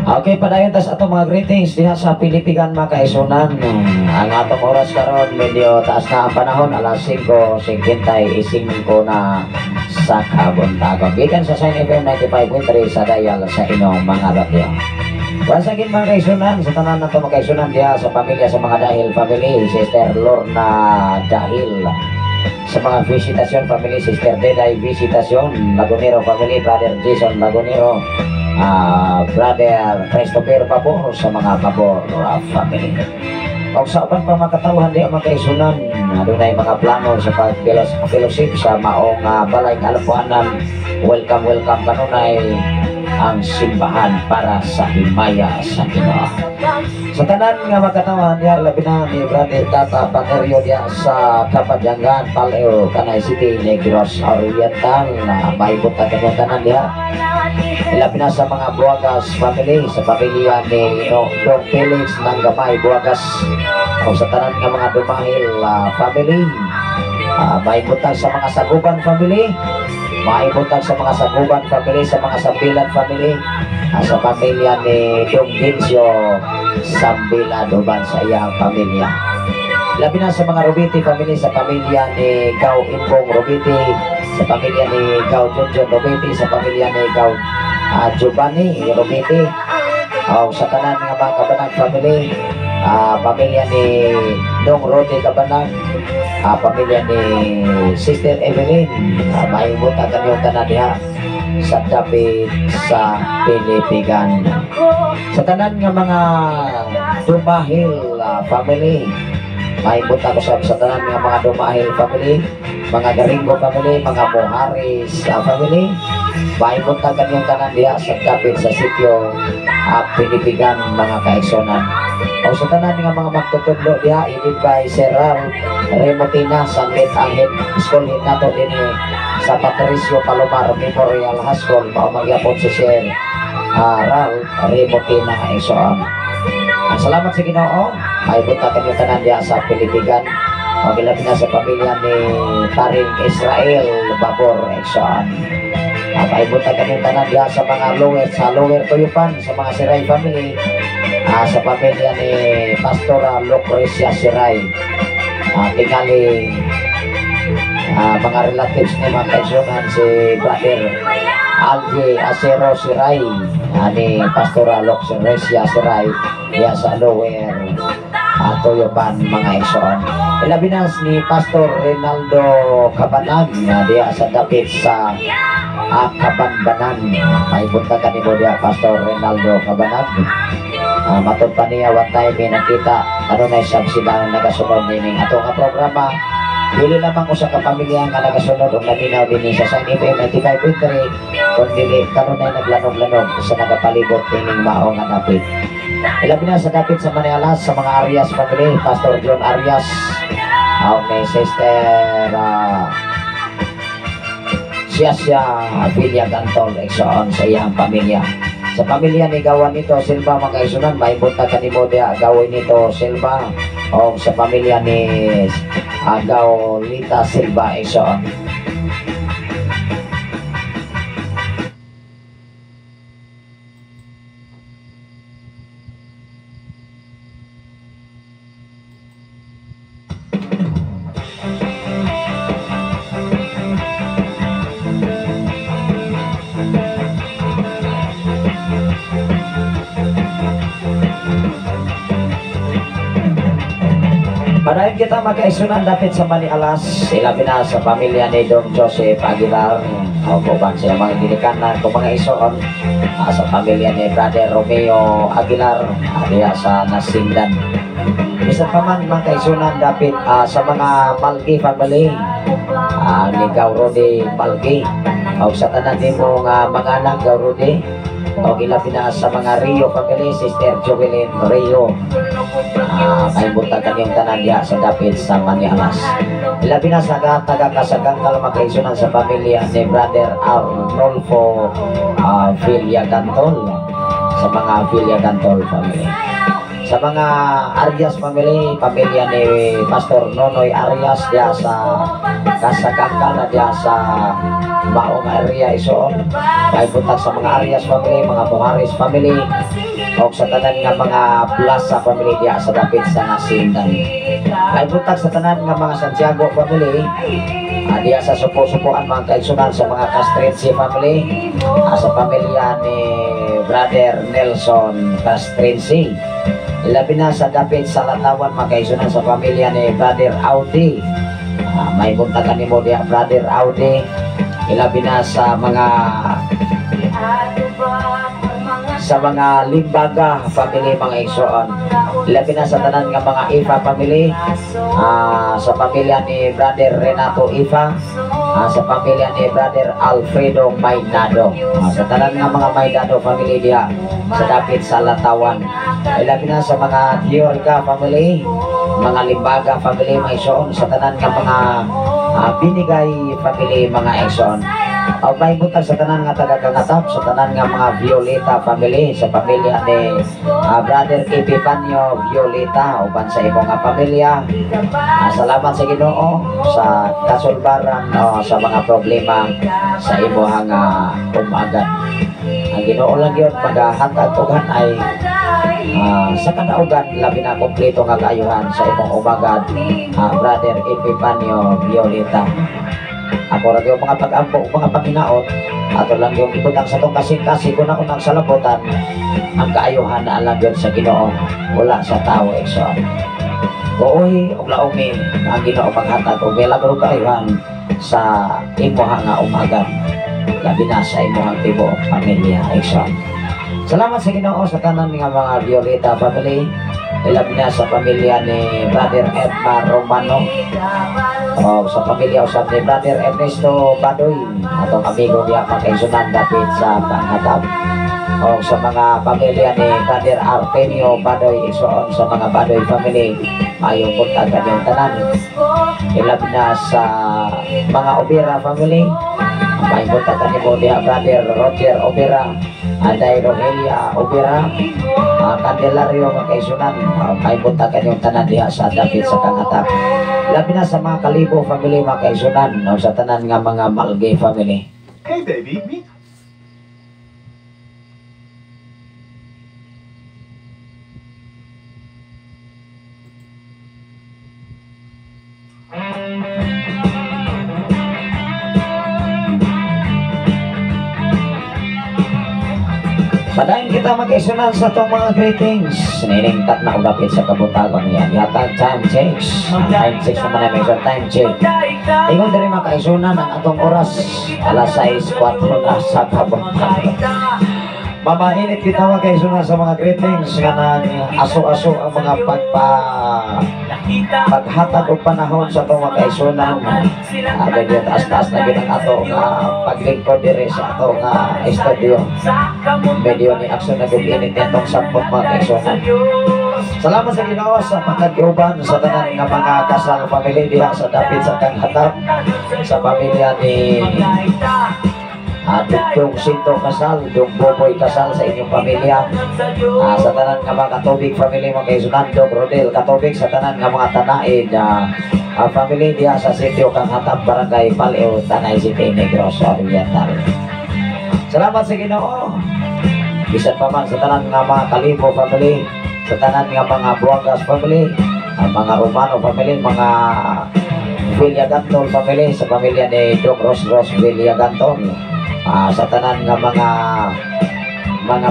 Okay, padayon tas atong mga greetings diha sa Pilipigan, mga kaisunan. Ang atong oras karon medyo taas na ang panahon, alas 5:55 na sa kabuntagon. Gikan sa Sign FM 95.3 sa dial sa inyong mga radyo. Once again, mga kaisunan, sa tanan na ito mga kaisunan diha sa pamilya sa mga Dahil family, Sister Lorna Dahil. Sa mga Visitasyon family, Sister Deday Visitasyon, Lagunero family, Brother Jason Lagunero, Brother Christopher Babor, sa mga Babor family. O sa upan pa makatawhan di ang mga kaisunan, adunay mga plano sa pag-fellowship sa maong balay kalpuanan. Welcome kanunay ang simbahan para sa himaya sa Ginoo. Sa tanan nga makatawhan diya, labi na ni Brother Tata Panerio diya sa Kapadyangan, Paleo, Tanay City, Negros Oriental, maibot na kanyang tanan diya. Labi na sa mga Buagas family, sa pamilya ni Dong Felix ng Gamay Buagas, o sa tanan nga mga Dumahil family, maibot na sa mga Saguban family, maibuntag sa mga Saguban family, sa mga Sambilan family, sa pamilya ni Dong Dinsyo Sambilan, uban sa iyang pamilya. Labi na sa mga Robiti family, sa pamilya ni Gao Impong Robiti, sa pamilya ni Gao Junjun Robiti, sa pamilya ni Gao Giovanni Robiti, o sa tanan nga mga Kabanag family, pamilya ni Dong Rodi Cabanag, pamilya ni Sister Evelyn, mahimutan kanyang tanan diha sa dapit sa Pilipigan. Sa tanan nga mga Dumahil family, mahimutan ko sa tanan nga mga Dumahil family, mga Garingo family, mga Moharis family, mahimutan kanyang tanan diha sa dapit sa sitio Pilipigan, mga kaigsonan. O sa tanan nga mga magtutudlo diha, edit by Seral Remotina sa Angel School nato din sa Patricio Palomar Memorial High School, magyapon si Sir Ral Remotina kaigsoon. Salamat sa Ginoo, mahimutan kanyang tanan diha sa Pilipigan. O gilabi na sa pamilya ni Paring Israel Babor kaigsoon. Mahimutan kanyang tanan diha sa mga Lower Tuyupan, sa mga Siray family, sa pamilya ni Pastora Lucrecia Siray, tingali mga relatives ni mga kaigsonan si Brother Algie Acero Siray, ni Pastora Lucrecia Siray diha sa Lower Tuyupan, mga kaigsoon. Ilabinas ni Pastor Rinaldo Cabanag diha sa dapit sa Kabanbanan, mahimutan kanimo diha Pastor Rinaldo Cabanag. Matod pa niya one time nakita ano na siyang silang nagasunod nining ato nga programa. Dili lamang usa ka pamilya nga nagasunod og naminaw dinhi sa San FM 95.3, kun dili karon ay naglanog-lanog sa nagapalibot kining mao nga dapit. Ilabi na sa dapit sa Manialas, sa mga Arias family, Pastor John Arias, ni Sister siya Villa Gantol kaigsoon sa iyang pamilya. Sa pamilya ni Gawan nito Silva, mga kaigsunan, mahimutan kanimo diha gawin nito Silva, o sa pamilya ni Gaulita Silva kaigsoon. Padayon kita magkaisunan dapit sa Manialas, ilabi na sa pamilya ni Don Joseph Aguilar, o kuban sila mga ginikanan kung mga isuon, sa pamilya ni Brother Romeo Aguilar, diya sa Nasindan. Isa pa man mga kaisunan dapit sa mga Malgi family, ni Gaurodi Malgi, o sa tanan din mo mga anak Gaurodi, o ilabi na sa mga Rio family, Sister Jovelyn Rio, mahimutan kanyang tanan diha sa dapit sa Manialas. Ilabi na sa taga-Kasagangkal, magkaisunan sa pamilya ni Brother Arnolfo Villagantol, sa mga Villagantol family. Sa mga Arias family, pamilya ni Pastor Nonoy Arias diha sa Kasagangkal, diha sa Maong area isoon. Mahimutan sa mga Arias family, mga Moharis family, o sa tanan nga mga Plaza family diha sa dapit sa Nasindan. Mahimutan sa tanan nga mga Santiago family, diha sa Supo-Supoan, mga kaigsunan, sa mga Castrense family, sa pamilya ni Brother Nelson Castrense. Ilabi na sa dapit sa Latawan, mga kaigsunan, sa pamilya ni Brother Audi, mahimutan kanimo diha Brother Audi. Ilabi na sa mga Limbaga family, mga igsoon. Ilabi na sa tanan nga mga Ifa family, sa pamilya ni Brother Renato Ifa, sa pamilya ni Brother Alfredo Maynado, sa tanan nga mga Maynado family diha sa dapit sa Latawan. Ilabi na sa mga Diorica family, mga Limbaga family, mga igsoon, sa tanan nga mga Binigay family, mga igsoon. O mahimutan sa tanan nga taga-Kangatap, sa tanan nga mga Violeta family, sa pamilya ni Brother Epifanio Violeta, uban sa imong nga pamilya. Salamat sa Ginoo sa kasulbaran sa mga problema sa imong umagan. Ang Ginoo lang yun maghahatag ugan ay sa kadaugan, labi na kompleto nga kaayuhan sa imong umagan, Brother Epifanio Violeta. Ako ra yung mga pag-ampo o mga panginaot, ato lang yung ibutang sa tong kasing-kasi kung unang salabutan, ang kaayuhan na alam yun sa Ginoo, wala sa tao, Ekson. Uuhi, og laumi, ang Ginoo maghatag, o may labro kaayuhan sa imuha nga umagan, labi na sa imuhang tibuok pamilya, Ekson. Salamat sa Ginoo sa tanan nga mga Violeta family, labi na sa pamilya ni Brother Edmar Romano, o sa pamilya usab ni Brother Ernesto Badoy, atong amigo niya makaisunan dapit sa Panghatag, o sa mga pamilya ni Brother Artemio Badoy, isoon sa mga Badoy family, mayong buntag kanyang tanan. Labi na sa mga Obera family, mayong buntag kanyang niya Brother Roger Obera, Aday Rogelia Obera, Candelario makaisunan, may buntag kanyang tanan diha sa dapit sa Panghatag. Labi na sa mga Kalibo family makaisunan, o sa tanan nga mga Malgay family. Hey baby, meet. Padayon kita mag-isunan sa itong mga greetings. Sinilingkat na ulapit sa kabutagon niya. Yata time change. Time change naman na may time change. Ingon din makaisunan ang atong oras. Alas 6:04 na sa kabutagon. Mamainit kita mag-isunan sa mga greetings nga nang aso-aso ang mga paghatag o panahon sa itong mag-isunan. Medyo taas-taas na yun ang ato nga paglingkod dire sa ato nga studio. Medyo ni aksyon na gubinit itong 10 mag-isunan. Salamat sa Ginoo sa pagkagyoban sa tanan nga mga kasal family diha sa dapit sa Panghatag, sa pamilya ni Dugtong Sinto kasal, Dug Boboy kasal sa inyong pamilya, sa tanan nga mga Katubig family mga kaisunan, Dug Rodel Katubig sa tanan nga mga Tanaid family diha sa sitio Panghatag, Barangay Paleo, Tanay City, Negros Oriental. Salamat sa Ginoo. Bisan pa man sa tanan nga mga Kalibo family, sa tanan nga mga Buangas family, mga Romano family, mga Villagantol family, sa pamilya ni Dong Ros Villagantol, sa tanan nga mga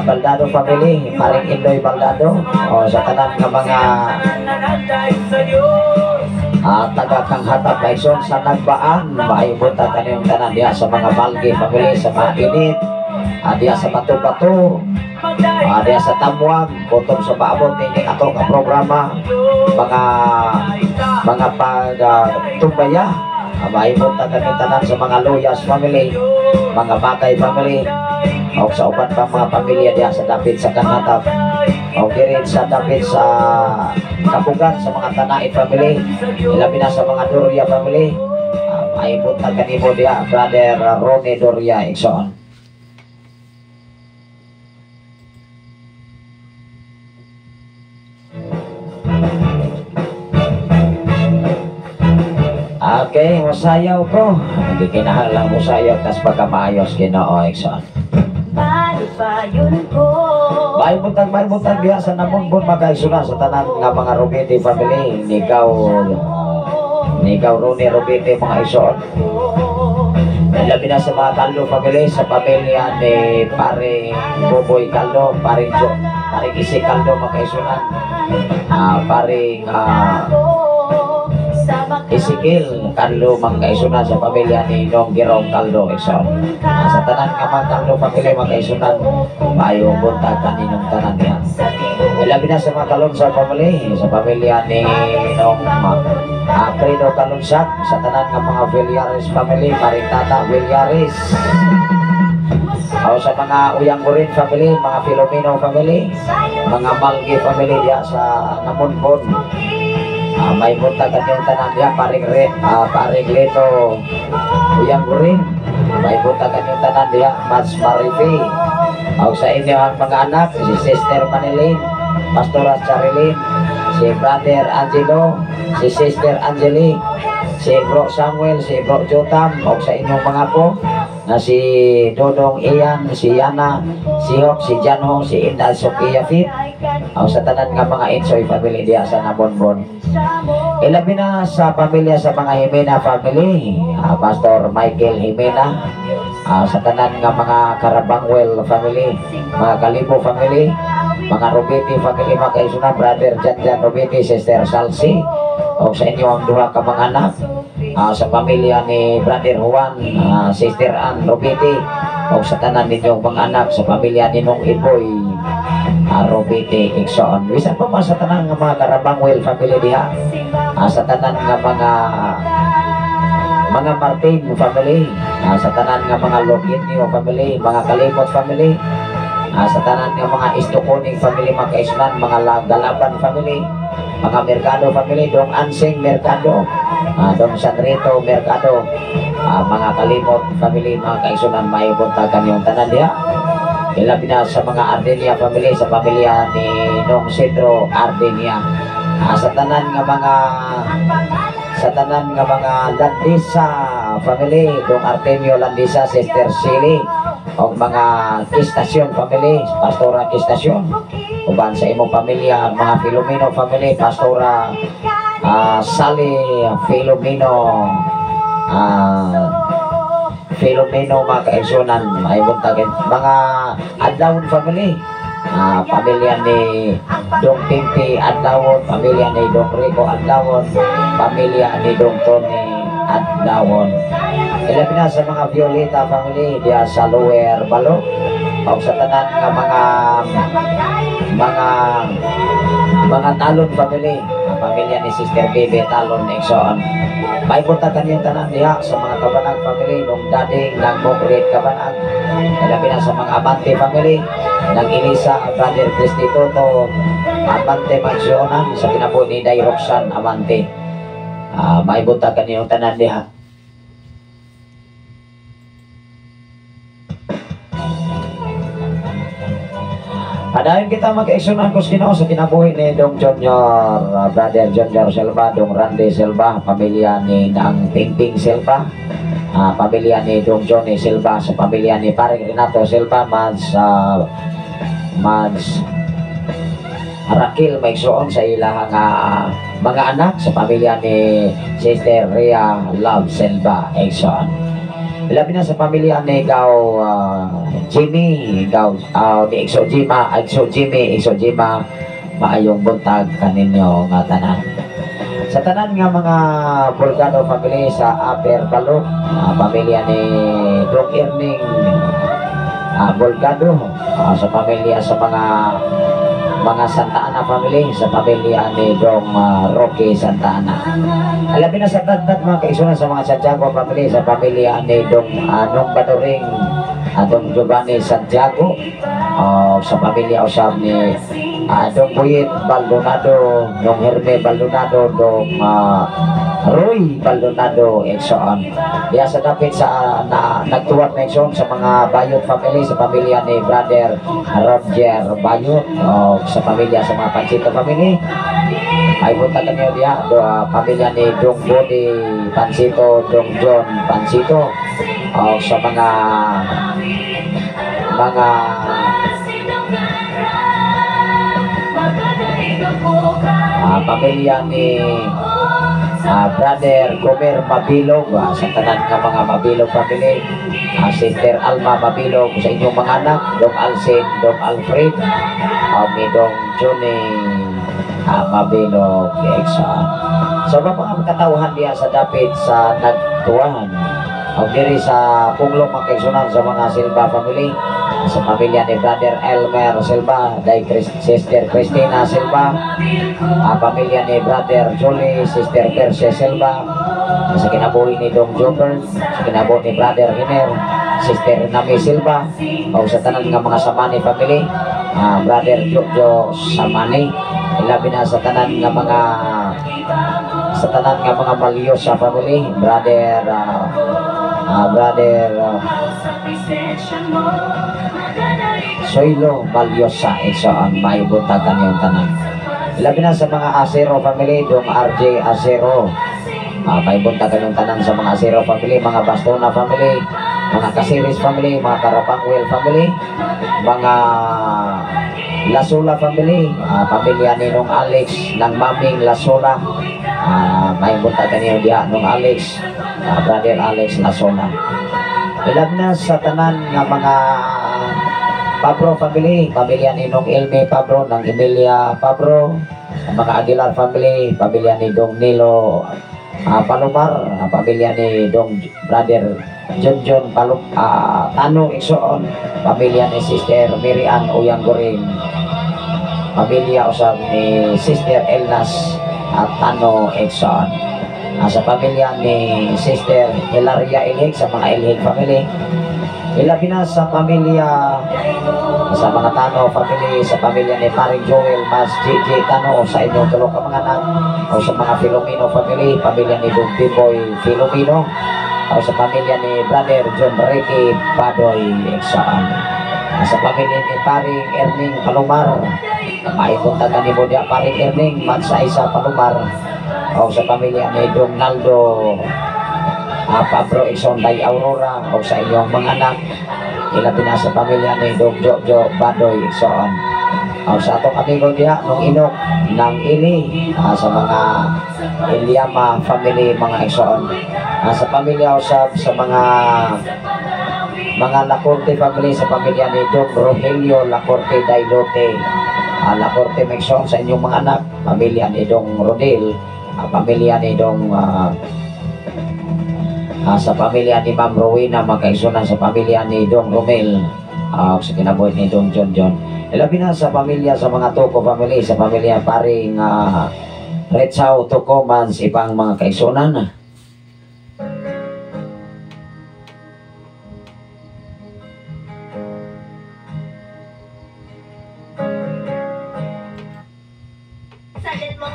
Baldado family, paring Indoy Baldado, o sa tanan nga mga taga Panghatag Quezon sa Nagbaan, maayubutan kaniyong tanan diha sa mga Malgay family, sa mga Init, diha sa Bato-Bato, diha sa Tamuang, kutong sa paabot ni ato nga programa, mga pagtumbaya, maayubutan kaniyong tanan sa mga Loyas family, mga Bakay family, o sa uban pa mga pamilya diha sa dapit sa Panghatag, o dirin sa dapit sa Kabugan, sa mga Tanaid family, ilabi na sa mga Doria family, maayubutan kanimo diha Brother Ronnie Doria, Ikson. Okay, musayaw ko. Hindi kinahanglan musayaw, tas pagka maayos Ginoo, Ikson. Bahay buntag diha sa Namunbon makaisuna sa tanan nga mga Robete family, Nigaw Ronnie Robete mga Ison. Labi na sa mga Caldo family, sa pamilya ni Pare Boboy Caldo, Paring Isi Caldo makaisunan, Paring Ezekiel Caldo magkaisunan sa pamilya ni Nong Girong Caldo, Ikson. Sa tanan nga mga Caldo family magkaisunan, maayong buntag kaninong tanan niya. Labi na sa mga Kalunsa family, sa pamilya ni Nong Credo Kalunsak, sa tanan nga mga Villares family, Paring Tata Villares, o sa mga Uyanggurin family, mga Filomeno family, mga Malgi family diya sa Namunbon, may buntag kanyang tanan diya, Paring Leto Uyanggurin, may buntag kanyang tanan diya, Mas Marifi, o sa inyo ang mga anak, si Sister Manilin, Pastora Charilyn, si Brother Angelo, si Sister Angeli, si Bro Samuel, si Bro Jotam, o sa inyong mga po na si Dodong Ian, si Yana, si Hop, si Janho, si Inday Sophia Fit, o sa tanan nga mga Insoy family diya sa Nabonbon. Ilabi na sa pamilya sa mga Jimena family, Pastor Michael Jimena, sa tanan nga mga Karabangwell family, mga Kalibo family, mga Robiti family, mga kaisuna, Brother Jan Robiti, Sister Salsi, o sa inyo ang duha ka mga anak, sa pamilya ni Brother Juan, Sister Ann Robiti, o sa tanan ninyong mga anak, sa pamilya ni Nong Iboy Robiti, Ikson. Bisan pa sa tanan nga mga Karabangwell family diha, sa tanan nga mga Martin family, sa tanan nga mga Loginio family, mga Kalimot family, sa tanan nga mga Istokoning family, mga Kaisnan, mga Galaban family, mga Mercado family, Dong Ansing Mercado, Dong Sanrito Mercado, mga Kalimot family, mga Kaisunan, maibuntagan yung tanan diha. Ilabi na sa mga Ardenia family, sa pamilya ni Nong Cedro Ardenia, sa tanan nga mga Landisa family, Dong Artemio Landisa, Sister Silly, o mga Kistasyon family, Pastora Kistasyon, uban sa imong pamilya, mga Filomeno family, Pastora Sally Filomeno, mga kaigsunan, ay buntagin, mga Adlawon family, pamilya ni Dong Pimpi Adlawon, pamilya ni Dong Rico Adlawon, pamilya ni Dong Tony Adlawon. Ilabi na sa mga Violeta family diya sa Lower Balo, o sa tanan nga mga Talon family, pamilya ni Sister Bebe Talon Nixon. May puntakan yung tanan diha sa mga Kabanag family, nung dading ng Mokret Kabanag. Ilabi na sa mga Abante family, ng Elisa, Brother Christy Toto, Abante Mansionan, sa kinabuhi ni Day Roxanne Amante. May puntakan yung tanan diha. Adayon kita mag-eksunan ko sa kinabuhi ni Dong Junior, Brother Junior Silva, Dong Randy Silva, pamilya ni Nang Pingping Silva, pamilya ni Dong Johnny Silva, sa pamilya ni Paring Renato Silva, Mads Rakil Maigsoon sa ilang mga anak, sa pamilya ni Sister Rhea Love Silva Exxon. Ilabi na sa pamilya ni Jimmy, ni Exo Jima, maayong buntag kaninyo nga tanan. Sa tanan nga mga Bolgado family sa Upper Balok, pamilya ni Dong Erning Bolgado, sa pamilya sa mga Santa Ana family, sa pamilya ni Dong Roque Santa Ana. Alabi na sa tagtag mga kaisunan sa mga Santiago family, sa pamilya ni Dong Badoring, Dong Giovanni Santiago, sa pamilya usab ni Dong Buyit Baldonado, Dong Herme Baldonado, Dong Roy Baldonado, Exxon. Diya sa dapit sa nagtuwag na Exxon sa mga Bayot family, sa pamilya ni Brother Roger Bayot, sa pamilya sa mga Pansito family. Ay buntagan niyo diya, pamilya ni Dong Bodi Pansito, Dong John Pansito, sa mga pamilya ni Brother Gomer Mabilog, sa tanan nga mga Mabilog family, Sister Alma Mabilog, sa inyong mga anak, Dong Alcin, Dong Alfred, ni Dong Johnny Mabilog Exxon. So mga katauhan diya sa dapit sa nagtuwahan, o diri sa punglong magkaigsunan sa mga Silva family, sa pamilya ni Brother Elmer Silva, Sister Cristina Silva, pamilya ni Brother Julie, Sister Perse Silva, sa kinabuhi ni Dong Joker, sa kinabuhi ni Brother Hiner, Sister Nami Silva, o sa tanan nga mga Samani family, Brother Jojo Samani. Ilabi na sa tanan nga mga Malyosa family, Brother Soylo Malyosa, Exxon, may buntagan yung tanan. Ilabi na sa mga Acero family, Dong RJ Acero, may buntagan yung tanan sa mga Acero family, mga Bastona family, mga Caceres family, mga Carapangwell family, mga Lasola family, pamilya ni Nong Alex ng Maming Lasola, may bunta kaniyo diya Nong Alex, brother Alex Lasola. Ilag na sa tanan nga mga Pabro family, pamilya ni Nong Elme Pabro ng Emilia Pabro, mga Aguilar family, pamilya ni Dong Nilo Palomar, pamilya ni Dong brother John Tano Iksoon, pamilya ni Sister Mary Ann Uyang Goring, pamilya usab ni Sister Elnas Tano Iksoon, sa pamilya ni Sister Hilaria Ilhig, sa mga Ilhig family. Ilabi na sa pamilya sa mga Tano family, sa pamilya ni Paring Joel Mas JJ Tano, sa inyong tulong ka mga anak, o sa mga Filomeno family, pamilya ni Dong Biboy Filomeno, o sa pamilya ni Brother John Ricky Badoy Eksaan, sa pamilya ni Paring Erning Palomar, maipunta ka ni Bodya Paring Erning Magsaisa Palomar, o sa pamilya ni Dong Naldo Pabro Isonday Aurora, o sa inyong mga anak. Ilabi na sa pamilya ni Dong Jojo Badoy Iksoon, o sa atong amigo diya nung Inok ng Ili, sa mga Ilyama family, mga Iksoon, sa pamilya usab sa mga Lacorte family, sa pamilya ni Dong Rogelio Lacorte Dailote, Lacorte Mexon, sa inyong mga anak, pamilya ni Dong Rodel, pamilya ni Dong sa pamilya ni Ma'am Rowena, magkaigsunan sa pamilya ni Dong Romel, sa kinabuhi ni Dong John. Ilabi na sa pamilya sa mga Toko family, sa pamilya Paring Retsao Toko Mans, ibang mga kaigsunan. Salit mo.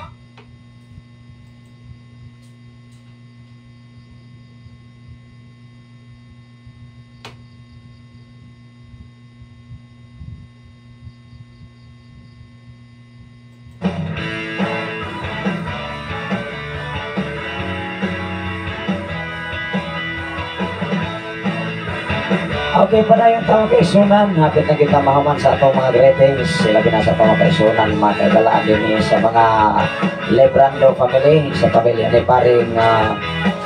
Okay, padayon taong kaisunan, hapit na kita mahuman sa atong mga greetings. Sila binasa taong kaisunan, mga kagalaan din sa mga Lebrando family, sa pamilya ni Paring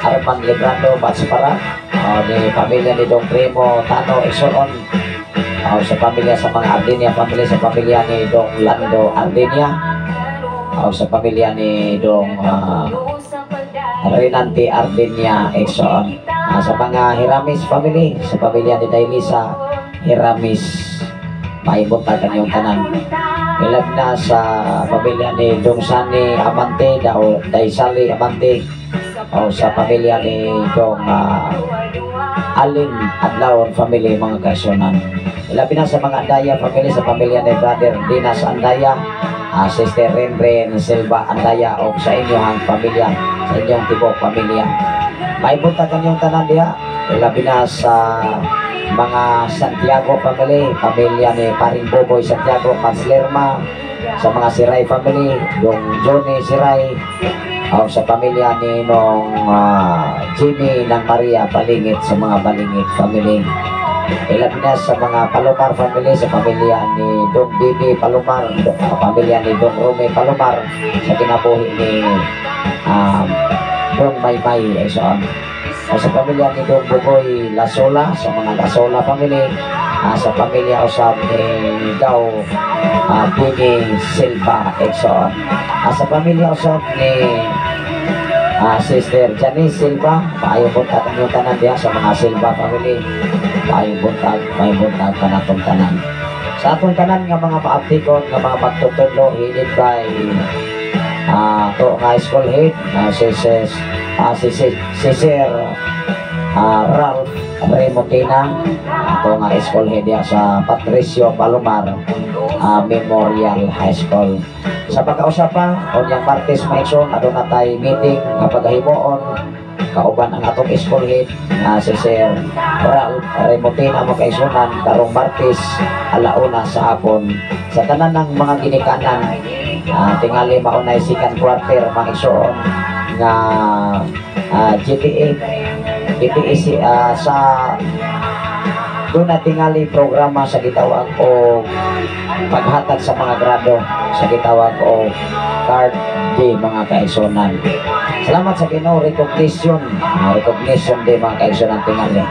Arman Lebrando Matspara, ni pamilya ni Dong Primo Tano Iksoon, sa pamilya sa mga Ardinia family, sa pamilya ni Dong Lando Ardinia, sa pamilya ni Dong Renante Ardinia Iksoon, sa mga Hiramis family, sa pamilya ni Dailisa Hiramis, maibunta kanyong tanan. Ilag na sa pamilya ni Dong Sani Amante, Daisali Amante, o sa pamilya ni Dong Alin Adlaon family, mga kaisunan. Ilabi na sa mga Andaya family, sa pamilya ni Brother Dinas Andaya, Sister Renren Silva Andaya, o sa inyong pamilya, sa inyong tibok pamilya. Maibunta kanyong tanan diha. Ilabi na sa mga Santiago family, pamilya ni Paring Boboy Santiago Manslerma, sa mga Siray family, yung Johnny Siray, o sa pamilya ni Nong Jimmy ng Maria Balingit, sa mga Balingit family. Ilabi na sa mga Palomar family, sa pamilya ni Dong Bibi Palomar, pamilya ni Dong Rome Palomar, sa kinabuhi ni Dong Maymay Iksoon, sa pamilya ni Dong Bugoy Lasola, sa mga Lasola family, sa pamilya usab ni Daw Pini Silva Iksoon, sa pamilya usab ni Sister Janice Silva. Paayong buntag ang tanan diya sa mga Silva family, paayong buntag, may buntag ka natong tanan. Sa atong tanan nga mga paaptikon, nga mga magtutudlo, hinid by to high school head, si Sir Ralph Remotina, ato nga school head ya sa Patricio Palomar Memorial High School. Sa pagkausapa, o niyang Martes Maison, aduna tay meeting nga paghimuon kauban ang atong school head si Sir Ralph Remotina, makaisunan karong Martes alauna sa hapon sa tanan ng mga ginikanan. Tingali maunay second quarter mga isuon nga GTA sa doon na tingali programa sa gitawag o paghatag sa mga grado sa gitawag o card di mga kaigsunan. Salamat sa Ginoo, recognition di mga kaigsunan tingali.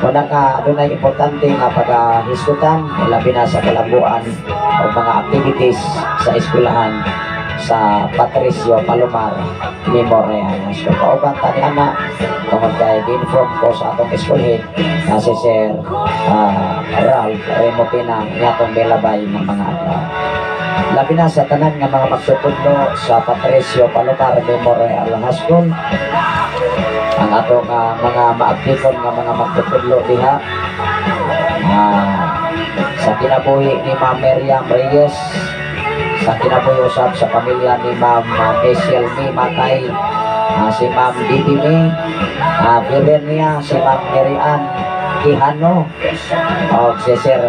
Muna ka doon na importante nga paghisgutan labi na sa kalambuan o mga activities sa eskwelahan sa Patricio Palomar Memorial School. Kauban tani ana tungod kay inform ko sa atong school head na si Sir Ralph Remopina ngatong belabay ng mga adlaw. Labi na sa tanan nga mga magtutudlo sa Patricio Palomar Memorial School. Ang atong mga maaktifon nga mga magtutudlo diha sa kinabuhi ni Ma'am Miriam Reyes, sa kinabuhi usab sa pamilya ni Ma'am Michelle Makay, si Ma'am Didi May, Virenia, si Ma'am Miriam Quijano, o si Sir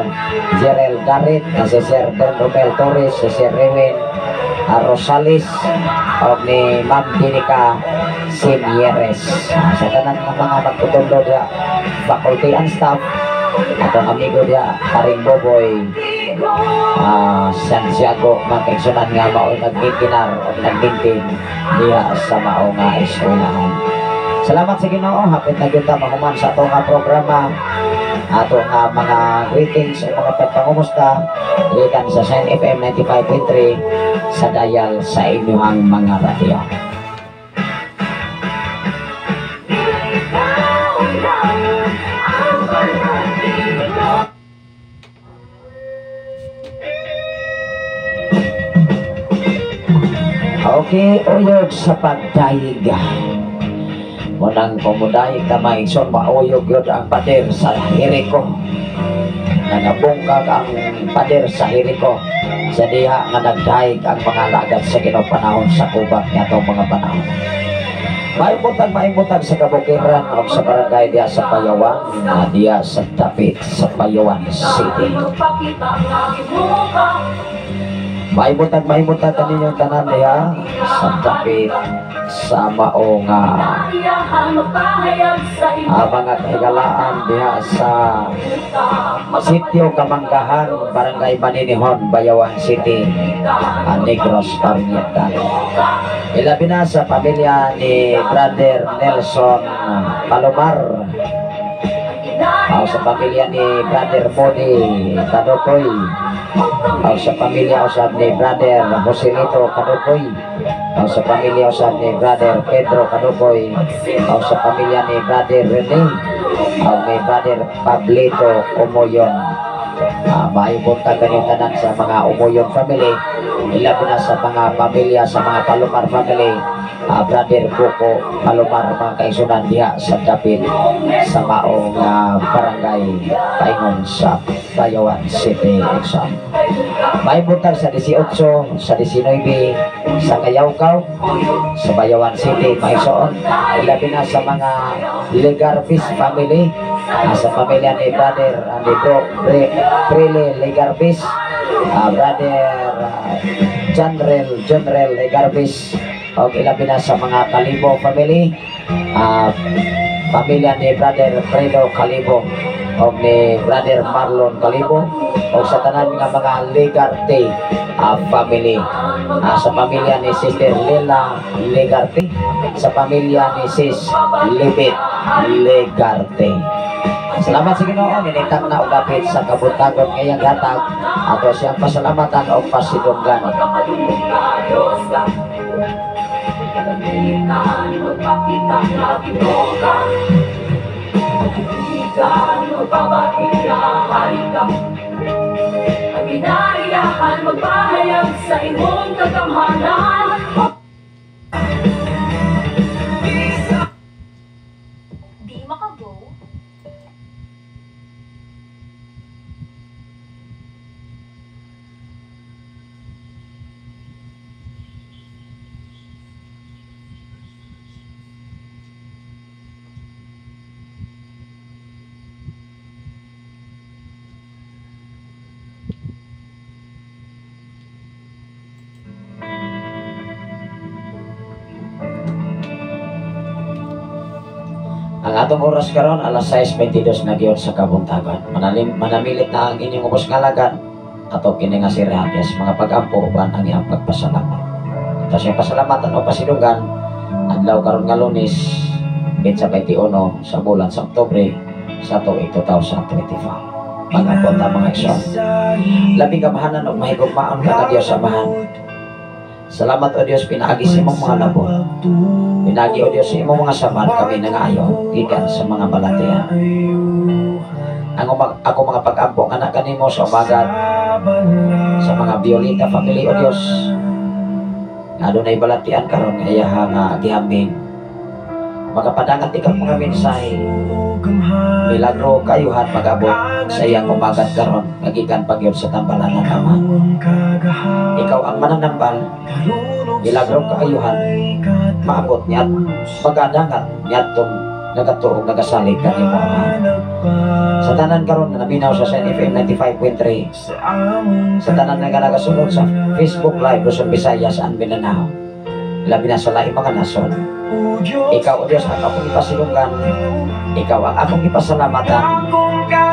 Jerel Garrett, si Sir Don Romel Torres, si Sir Rewen Rosales, o ni Ma'am Dinica Simieres. Sa tanan ng mga magtutundo dia faculty and staff, atong amigo dia Karing Boboy Santiago, mga kaigsunan nga mao nagbikinar o nagbintin diya sa mao nga eskwelahan. Salamat sa Ginoo, hapit na gyud ta mahuman sa atong programa, atong mga greetings o mga pagpangumusta gikan sa Shine FM 95.3 sa dial sa inyong mga radyo. Okay, uyog sa pagdayig. Munang kumudayig na maigson, mauyog yun ang pader sa hiriko. Nangabungkag ang pader sa hiriko. Sa diha nga nagdayig ang mga lagat sa ginopanahon sa kubak niya itong mga panahon. Maimbutag sa kabukiran o sa barangay diya sa Payawan, na diya sa Dapit sa Payawan City. Maibutag ninyong tanan diha sa Dapit sa maong mga kagalaan diha sa Sitio Kamanggahan, Barangay Maninihon, Bayawan City, Negros Oriental. Ilabi na sa pamilya ni Brother Nelson Palomar, sa pamilya ni Brother Modi Kadokoy, sa pamilya usab ni Brother Joselito Kadokoy, sa pamilya usab ni Brother Pedro Kadokoy, sa pamilya ni Brother Rene, ni Brother Pablito Umoyon. Maipunta kanyang tanan sa mga Umoyon family, ilabi na sa mga pamilya sa mga Palomar family, Brother Coco Palomar, mga kaigsunan diha sa Dapit sa maong barangay Paingon sa Bayawan City exam. Maipunta sa 18, sa 19 sa Kayawkaw sa Bayawan City, Maigsoon. Ilabi na sa mga Legarbis family, sa pamilya ni Brother Prele Legarbis, Brother General Legarbis, o ilabi na sa mga Kalibo family, pamilya ni Brother Fredo Kalibo o ni Brother Marlon Kalibo, o sa tanan nga mga Legarte family, sa pamilya ni Sister Lela Legarte, sa pamilya ni Sis Libet Legarte. Salamat sa Ginoo, ninitang na ugapit sa kabutagon ngayang gatag, ato siyang pasalamatan o pasidunggan. Magpahayag sa imong kagamhanan. Di makago. Ang atong oras karon alas 6:22 na gyud sa kabuntagan. Manamilit na ang inyong ubos ngalagan ato kini nga si Reyes mga pag-ampo uban ang iyang pagpasalamat. Ito siya pasalamatan o pasilugan adlaw karon nga Lunes betsa 21 sa bulan sa Oktubre sa tuig 2025. Pag-ampon ta mga igsoon. Labing kamahanan og mahigugmaon ka Dios amahan. Salamat o Diyos pinaagi sa imong mga labot. Pinagi o Diyos sa imong mga saman kami nangayo gikan sa mga balatian. Ako mga pag-ampo anak kanimo sa umagat sa mga Violeta family o Diyos. Adunay balatian karon nga iyaha nga gihambing. Makapadangat ikaw mga mensahe. Milagro kayuhan magabot sa iyang umagat karon nagikan pagyud sa tambalan ng Ama. Ikaw ang mananambal. Milagro kayuhan maabot niya magadangat niya tong nagatuog nagasalig kanimo Ama. Sa tanan karon na naminaw sa FM 95.3 sa tanan nga nagasunod sa Facebook Live Luzon Visayas and Mindanao labi na sa laing mga nason. Ikaw o Diyos ang akong ipasilungan, ikaw ang akong ipasalamatan,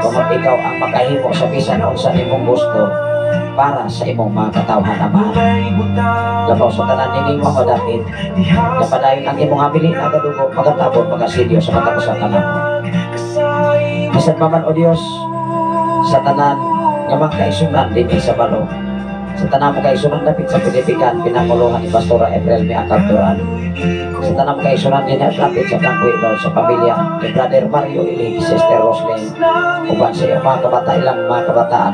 kung ikaw ang makahimo sa bisan o sa imong gusto para sa imong mga katawhan amahan. Labaw sa tanan nining mga dapit, napadayon ang imong habilin na kadugo, magatabot, magasilyo sa katapusan mo. Bisan paman o Diyos, sa tanan nga magkaisunan din sa balo, sa tanan mo kaisunan dapit sa Pilipinan, pinanguluhan ni Pastora April May Acapturan. Sa tanang kaisunan din at lapit sa Tangkwilo sa pamilya ni Brother Mario Ilig, Sister Roslyn, uban sa iyong mga kabata, ilang mga kabataan,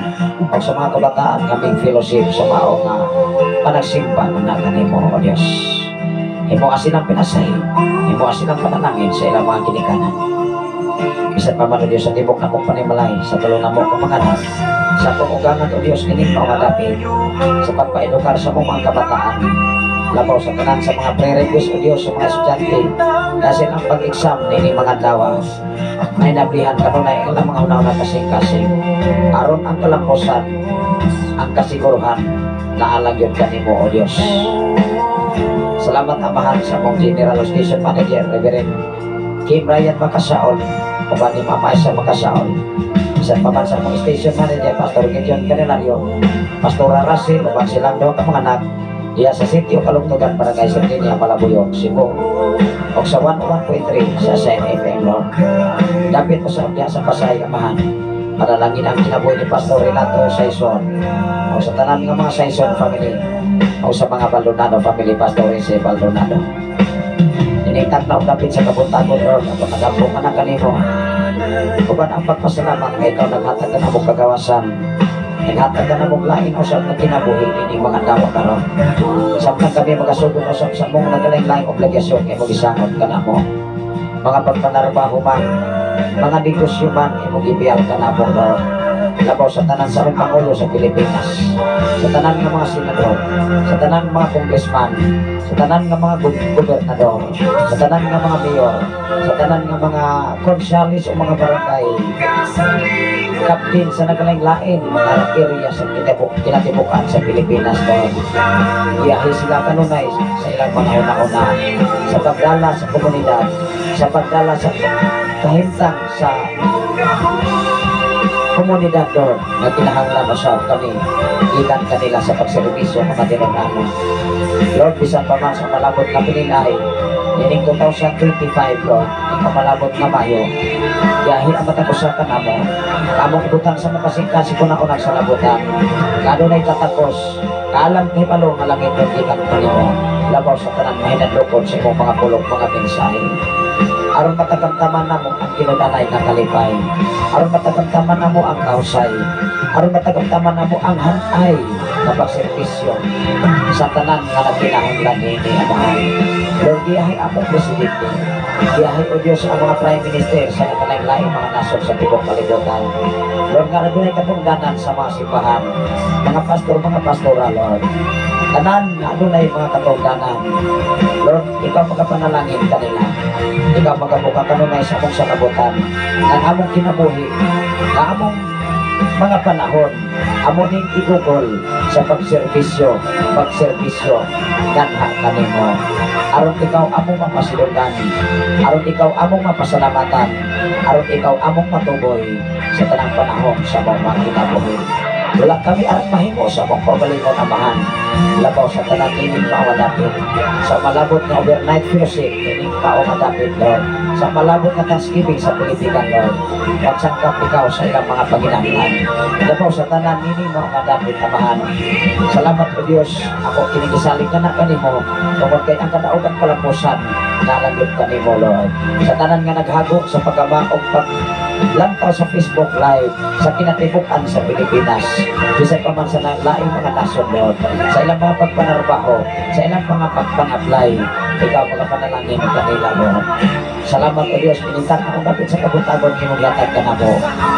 o sa mga kabataan kaming fellowship sa mao nga panagsimpan na kanimo o Diyos. Himo asin ang pinasay, himo asin ang pananangin sa ilang mga kinikanan. Bisan pa man o Diyos sa tibok na mong panimalay, sa tulo na mong kamanganan, sa pumugangan o Diyos kining pangadapin, sa pagpaedukar sa mong mga kabataan, labaw sa tanan sa mga pre-request o Diyos sa mga estudyante kasi ang pag-exam nini mga dawa may nablihan kanunay ilang mga unaw na kasing-kasing aron ang kalamposan ang kasiguruhan na alang yun kanimo o Diyos. Salamat amahan sa mong General Station Manager Reverend Kim Ryan Makasaol o ba ni Mama Isa Makasaol, isang paman sa mong Station Manager Pastor Gideon Canelario, Pastora Russell o ba silang daw ka mga anak diya sa sitio Kalungtugan para kay Sardinia, Malabuyog, Cebu o sa 101.3 sa FM Lord. Dapit mo sa diya sa Pasay amahan panalangin ang kinabuhi ni Pastor Renato Saison o sa tanan ng mga Saison family o sa mga Baldonado family, Pastor Jose Baldonado. Iningkat na dapit sa kabuntagon Lord ang pagkadampong anak kanimo uban ang pagpasalamat kay ikaw naghatag ka na mong kagawasan, naghatag ka na mong lain usap na kinabuhi ining mga dawa karon. Samtang kami magasugod usap sa mong nagaling-laing obligasyon kay mo gisangot ka na mo. Mga pagpanarbaho man, mga negosyo man, mo gibiyal ka na mo Lord. Labaw sa tanan sa aming Pangulo sa Pilipinas, sa tanan ng mga senador, sa tanan ng mga congressman, sa tanan ng mga gobernador, sa tanan ng mga mayor, sa tanan ng mga konsyales o mga barangay, kaptin sa nagalain-lain mga area sa kinatibukan sa Pilipinas doon. Iyahe sila kanunay sa ilang mga una-una sa pagdala sa komunidad, sa pagdala sa kahimtang sa komunidad doon na kinahanglan masarap kami ikan kanila sa pagservisyo mga tinanano. Lord, bisan pa man sa malabot na pininay ining 2025 Lord, ikaw malabot na Mayo yahin ang matapusan ka na mo kamong ibutan sa makasingkasi ko na unang sa labutan kado na itatapos kaalang hipalo nga langit ng ikan kanino labaw sa tanang mahinadlukod sa imong mga pulong mga mensahe aron matagamtaman na mo ang kinudanay na kalipay, aron matagamtaman na mo ang kausay, aron matagamtaman na mo ang hanay na pagservisyo sa tanan nga nagkinahanglan ni Amahan. Lord, giyahay ang presidente, giyahay o Diyos ang mga prime minister sa nagalain-laing mga nasod sa tibok kalibutan. Lord, nga nagulay katungdanan sa mga simbahan, mga pastor, mga pastora, Lord. Tanan nga adunay mga katungdanan. Lord, ikaw magapanalangin kanila. Ikaw magabuka kanunay sa among sanabutan. Nga among kinabuhi, nga among mga panahon amo ning igugol sa pagserbisyo ganha kanimo aron ikaw among mapasilugan, aron ikaw among mapasalamatan, aron ikaw among matuboy sa tanang panahon sa mga kinabuhi. Wala kami arat mahimo sa mong pagalingon amahan, labaw sa tanang ining maawadapit, sa malabot na overnight fellowship ining maawadapit, Lord, sa malabot na Thanksgiving sa Pilipinas, Lord, magsangkap ikaw sa ilang mga paginahanglan, labaw sa tanang ining maawadapit amahan. Salamat o Diyos, ako kinigisalig ka na kanimo, tungkol kay ang kadaugan kalapusan, nalagot kanimo, Lord, sa tanan nga naghago sa pagkamaong lantaw sa Facebook Live, sa kinatibukan sa Pilipinas, bisan pa man sa laing mga nasyon, Lord, sa ilang mga pagpanarbaho, sa ilang mga pagpang-apply, ikaw mga panalangin ng kanila, Lord. Salamat o Diyos, pinitan akong kapit sa kabutagon nimong latag ka na mo.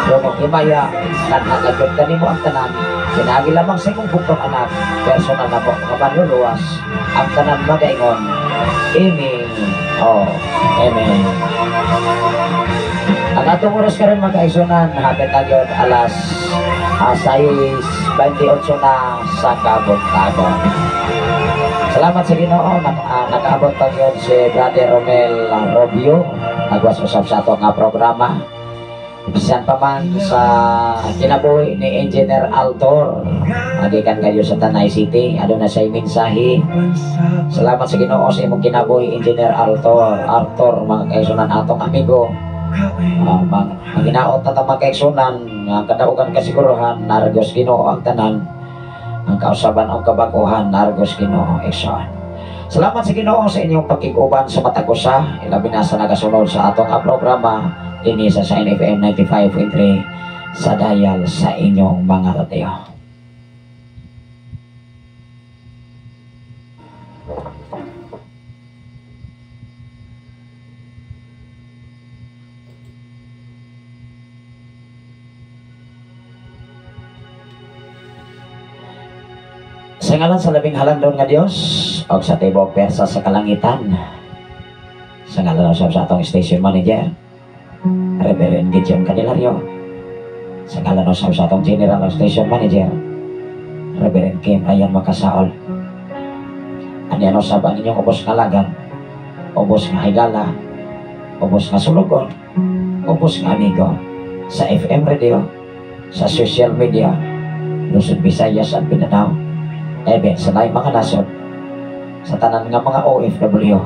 Lumong himaya, nagnagadot ka nimo ang tanan, pinagi lamang sa imong bukong anak, personal na po, mga manluluwas, ang tanan magaingon. Amen. Oh, amen. Ang atong oras ka rin magkaisunan, hapit na yun alas 6:28 na sa kabuntagon. Salamat sa Ginoo, nakaabot pa yun si Brother Romel Robio, nagwas-usap sa ito nga programa. Bisan pa man sa kinabuhi ni Engineer Altor, magikan kayo sa Tanay City, ano na siya mensahe. Salamat sa Ginoo sa imong kinabuhi, Engineer Arthur, mga kaisunan atong amigo. Maginaot na tamang kaigsunan, kadaugan kasiguruhan, naragos Ginoo ang tanan, ang kausaban ang kabaguhan, naragos Ginoo igsoon. Salamat sa Ginoo sa inyong pagkikuban sa matagusa, ilabi na sa nagasunod sa atong programa dinhi sa NFM 95.3 sa dial sa inyong mga radio. Sa ngalan sa labing halangdon nga Dios o sa tibok persa sa kalangitan, sa ngalan sa atong station manager Reverend Gideon Candelario, sa ngalan sa atong general station manager Reverend Kim Ryan Makasaol, ano sa ang inyong ubos nga lagan, ubos nga higala, ubos nga sulugon, ubos nga amigo sa FM radio, sa social media, Luzon, Visayas at Mindanao, sa laing mga nasod, sa tanan nga mga OFW,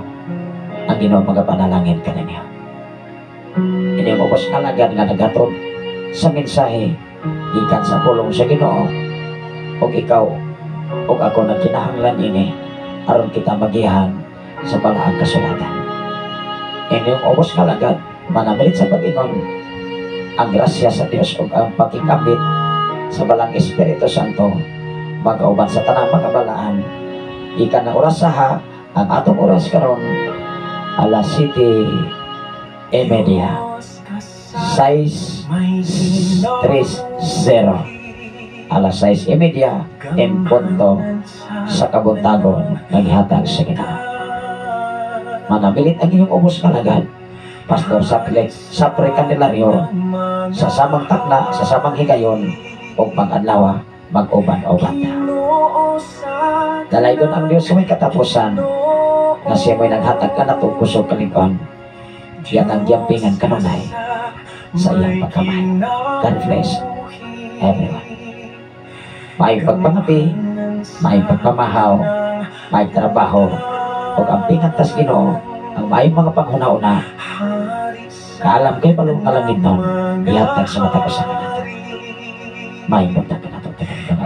ang Ginoo magapanalangin ka ninyo. Inyong ubos kalagan nga nagatod sa mensahe gikan sa pulong sa Ginoo, o ikaw o ako na kinahanglan ini aron kita magihan sa balaang kasulatan. Inyong ubos kalagan manamilit sa pag-ingon ang grasya sa Dios o ang pagkikabit sa balang Espiritu Santo magauban sa tanang mga balaan. Ikan na oras saha ang atong oras karon alas 7:30 alas 6:30 en punto sa kabuntagon naghatag sa Ginoo. Manamilit ang inyong ubos kalagad, Pastor Sapre Candelario, sa samang takna, sa samang higayon o pag-adlaw mag-uban-uban na. Dalay doon ang Diyos sa may katapusan na siya may naghatag ka na itong kusog kalingkon. Yan ang giyampingan kanunay sa iyang pagkamay. God bless everyone. May pagpangapi, may pagpamahaw, may trabaho, o ampingan tas Ginoo ang may mga panghunauna. Kaalam kayo palong kalangit nun, ihatag sa matapusan ka natin. May magtag ka na itong tinagdang